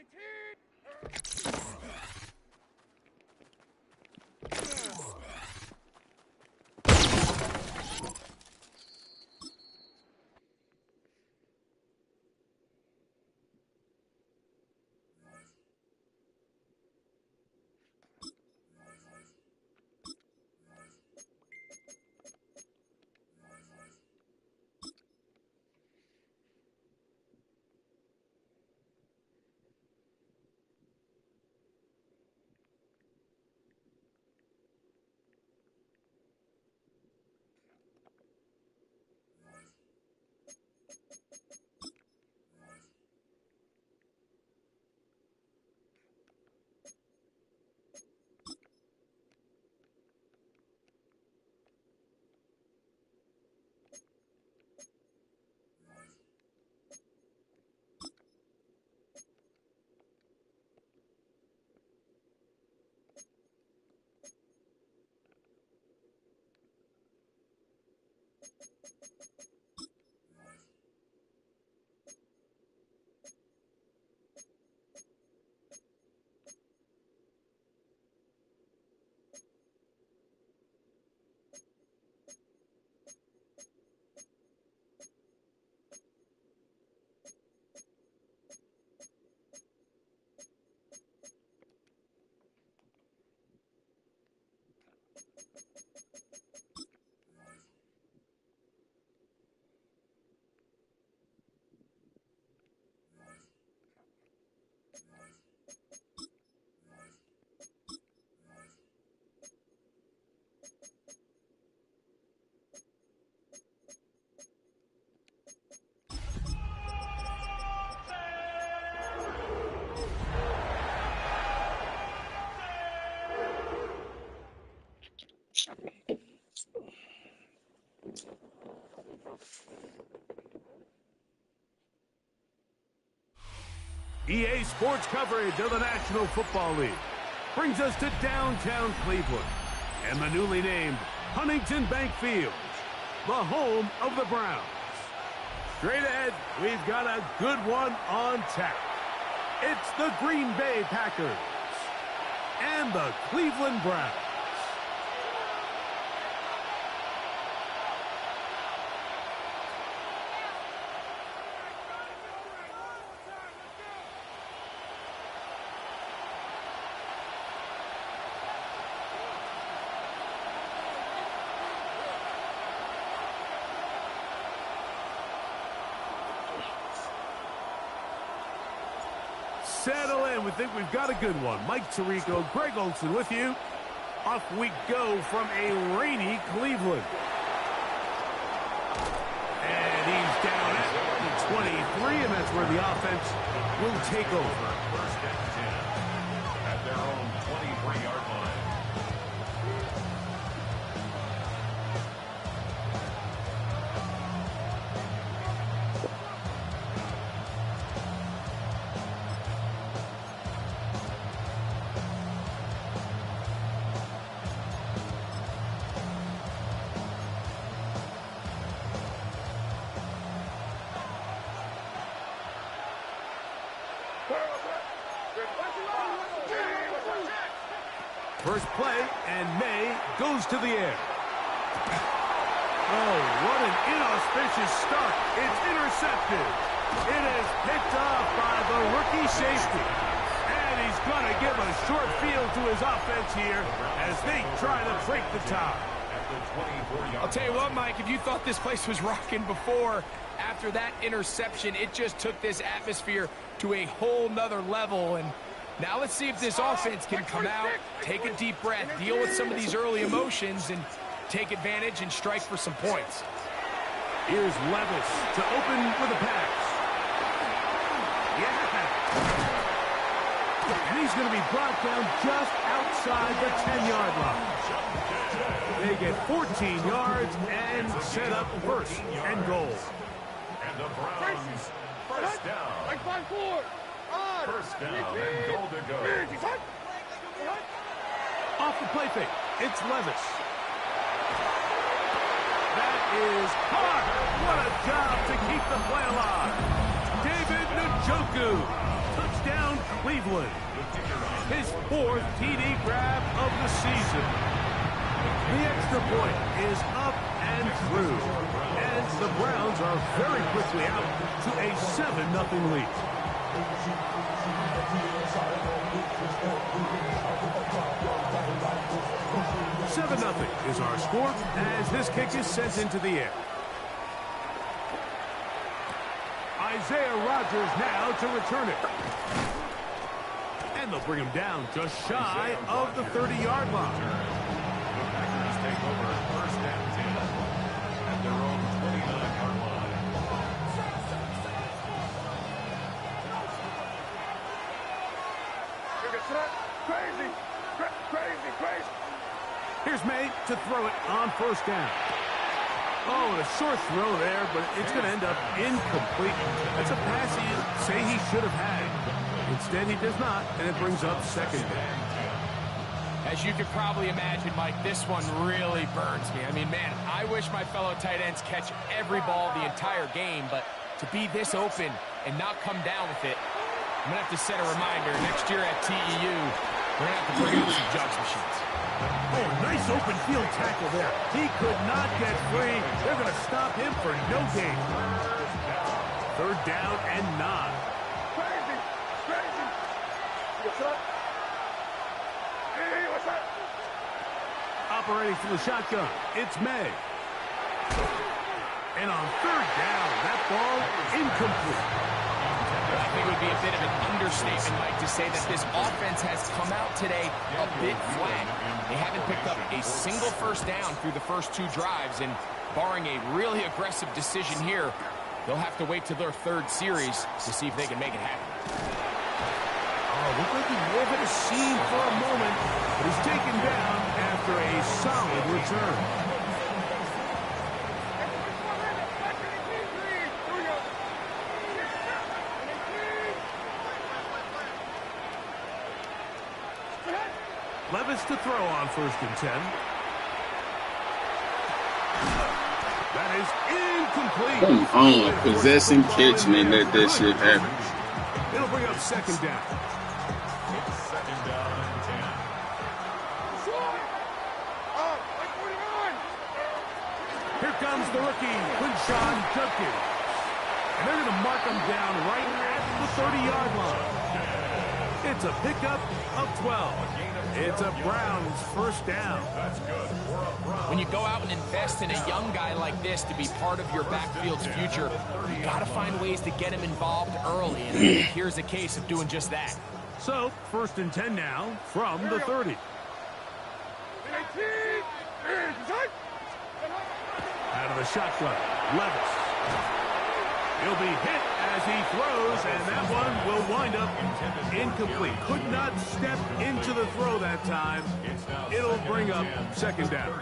EA Sports coverage of the National Football League brings us to downtown Cleveland and the newly named Huntington Bank Field, the home of the Browns. Straight ahead, we've got a good one on tap. It's the Green Bay Packers and the Cleveland Browns. Settle in. We think we've got a good one. Mike Tirico, Greg Olsen with you. Off we go from a rainy Cleveland. And he's down at the 23, and that's where the offense will take over. First and 10 at their own 23-yard line. First play, and May goes to the air. Oh, what an inauspicious start. It's intercepted. It is picked off by the rookie safety. And he's going to give a short field to his offense here as they try to break the tie. I'll tell you what, Mike, if you thought this place was rocking before, after that interception, it just took this atmosphere to a whole nother level. And now let's see if this offense can come out, take a deep breath, deal with some of these early emotions, and take advantage and strike for some points. Here's Levis to open with a pass. Yeah. And he's going to be brought down just outside the 10-yard line. They get 14 yards and set up first and goal. And the Browns, first down. Like 5-4. First down and goal to go. Off the play fake, it's Levis. That is hard. What a job to keep the play alive. David Njoku, touchdown Cleveland. His fourth TD grab of the season. The extra point is up and through. And the Browns are very quickly out to a 7-0 lead. 7-0 is our score as this kick is sent into the air. Isaiah Rodgers now to return it. And they'll bring him down just shy of the 30-yard line. The Packers take over first and 10 at their own 29-yard line. Crazy. Here's May to throw it on first down. Oh, and a short throw there, but it's going to end up incomplete. That's a pass he say he should have had. Instead, he does not, and it brings up second down. As you could probably imagine, Mike, this one really burns me. I mean, man, I wish my fellow tight ends catch every ball the entire game, but to be this open and not come down with it, I'm going to have to set a reminder next year at TEU. We're going to have to bring out some jugs machines. Oh, nice open field tackle there. He could not get free. They're going to stop him for no gain. Third down and 9. Crazy. What's up? Hey, what's up? Operating from the shotgun, it's May. And on third down, that ball incomplete. I think it would be a bit of an understatement, Mike, to say that this offense has come out today a bit flat. They haven't picked up a single first down through the first 2 drives, and barring a really aggressive decision here, they'll have to wait till their third series to see if they can make it happen. Oh, looked like he may have hit a seam for a moment, but he's taken down after a solid return. Levis to throw on 1st and 10. That is incomplete. Come on, possessing, catching, and let that shit happen. It'll bring up 2nd down. It's 2nd down and 10. Here comes the rookie, Quinshon Judkins. And they're going to mark him down right at the 30-yard line. It's a pickup of 12. It's a Browns 1st down. That's good. When you go out and invest in a young guy like this to be part of your backfield's future, you got to find ways to get him involved early. And here's a case of doing just that. So, 1st and 10 now from the 30. Out of the shotgun, Levis. He'll be hit as he throws, and that one will wind up incomplete. Could not step into the throw that time. It'll bring up 2nd down.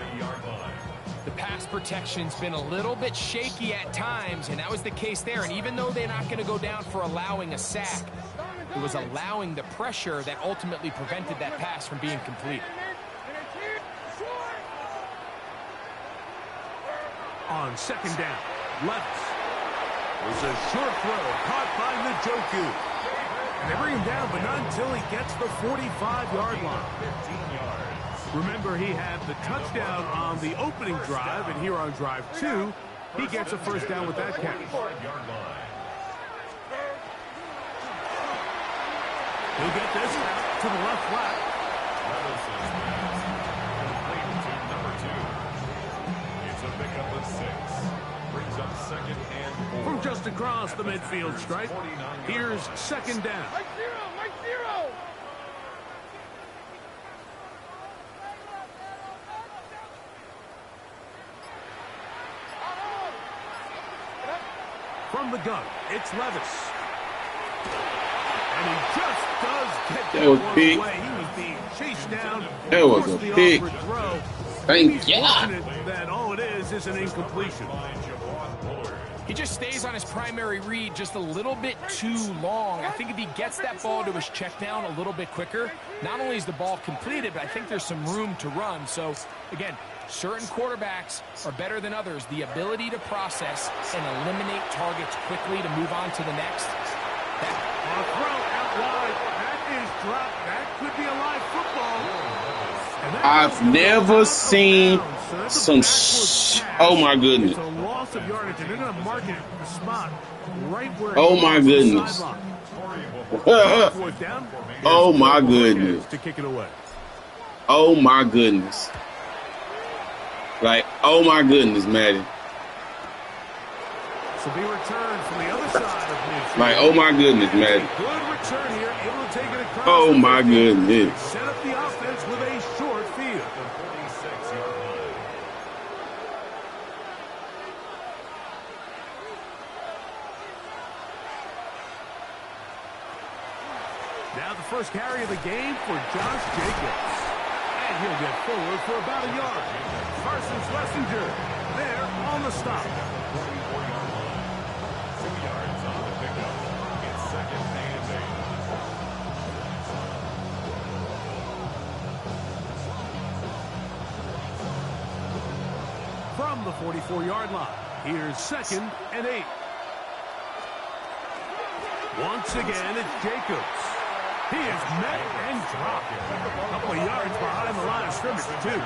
The pass protection's been a little bit shaky at times, and that was the case there. And even though they're not going to go down for allowing a sack, it was allowing the pressure that ultimately prevented that pass from being completed. On 2nd down, Levis. It's a short throw caught by Njoku. And they bring him down, but not until he gets the 45-yard line. 15 yards. Remember, he had the touchdown on the opening drive, and here on drive 2, he gets a 1st down with that catch. He'll get this to the left flat. It's a pickup of 6. Brings up 2nd and 4. From just across the midfield stripe, here's 2nd down. Mike zero. From the gun, it's Levis. And he just does get That was big. away. He was being chased down. That was a big. Thank God. That all it is an incompletion. He just stays on his primary read just a little bit too long. I think if he gets that ball to his check down a little bit quicker, not only is the ball completed, but I think there's some room to run. So, again, certain quarterbacks are better than others. The ability to process and eliminate targets quickly to move on to the next. A throw out wide. That is dropped. That could be a live football. I've never seen some oh my goodness. It's a loss of yardage, and they're going to mark it the spot right where. Oh my goodness. Oh my goodness. To kick it away. Oh my goodness. Like, oh my goodness, Maddie. So be returned from the other side of midfield. Like, oh my goodness, Maddie. Good return here, able to take it across. Oh my goodness. Set up the offense with a short field. Now the first carry of the game for Josh Jacobs. And he'll get forward for about a yard. Carson Schlesinger there on the stop. 2 yards on the pickup. It's 2nd and 8. From the 44-yard line, here's 2nd and 8. Once again, it's Jacobs. He is met and dropped. A couple of yards behind the line of scrimmage, too.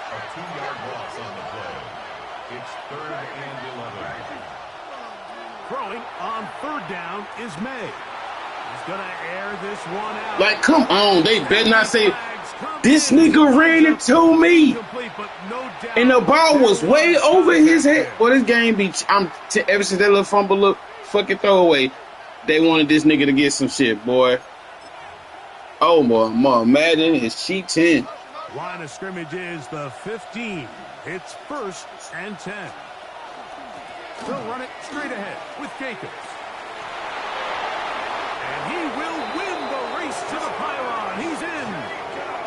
A 2-yard loss on the play. It's 3rd and 11. Throwing on 3rd down is May. He's going to air this one out. Like, come on. They better not say, this nigga ran into me. And the ball was way over his head. Well, this game be, ever since that little fumble look, fucking throwaway, they wanted this nigga to get some shit, boy. Oh, boy. Madden is cheat 10. Line of scrimmage is the 15. It's 1st and 10. They'll run it straight ahead with Jacobs. And he will win the race to the pylon. He's in.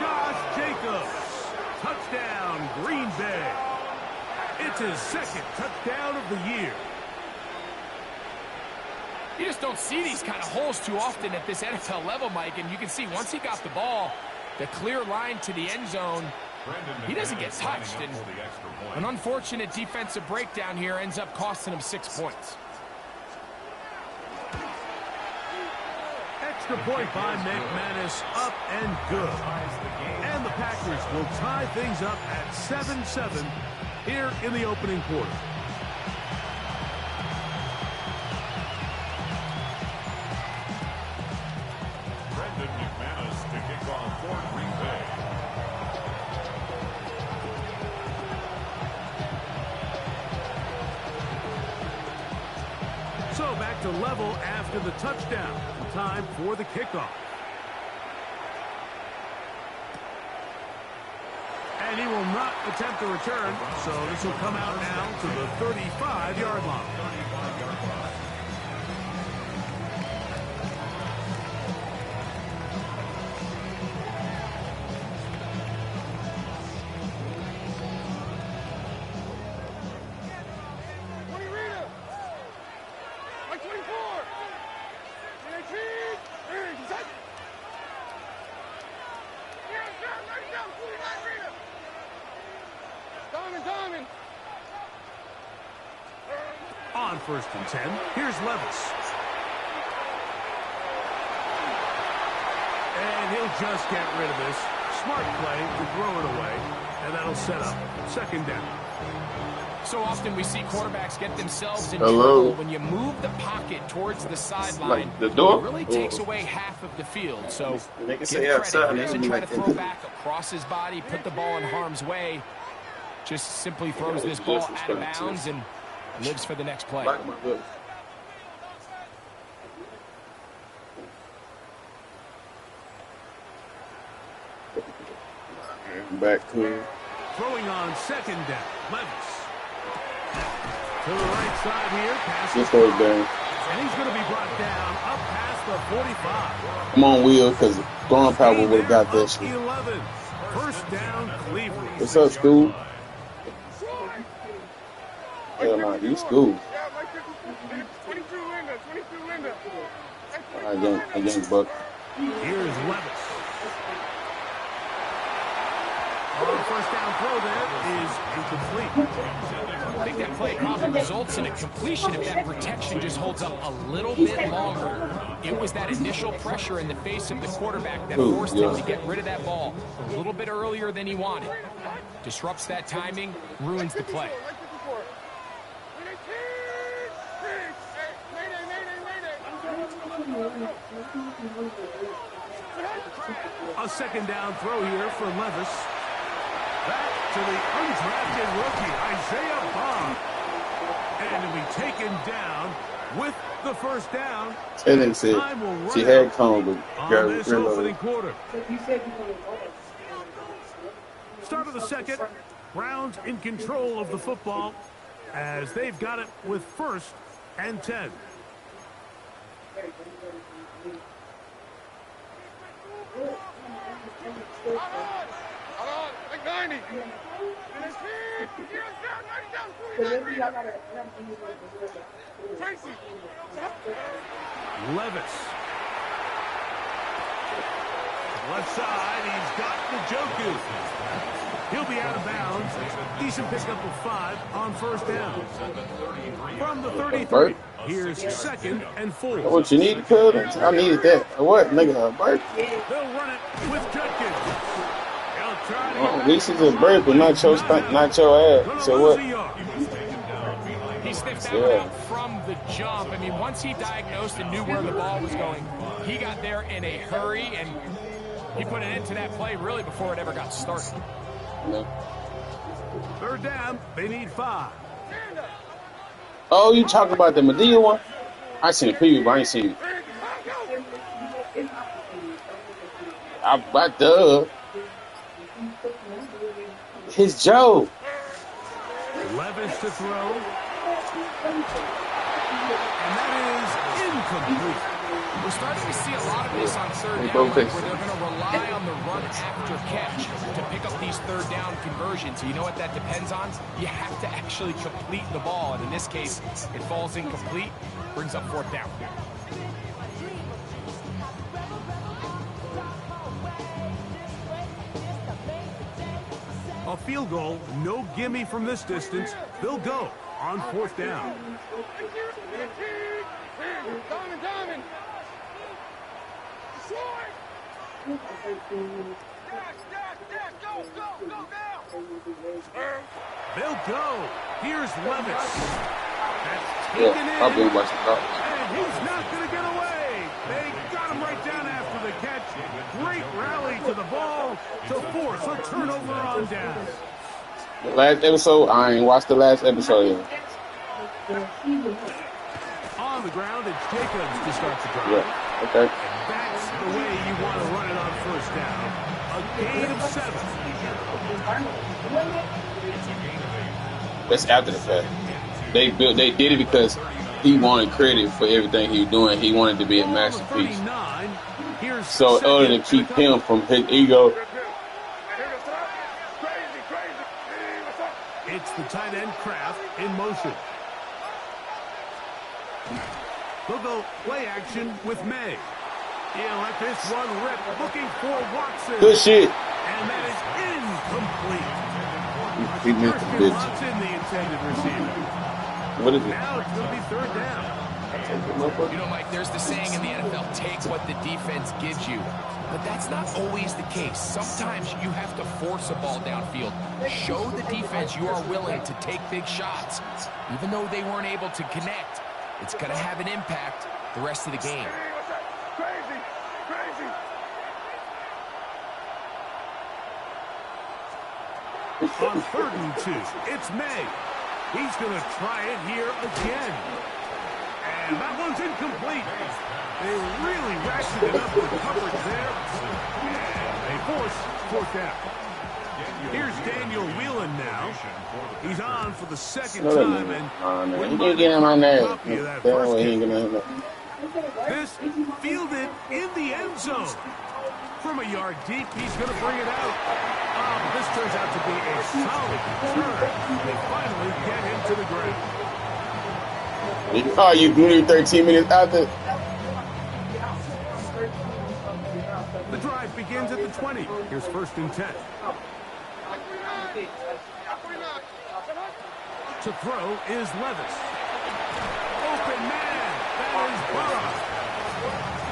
Josh Jacobs. Touchdown, Green Bay. It's his 2nd touchdown of the year. You just don't see these kind of holes too often at this NFL level, Mike. And you can see once he got the ball, the clear line to the end zone, he doesn't get touched. And an unfortunate defensive breakdown here ends up costing him 6 points. Extra point by McManus, up and good. And the Packers will tie things up at 7-7 here in the opening quarter. Brendan McManus to kick off for Green Bay. So back to level after the touchdown. Time for the kickoff. And he will not attempt to return, so this will come out now to the 35-yard line. On 1st and 10, here's Levis. And he'll just get rid of this. Smart play to throw it away, and that'll set up 2nd down. So often we see quarterbacks get themselves in trouble when you move the pocket towards the sideline. Like the door? It really takes away half of the field. So They can give say credit. outside. He doesn't try to throw back across his body, put the ball in harm's way. Just simply throws this ball out of bounds and lives for the next play. Back clear. Throwing on 2nd down, Levis. To the right side here, passes. This goes down. And he's going to be brought down up past the 45. Come on, Will, because Throwing Power would have got that shit. 11. 1st down, Cleveland. What's up, school? Hell no, you school. I young buck. Here's Levis. On 1st down throw there is incomplete. I think that play probably results in a completion if that protection just holds up a little bit longer. It was that initial pressure in the face of the quarterback that forced him to get rid of that ball a little bit earlier than he wanted. Disrupts that timing, ruins the play. A 2nd down throw here for Levis. Back to the undrafted rookie, Isaiah Bond. And he'll be taken down with the 1st down. And they said she had come, but got this rid of opening it. quarter. Start of the 2nd. Browns in control of the football as they've got it with 1st and 10. Like 90. Levis. Left side, he's got Njoku. He'll be out of bounds. Decent pickup of 5 on 1st down. From the 33, here's 2nd and 4. What you need, cuz? I needed that. What, nigga, Bert? They'll run it with Judkins. At least it's a bird, but not your ass. So what? He sniffed that out from the jump. I mean, once he diagnosed and knew where the ball was going, he got there in a hurry, and he put an end to that play really before it ever got started. No. 3rd down, they need 5. Oh, you talking about the Medea one? I seen the preview, but I ain't seen it. I duh. It's Joe. Levis to throw. And that is incomplete. We're starting to see a lot of this on third Hey, down, bro, where fix they're it. going to rely on the run after catch to pick up these third down conversions. You know what that depends on? You have to actually complete the ball, and in this case, it falls incomplete, brings up fourth down. A field goal, no gimme from this distance. They'll go on fourth down. Diamond! They'll go. Here's Levis. That's Yeah, taken I'll be in. watching that. And he's not going to get away. They got him right down after the catch. Great rally to the ball to force a turnover on down. The last episode, I ain't watched the last episode yet. On the ground, it's Jacobs to start the drive. Yeah, okay. That's the way you want to run it on first down. A gain of 7. That's after the fact. They did it because he wanted credit for everything he was doing. He wanted to be a masterpiece. So in order to keep him from his ego, it's the tight end Kraft in motion. They'll go play action with May. He'll let this one rip, looking for Watson. good shit. And that is incomplete. He missed First the and bitch. Watson, the intended receiver. What is it? Now it's going to be third down. You know, Mike, there's the saying in the NFL, take what the defense gives you. But that's not always the case. Sometimes you have to force a ball downfield. Show the defense you are willing to take big shots. Even though they weren't able to connect, it's going to have an impact the rest of the game. On 3rd and 2, it's May. He's going to try it here again. And that one's incomplete. They really ratcheted it up with coverage there. And they force fourth down. Here's Daniel Whelan now. He's on for the second time. And He didn't get him on there. copy of that That first way he kick. ain't gonna. This fielded in the end zone. From a yard deep, he's going to bring it out. But this turns out to be a solid return. They finally get him to the ground. Oh, you grew 13 minutes after. The drive begins at the 20. Here's 1st and 10. To throw is Levis. Open man. That is Burrow.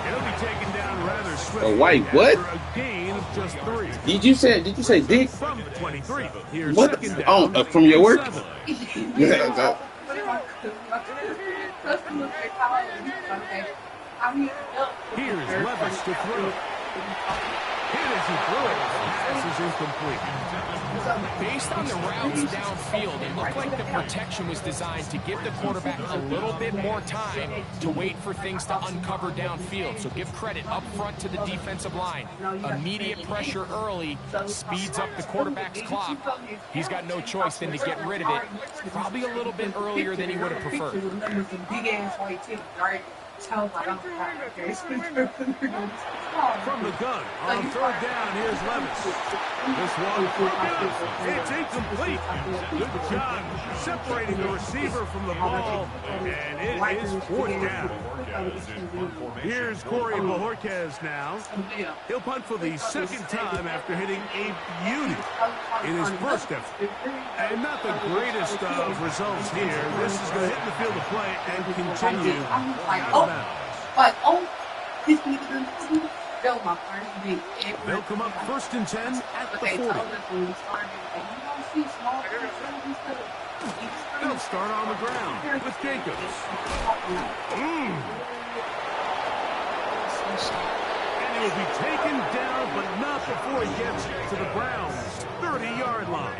He'll be taken down rather swiftly. A white what? After a gain of just 3. Did you say dick? From the 23. Here's What? second down. Oh, from your work? 7. Yeah, Here's Levis to throw. Hit as he threw it. Pass is incomplete. Based on the routes downfield, it looked like the protection was designed to give the quarterback a little bit more time to wait for things to uncover downfield. So give credit up front to the defensive line. Immediate pressure early speeds up the quarterback's clock. He's got no choice than to get rid of it, probably a little bit earlier than he would have preferred. From the gun, on 3rd down, here's Levis. This one, it's incomplete. Good job separating the receiver from the ball, and it is 4th down. Here's Corey Bojorquez now. He'll punt for the 2nd time after hitting a beauty in his first effort. And not the greatest of results here. This is going to hit the field of play and continue. They'll come up 1st and 10 at the 40. They'll start on the ground with Jacobs. And he'll be taken down, but not before he gets to the Browns' 30-yard line.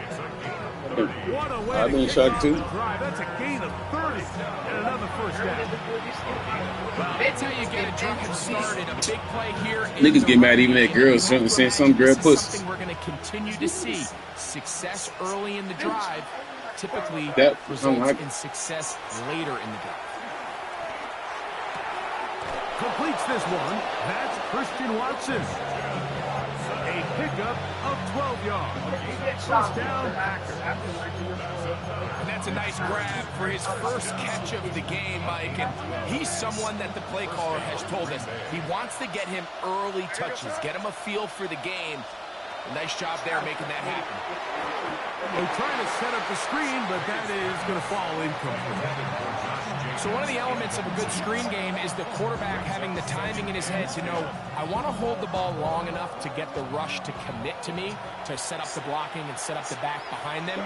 What a way I've to been kick shocked off too. the drive. That's a gain of 30 and another first down. Well, that's how you get a drive started. A big play here. Niggas get mad even at girls saying some girl This is pussy. something we're going to continue to see. Success early in the drive typically That- results like- in success later in the drive. completes this one. That's Christian Watson. A pickup of 12 yards. First down, Packers. And that's a nice grab for his first catch of the game, Mike. And he's someone that the play caller has told us he wants to get him early touches, get him a feel for the game. A nice job there making that happen. They're trying to set up the screen, but that is going to fall incomplete. So one of the elements of a good screen game is the quarterback having the timing in his head to know, I want to hold the ball long enough to get the rush to commit to me, to set up the blocking and set up the back behind them.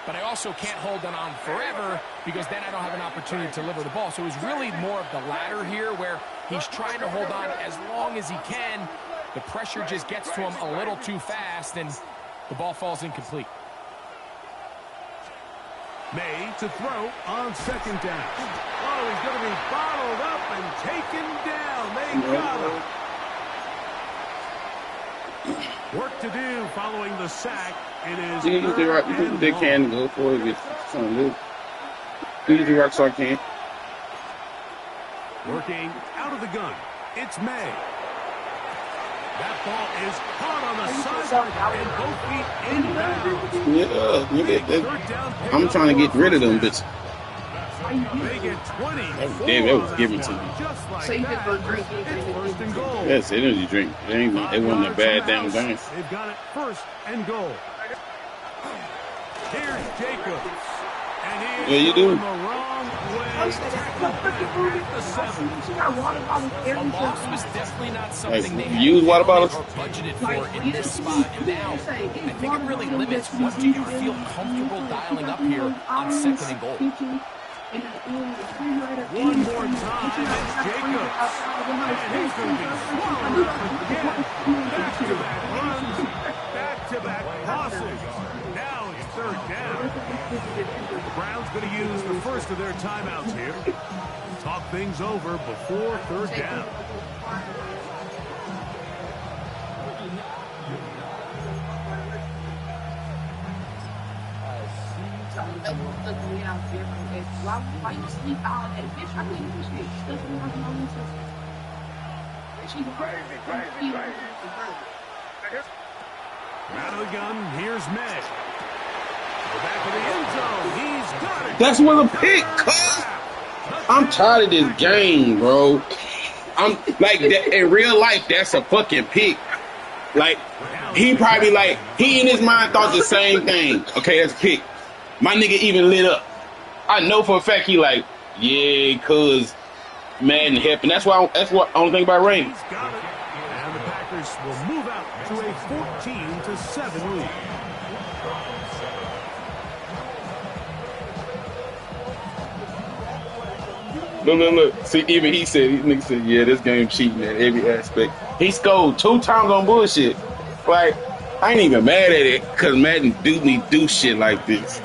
But I also can't hold them on forever because then I don't have an opportunity to deliver the ball. So it was really more of the latter here where he's trying to hold on as long as he can. The pressure just gets to him a little too fast, and the ball falls incomplete. May to throw on second down. Oh, he's going to be bottled up and taken down. They got him. Work to do following the sack. It is. You think they can go for it. It's something good. You the rock star can. Working out of the gun. It's May. That ball is caught on the sideline, and both feet inbounds. I'm trying to get rid of them, but they get 20. That was given to me. So you could go drink. It's first and goal. That's energy drink. It wasn't a bad damn game. They've got it first and goal. Here's Jacobs. And yeah, you do. A loss was definitely not something they had use water bottles budgeted for in this spot. And now, I think it really limits what do you feel comfortable dialing up here on second and goal. One more time, it's Jacobs. And he's going to be swallowed up again. Back-to-back runs, back-to-back passes. Now it's third down. The Browns going to use the first of their timeouts here. Talk things over before third down. Out of the gun, here's May. The back of the end zone, he's got it. That's with a pick, I'm tired of this game, bro. I'm like that in real life. That's a fucking pick. Like he probably he in his mind thought the same thing. Okay, that's a pick. My nigga even lit up. I know for a fact he like, yeah, cause Madden helping. That's what I don't think about Ray. He's got it, and the Packers will move out to a 14-7 lead. Look. See, even he said, yeah, this game cheating at every aspect. He scored 2 times on bullshit. Like, I ain't even mad at it, because Madden do shit like this.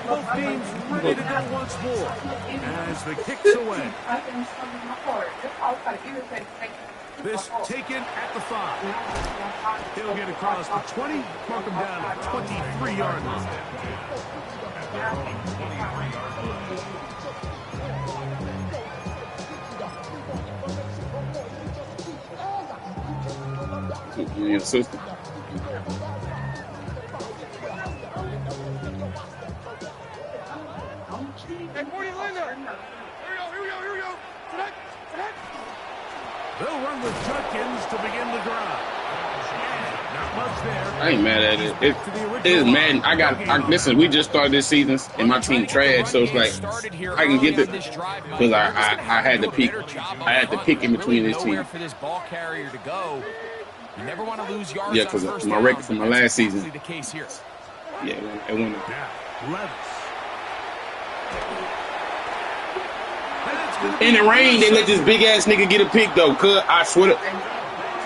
Both teams ready to go once more as the kick's away. This taken at the 5. He'll get across the 20, mark him down at 23-yard line. Your sister. Hey, 40 Linda. Here we go. Tonight. They'll run with Judkins to begin the drive. Not much there. I ain't mad at it. It is Madden. Listen, we just started this season, and my team trash, so it's like I can get it because I had to pick. I had to pick in between this team. For this ball carrier to go. You never want to lose yards. Yeah, because my record from my last season. The case here. Yeah, it went. In the rain, they let this big ass nigga get a pick though. Cause I swear,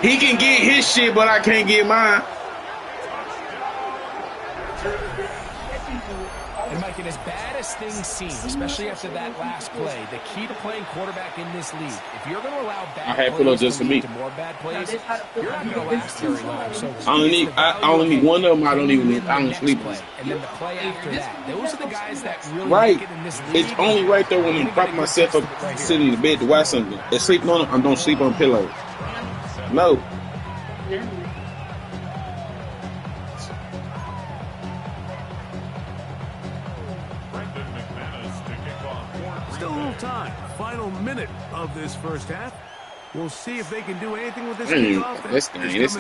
he can get his shit, but I can't get mine. And Mike, in And as bad as things seem, especially after that last play, the key to playing quarterback in this league, if you're going to allow bad plays just to for me. lead to more bad plays, you're not going to last very long. So I only need one of them. I don't sleep on. And then the play after that. Those are the guys that really Right. make it in this league. It's only right there when I'm propping myself up, sitting in the bed to watch something. And sleeping on it, I don't sleep on pillows. No. Still a little time. Final minute of this first half. We'll see if they can do anything with this kickoff. It is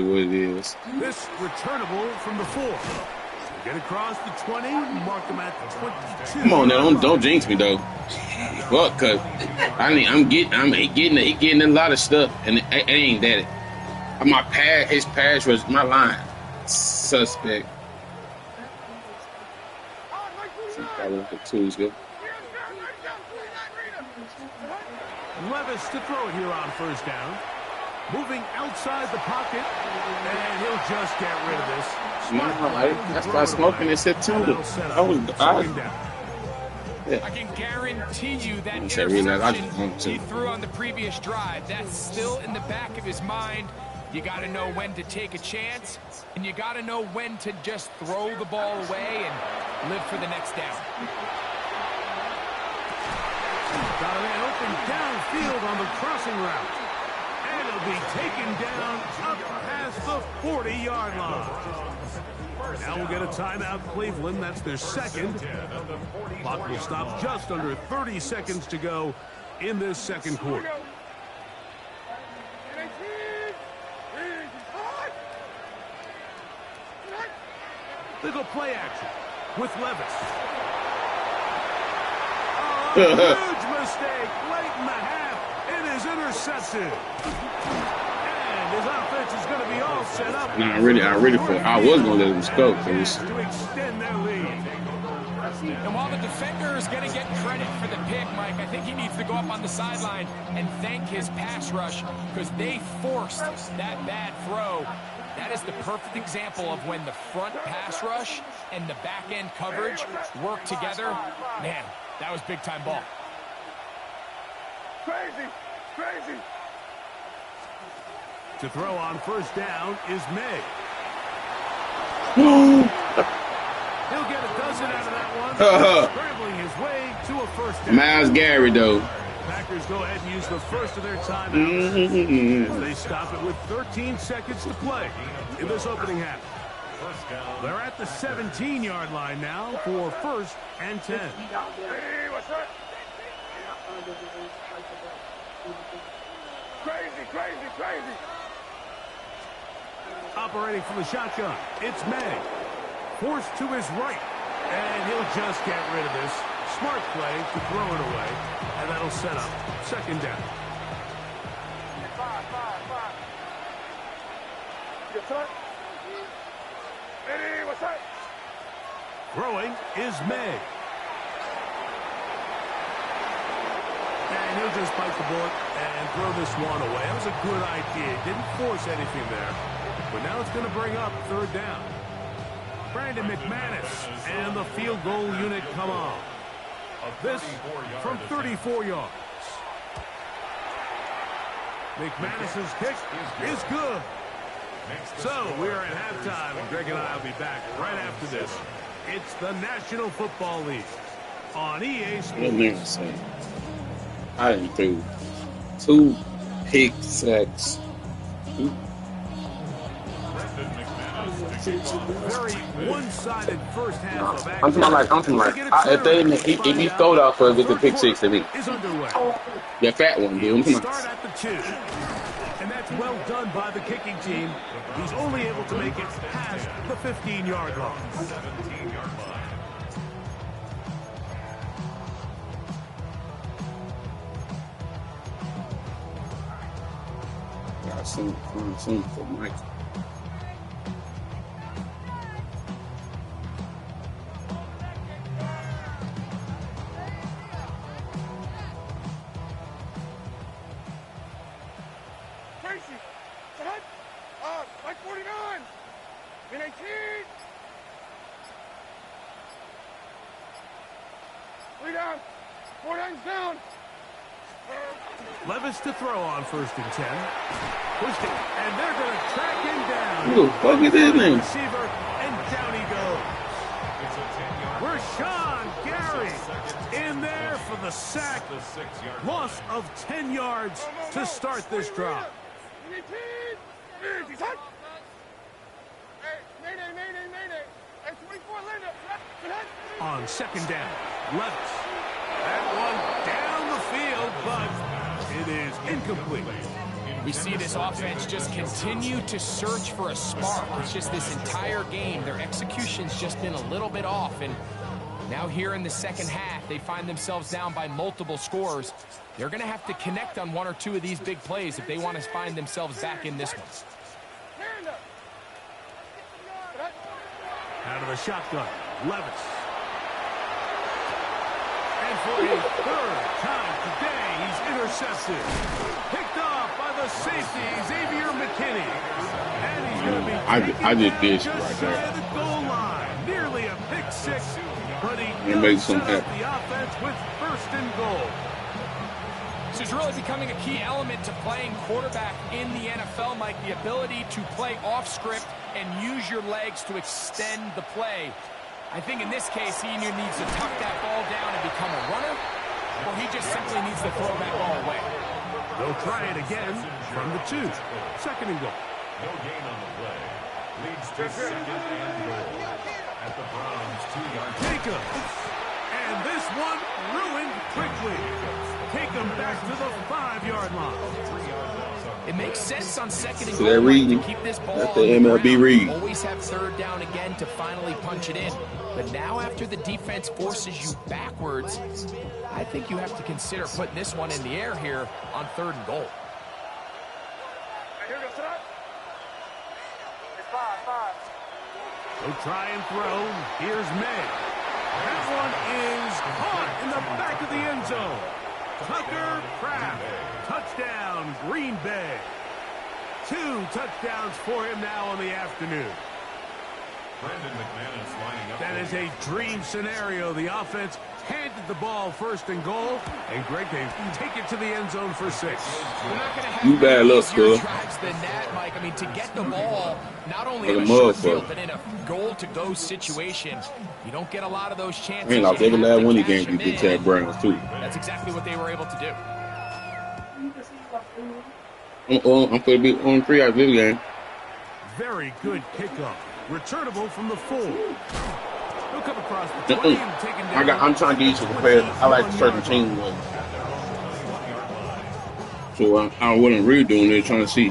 what it is. This returnable from the 4. Get across the 20, mark them at the 22. Come on now, don't jinx me though. Well, cause I'm getting a lot of stuff, and it ain't that. His pass was my line suspect. Levis to throw it here on first down. Moving outside the pocket, and he'll just get rid of this. That's why smoking in September. I can guarantee you that interception he threw on the previous drive, that's still in the back of his mind. You got to know when to take a chance, and you got to know when to just throw the ball away and live for the next down. Got a man open downfield on the crossing route. And he'll be taken down up past the 40-yard line. Now we'll get a timeout, Cleveland. That's their second. Clock will stop just under 30 seconds to go in this second quarter. They go play action with Levis. Huge mistake late in the half. It is intercepted. And his offense is going to be all set up. No, I was going to let him scope to extend their lead. And while the defender is going to get credit for the pick, Mike, I think he needs to go up on the sideline and thank his pass rush because they forced that bad throw. That is the perfect example of when the front pass rush and the back end coverage work together. Man, that was big time ball. Crazy. To throw on first down is May. He'll get a dozen out of that one. Scrambling his way to a first down. Myles Garrett, though. Packers go ahead and use the first of their timeouts as they stop it with 13 seconds to play in this opening half. They're at the 17-yard line now for 1st and 10. Hey, what's up? Crazy. Operating from the shotgun, it's May. Forced to his right, and he'll just get rid of this. Smart play to throw it away, and that'll set up second down. Five. Good touch. Hey, what's up? Throwing is May. And he'll just bite the bullet and throw this one away. That was a good idea. Didn't force anything there. But now it's going to bring up third down. Brandon McManus and the field goal unit come on. This from 34 yards. McManus's kick is good. So we're at halftime, and Greg and I will be back right after this. It's the National Football League on EA Sports. I didn't do 2 pick sacks. Very one-sided first half of action. I'm talking like, if he stole off of it, the pick six to me. The fat one, dude. Start at the 2. And that's well done by the kicking team. He's only able to make it past the 15-yard line. 17-yard line. Got some for Mike. Mike 49. Min 18. 3 down. 4 downs down. Levis to throw on 1st and 10. Pushed it, and they're going to track him down. Who the fuck is his name? Receiver, and down he goes. Rashawn Gary in there for the sack. Loss of 10 yards to start this drive. On 2nd down, Levis. That one down the field, but it is incomplete. We see this offense just continue to search for a spark. It's just this entire game, their execution's just been a little bit off. And now here in the second half, they find themselves down by multiple scores. They're going to have to connect on 1 or 2 of these big plays if they want to find themselves back in this one. Out of the shotgun, Levis. And for a 3rd time today, he's intercepted. Picked off by the safety, Xavier McKinney. And he's going to be I just did just right shy there. of the goal line. Nearly a pick 6, but he It makes does some set up happen. the offense with 1st and goal. This is really becoming a key element to playing quarterback in the NFL, Mike, the ability to play off script and use your legs to extend the play. I think in this case, he either needs to tuck that ball down and become a runner, or he just simply needs to throw that ball away. They'll try it again from the 2. 2nd and goal. No gain on the play. Leads to 2nd and goal at the Browns' 2-yard line. Jacobs. And this one ruined quickly. Take them back to the 5-yard line. It makes sense on 2nd and So goal they're reading. to keep this ball That's on the the MLB ground. read. Always have 3rd down again to finally punch it in. But now after the defense forces you backwards, I think you have to consider putting this one in the air here on 3rd and goal. They'll try and throw. Here's May. That one is caught in the back of the end zone. Tucker Kraft. Touchdown, Green Bay. 2 touchdowns for him now on the afternoon. Brandon McManus lining up. That is a dream scenario. The offense handed the ball 1st and goal, and Greg, they take it to the end zone for 6. They're not going to have You bad luck, easier cuz. drives than that, Mike. I mean, to get the ball, not only Like in a a short motherfucker. field, but in a goal-to-go situation, you don't get a lot of those chances. I ain't lost You every have last to one he cash games them you did in. Chad Browns too. That's exactly what they were able to do. I'm going to be on 3 out of this game. Very good kickoff. Returnable from the 4. He'll come across the 20 and take it down. I'm trying to get you to compare. I like certain teams. So I wasn't really doing it, trying to see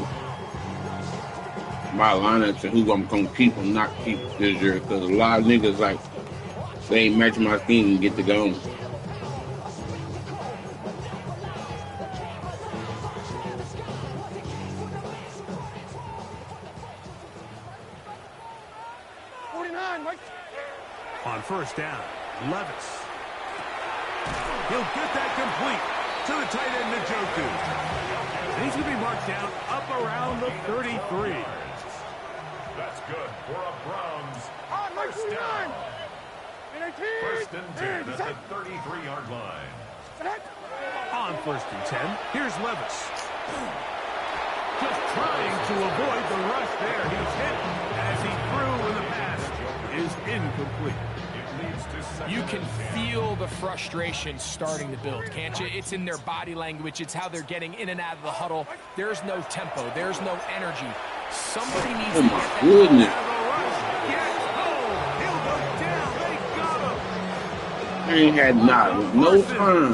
my lineups and who I'm going to keep and not keep this year. Because a lot of niggas, like, they ain't matching my scheme and get to go. On 1st down, Levis. He'll get that complete to the tight end, Njoku. And he's going to be marked down up around the 33. That's good for a Browns first down. 1st and 10 at the 33-yard line. On 1st and 10, here's Levis. Just trying to avoid the rush there. He's hit as he threw, and the pass is incomplete. You can feel the frustration starting to build, can't you? It's in their body language. It's how they're getting in and out of the huddle. There's no tempo. There's no energy. Somebody needs to get that Goodness. He ain't had no time.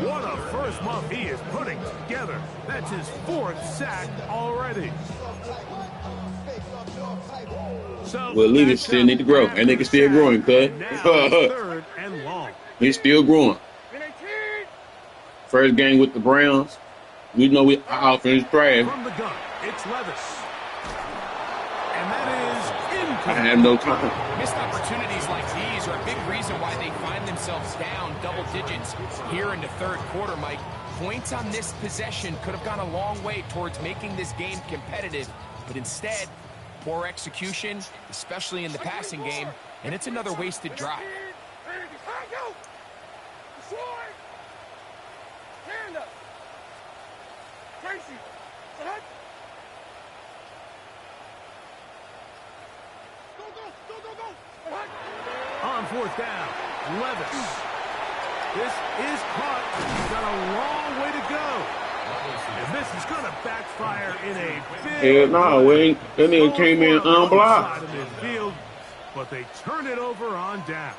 What a first month he is putting together. That's his 4th sack already. So Well, Lucas still need to grow. That nigga still growing, cuz. 3rd and long. He's still growing. First game with the Browns. We know our offense trash. From the gun, it's Levis. And that is I have no time. Missed opportunities like these are a big reason why they find themselves down double digits here in the 3rd quarter, Mike. Points on this possession could have gone a long way towards making this game competitive, but instead, poor execution, especially in the passing game, and it's another wasted drive. Stand up. Tracy. Hut. Go. Hut. On fourth down, Levis. This is caught. He's got a long way to go. And this is going to backfire in a big no, that nigga came in unblocked. Midfield, but they turn it over on downs.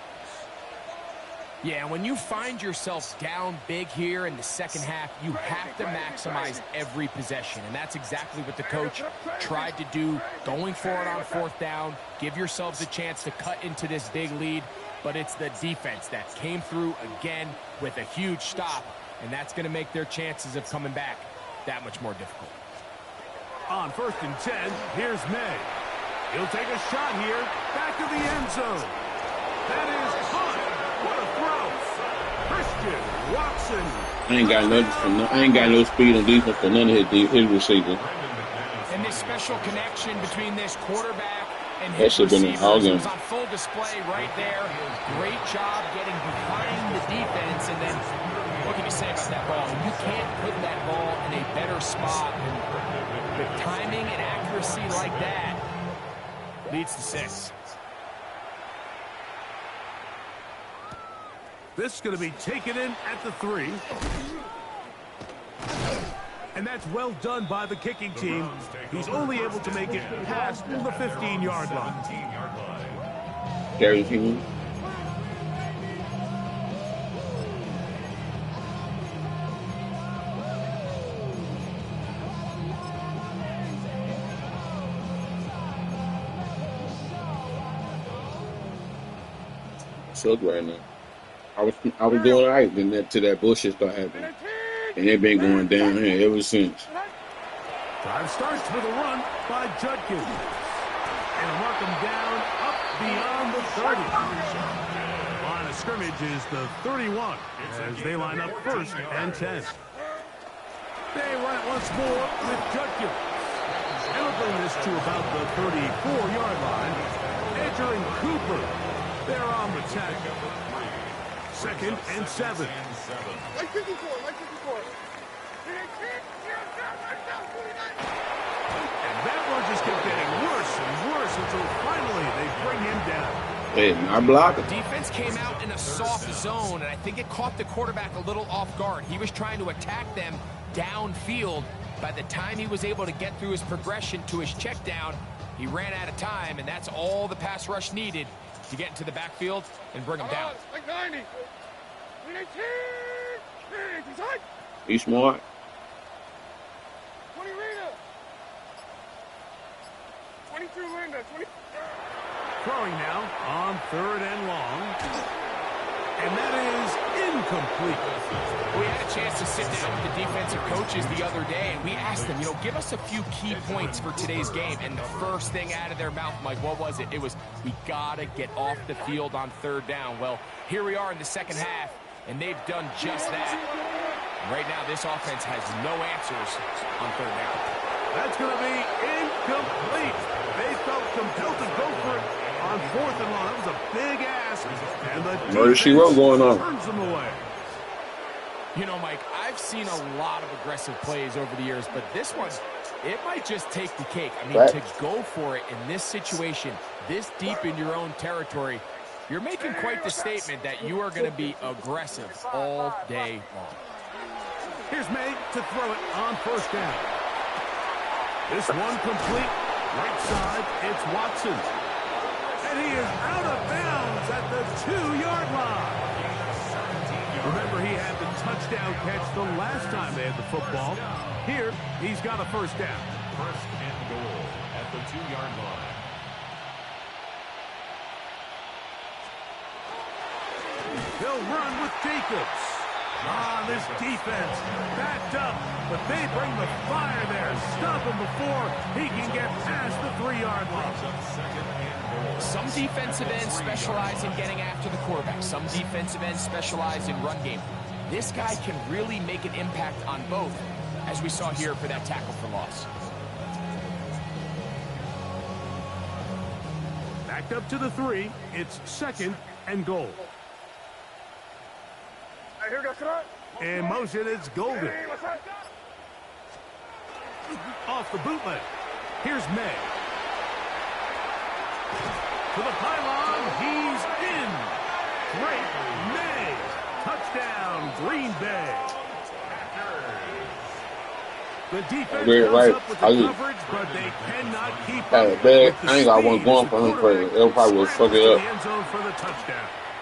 Yeah, when you find yourself down big here in the second half, you have to maximize every possession. And that's exactly what the coach tried to do, going for it on fourth down. Give yourselves a chance to cut into this big lead. But it's the defense that came through again with a huge stop. And that's going to make their chances of coming back that much more difficult. On 1st and 10, here's May. He'll take a shot here, back of the end zone. That is caught. What a throw. Christian Watson. I ain't got no speed on defense for none of his receivers. And this special connection between this quarterback and that his should have been receivers an all game. was on full display right there. Great job getting behind the defense, and then what can you say about that ball? You can't put that ball in a better spot. And with timing and accuracy like that, leads to 6. This is going to be taken in at the 3. And that's well done by the kicking team. He's only able to make it past the 15-yard line. Gary King. Suck right now. I was doing all right then till that bullshit started happening. And they've been going down here ever since. Drive starts with a run by Judkins. And mark him down up beyond the 30. Line of scrimmage is the 31 as they line up 1st and 10. They run it once more with Judkins. And will bring this to about the 34-yard line. Edger and Cooper, they're on the tackle. 2nd and 7. Like 54. And that one just kept getting worse and worse until finally they bring him down. Hey, not blocking. Defense came out in a soft zone, and I think it caught the quarterback a little off guard. He was trying to attack them downfield. By the time he was able to get through his progression to his check down, he ran out of time, and that's all the pass rush needed to get into the backfield and bring him down. Like 90. Be smart. 20 Rita. 22 Linda. 20. Throwing now on 3rd and long. And that is incomplete. We had a chance to sit down with the defensive coaches the other day, and we asked them, give us a few key points for today's game. And the first thing out of their mouth, Mike, what was it? It was, we got to get off the field on 3rd down. Well, here we are in the second half, and they've done just that. Right now, this offense has no answers on 3rd down. That's going to be incomplete. They felt compelled to go for it on 4th and long. That was a big ask. And the Murder she wrote going on. Turns them away. Mike, I've seen a lot of aggressive plays over the years, but this one, it might just take the cake. I mean, right. To go for it in this situation, this deep in your own territory, you're making quite the statement that you are going to be aggressive all day long. Here's May to throw it on 1st down. This one complete. Right side, it's Watson. And he is out of bounds at the 2-yard line. Remember, he had the touchdown catch the last time they had the football. Here, he's got a 1st down. 1st and goal at the 2-yard line. They'll run with Jacobs. This defense backed up, but they bring the fire there. Stop him before he can get past the 3-yard line. Some defensive ends specialize in getting after the quarterback. Some defensive ends specialize in run game. This guy can really make an impact on both, as we saw here for that tackle for loss. Backed up to the 3. It's 2nd and goal. In motion, it's Golden. Off the bootleg. Here's May. To the pylon. He's in. Great May. Touchdown, Green Bay. The defense comes up with the coverage, but they cannot keep up. I ain't got one going for him, but it'll probably fuck it up.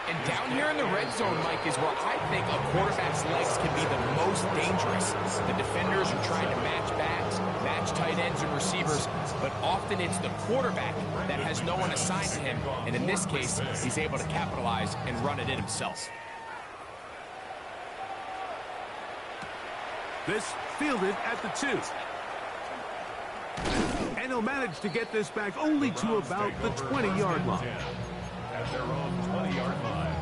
And down here in the red zone, Mike, is where I think a quarterback's legs can be the most dangerous. The defenders are trying to match backs, match tight ends and receivers, but often it's the quarterback that has no one assigned to him. And in this case, he's able to capitalize and run it in himself. This fielded at the 2. And he'll manage to get this back only to about the 20-yard line. At their own 20-yard line.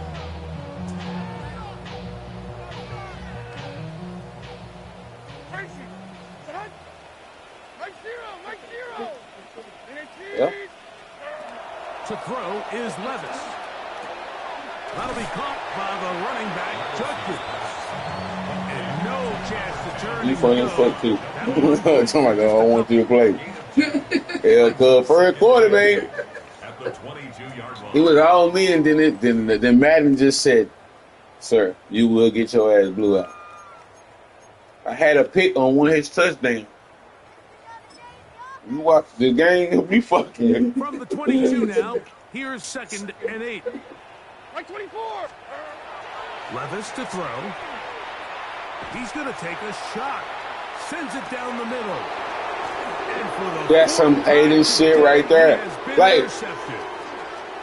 Yeah. To throw is Levis. That'll be caught by the running back, Judkins. And no chance to turn. You funny as fuck too. Somebody I want you to play. Hell, cuz first quarter, man. At the 22-yard line. He was all me, and then Madden just said, "Sir, you will get your ass blew out." I had a pick on one of his touchdowns. You watch the game, be fucking. From the 22 now, here's 2nd and 8. Right 24. Levis to throw. He's going to take a shot. Sends it down the middle. And for the That's some Aiden shit right there. Like,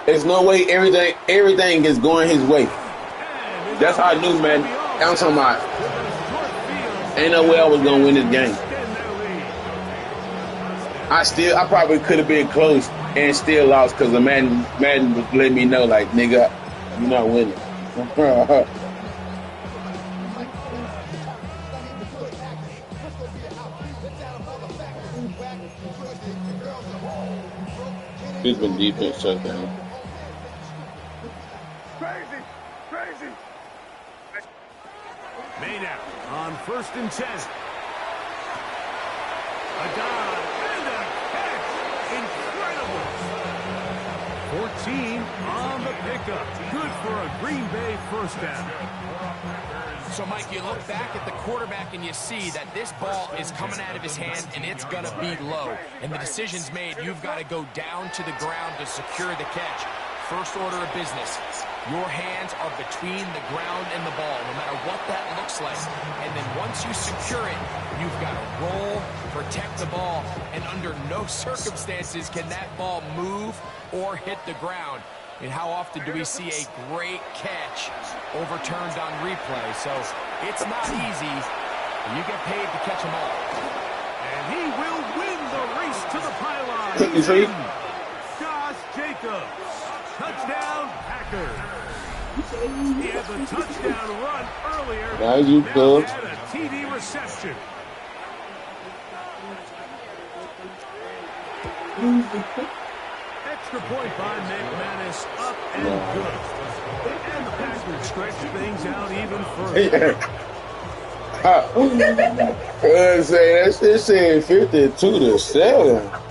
there's no way everything is going his way. That's how I knew, man. I'm talking about. Ain't no way I was gonna win this game. I probably could have been close and still lost because the Madden was letting me know, like, nigga, you're not winning. Pittsburgh defense shut down. Crazy. Made out on 1st and 10. A dive and a catch. Incredible. 14 on the pickup. Good for a Green Bay first down. So, Mike, you look back at the quarterback and you see that this ball is coming out of his hand and it's going to be low. And the decision's made. You've got to go down to the ground to secure the catch. First order of business. Your hands are between the ground and the ball, no matter what that looks like. And then once you secure it, you've got to roll, protect the ball, and under no circumstances can that ball move or hit the ground. And how often do we see a great catch overturned on replay? So it's not easy. You get paid to catch them all. And he will win the race to the pylon. You see? Josh Jacobs. Touchdown, Packers. He had the touchdown run earlier. Now you had a TD reception. Extra point by McManus, up and good. And the Packers stretch things out even further. That shit said 52-7.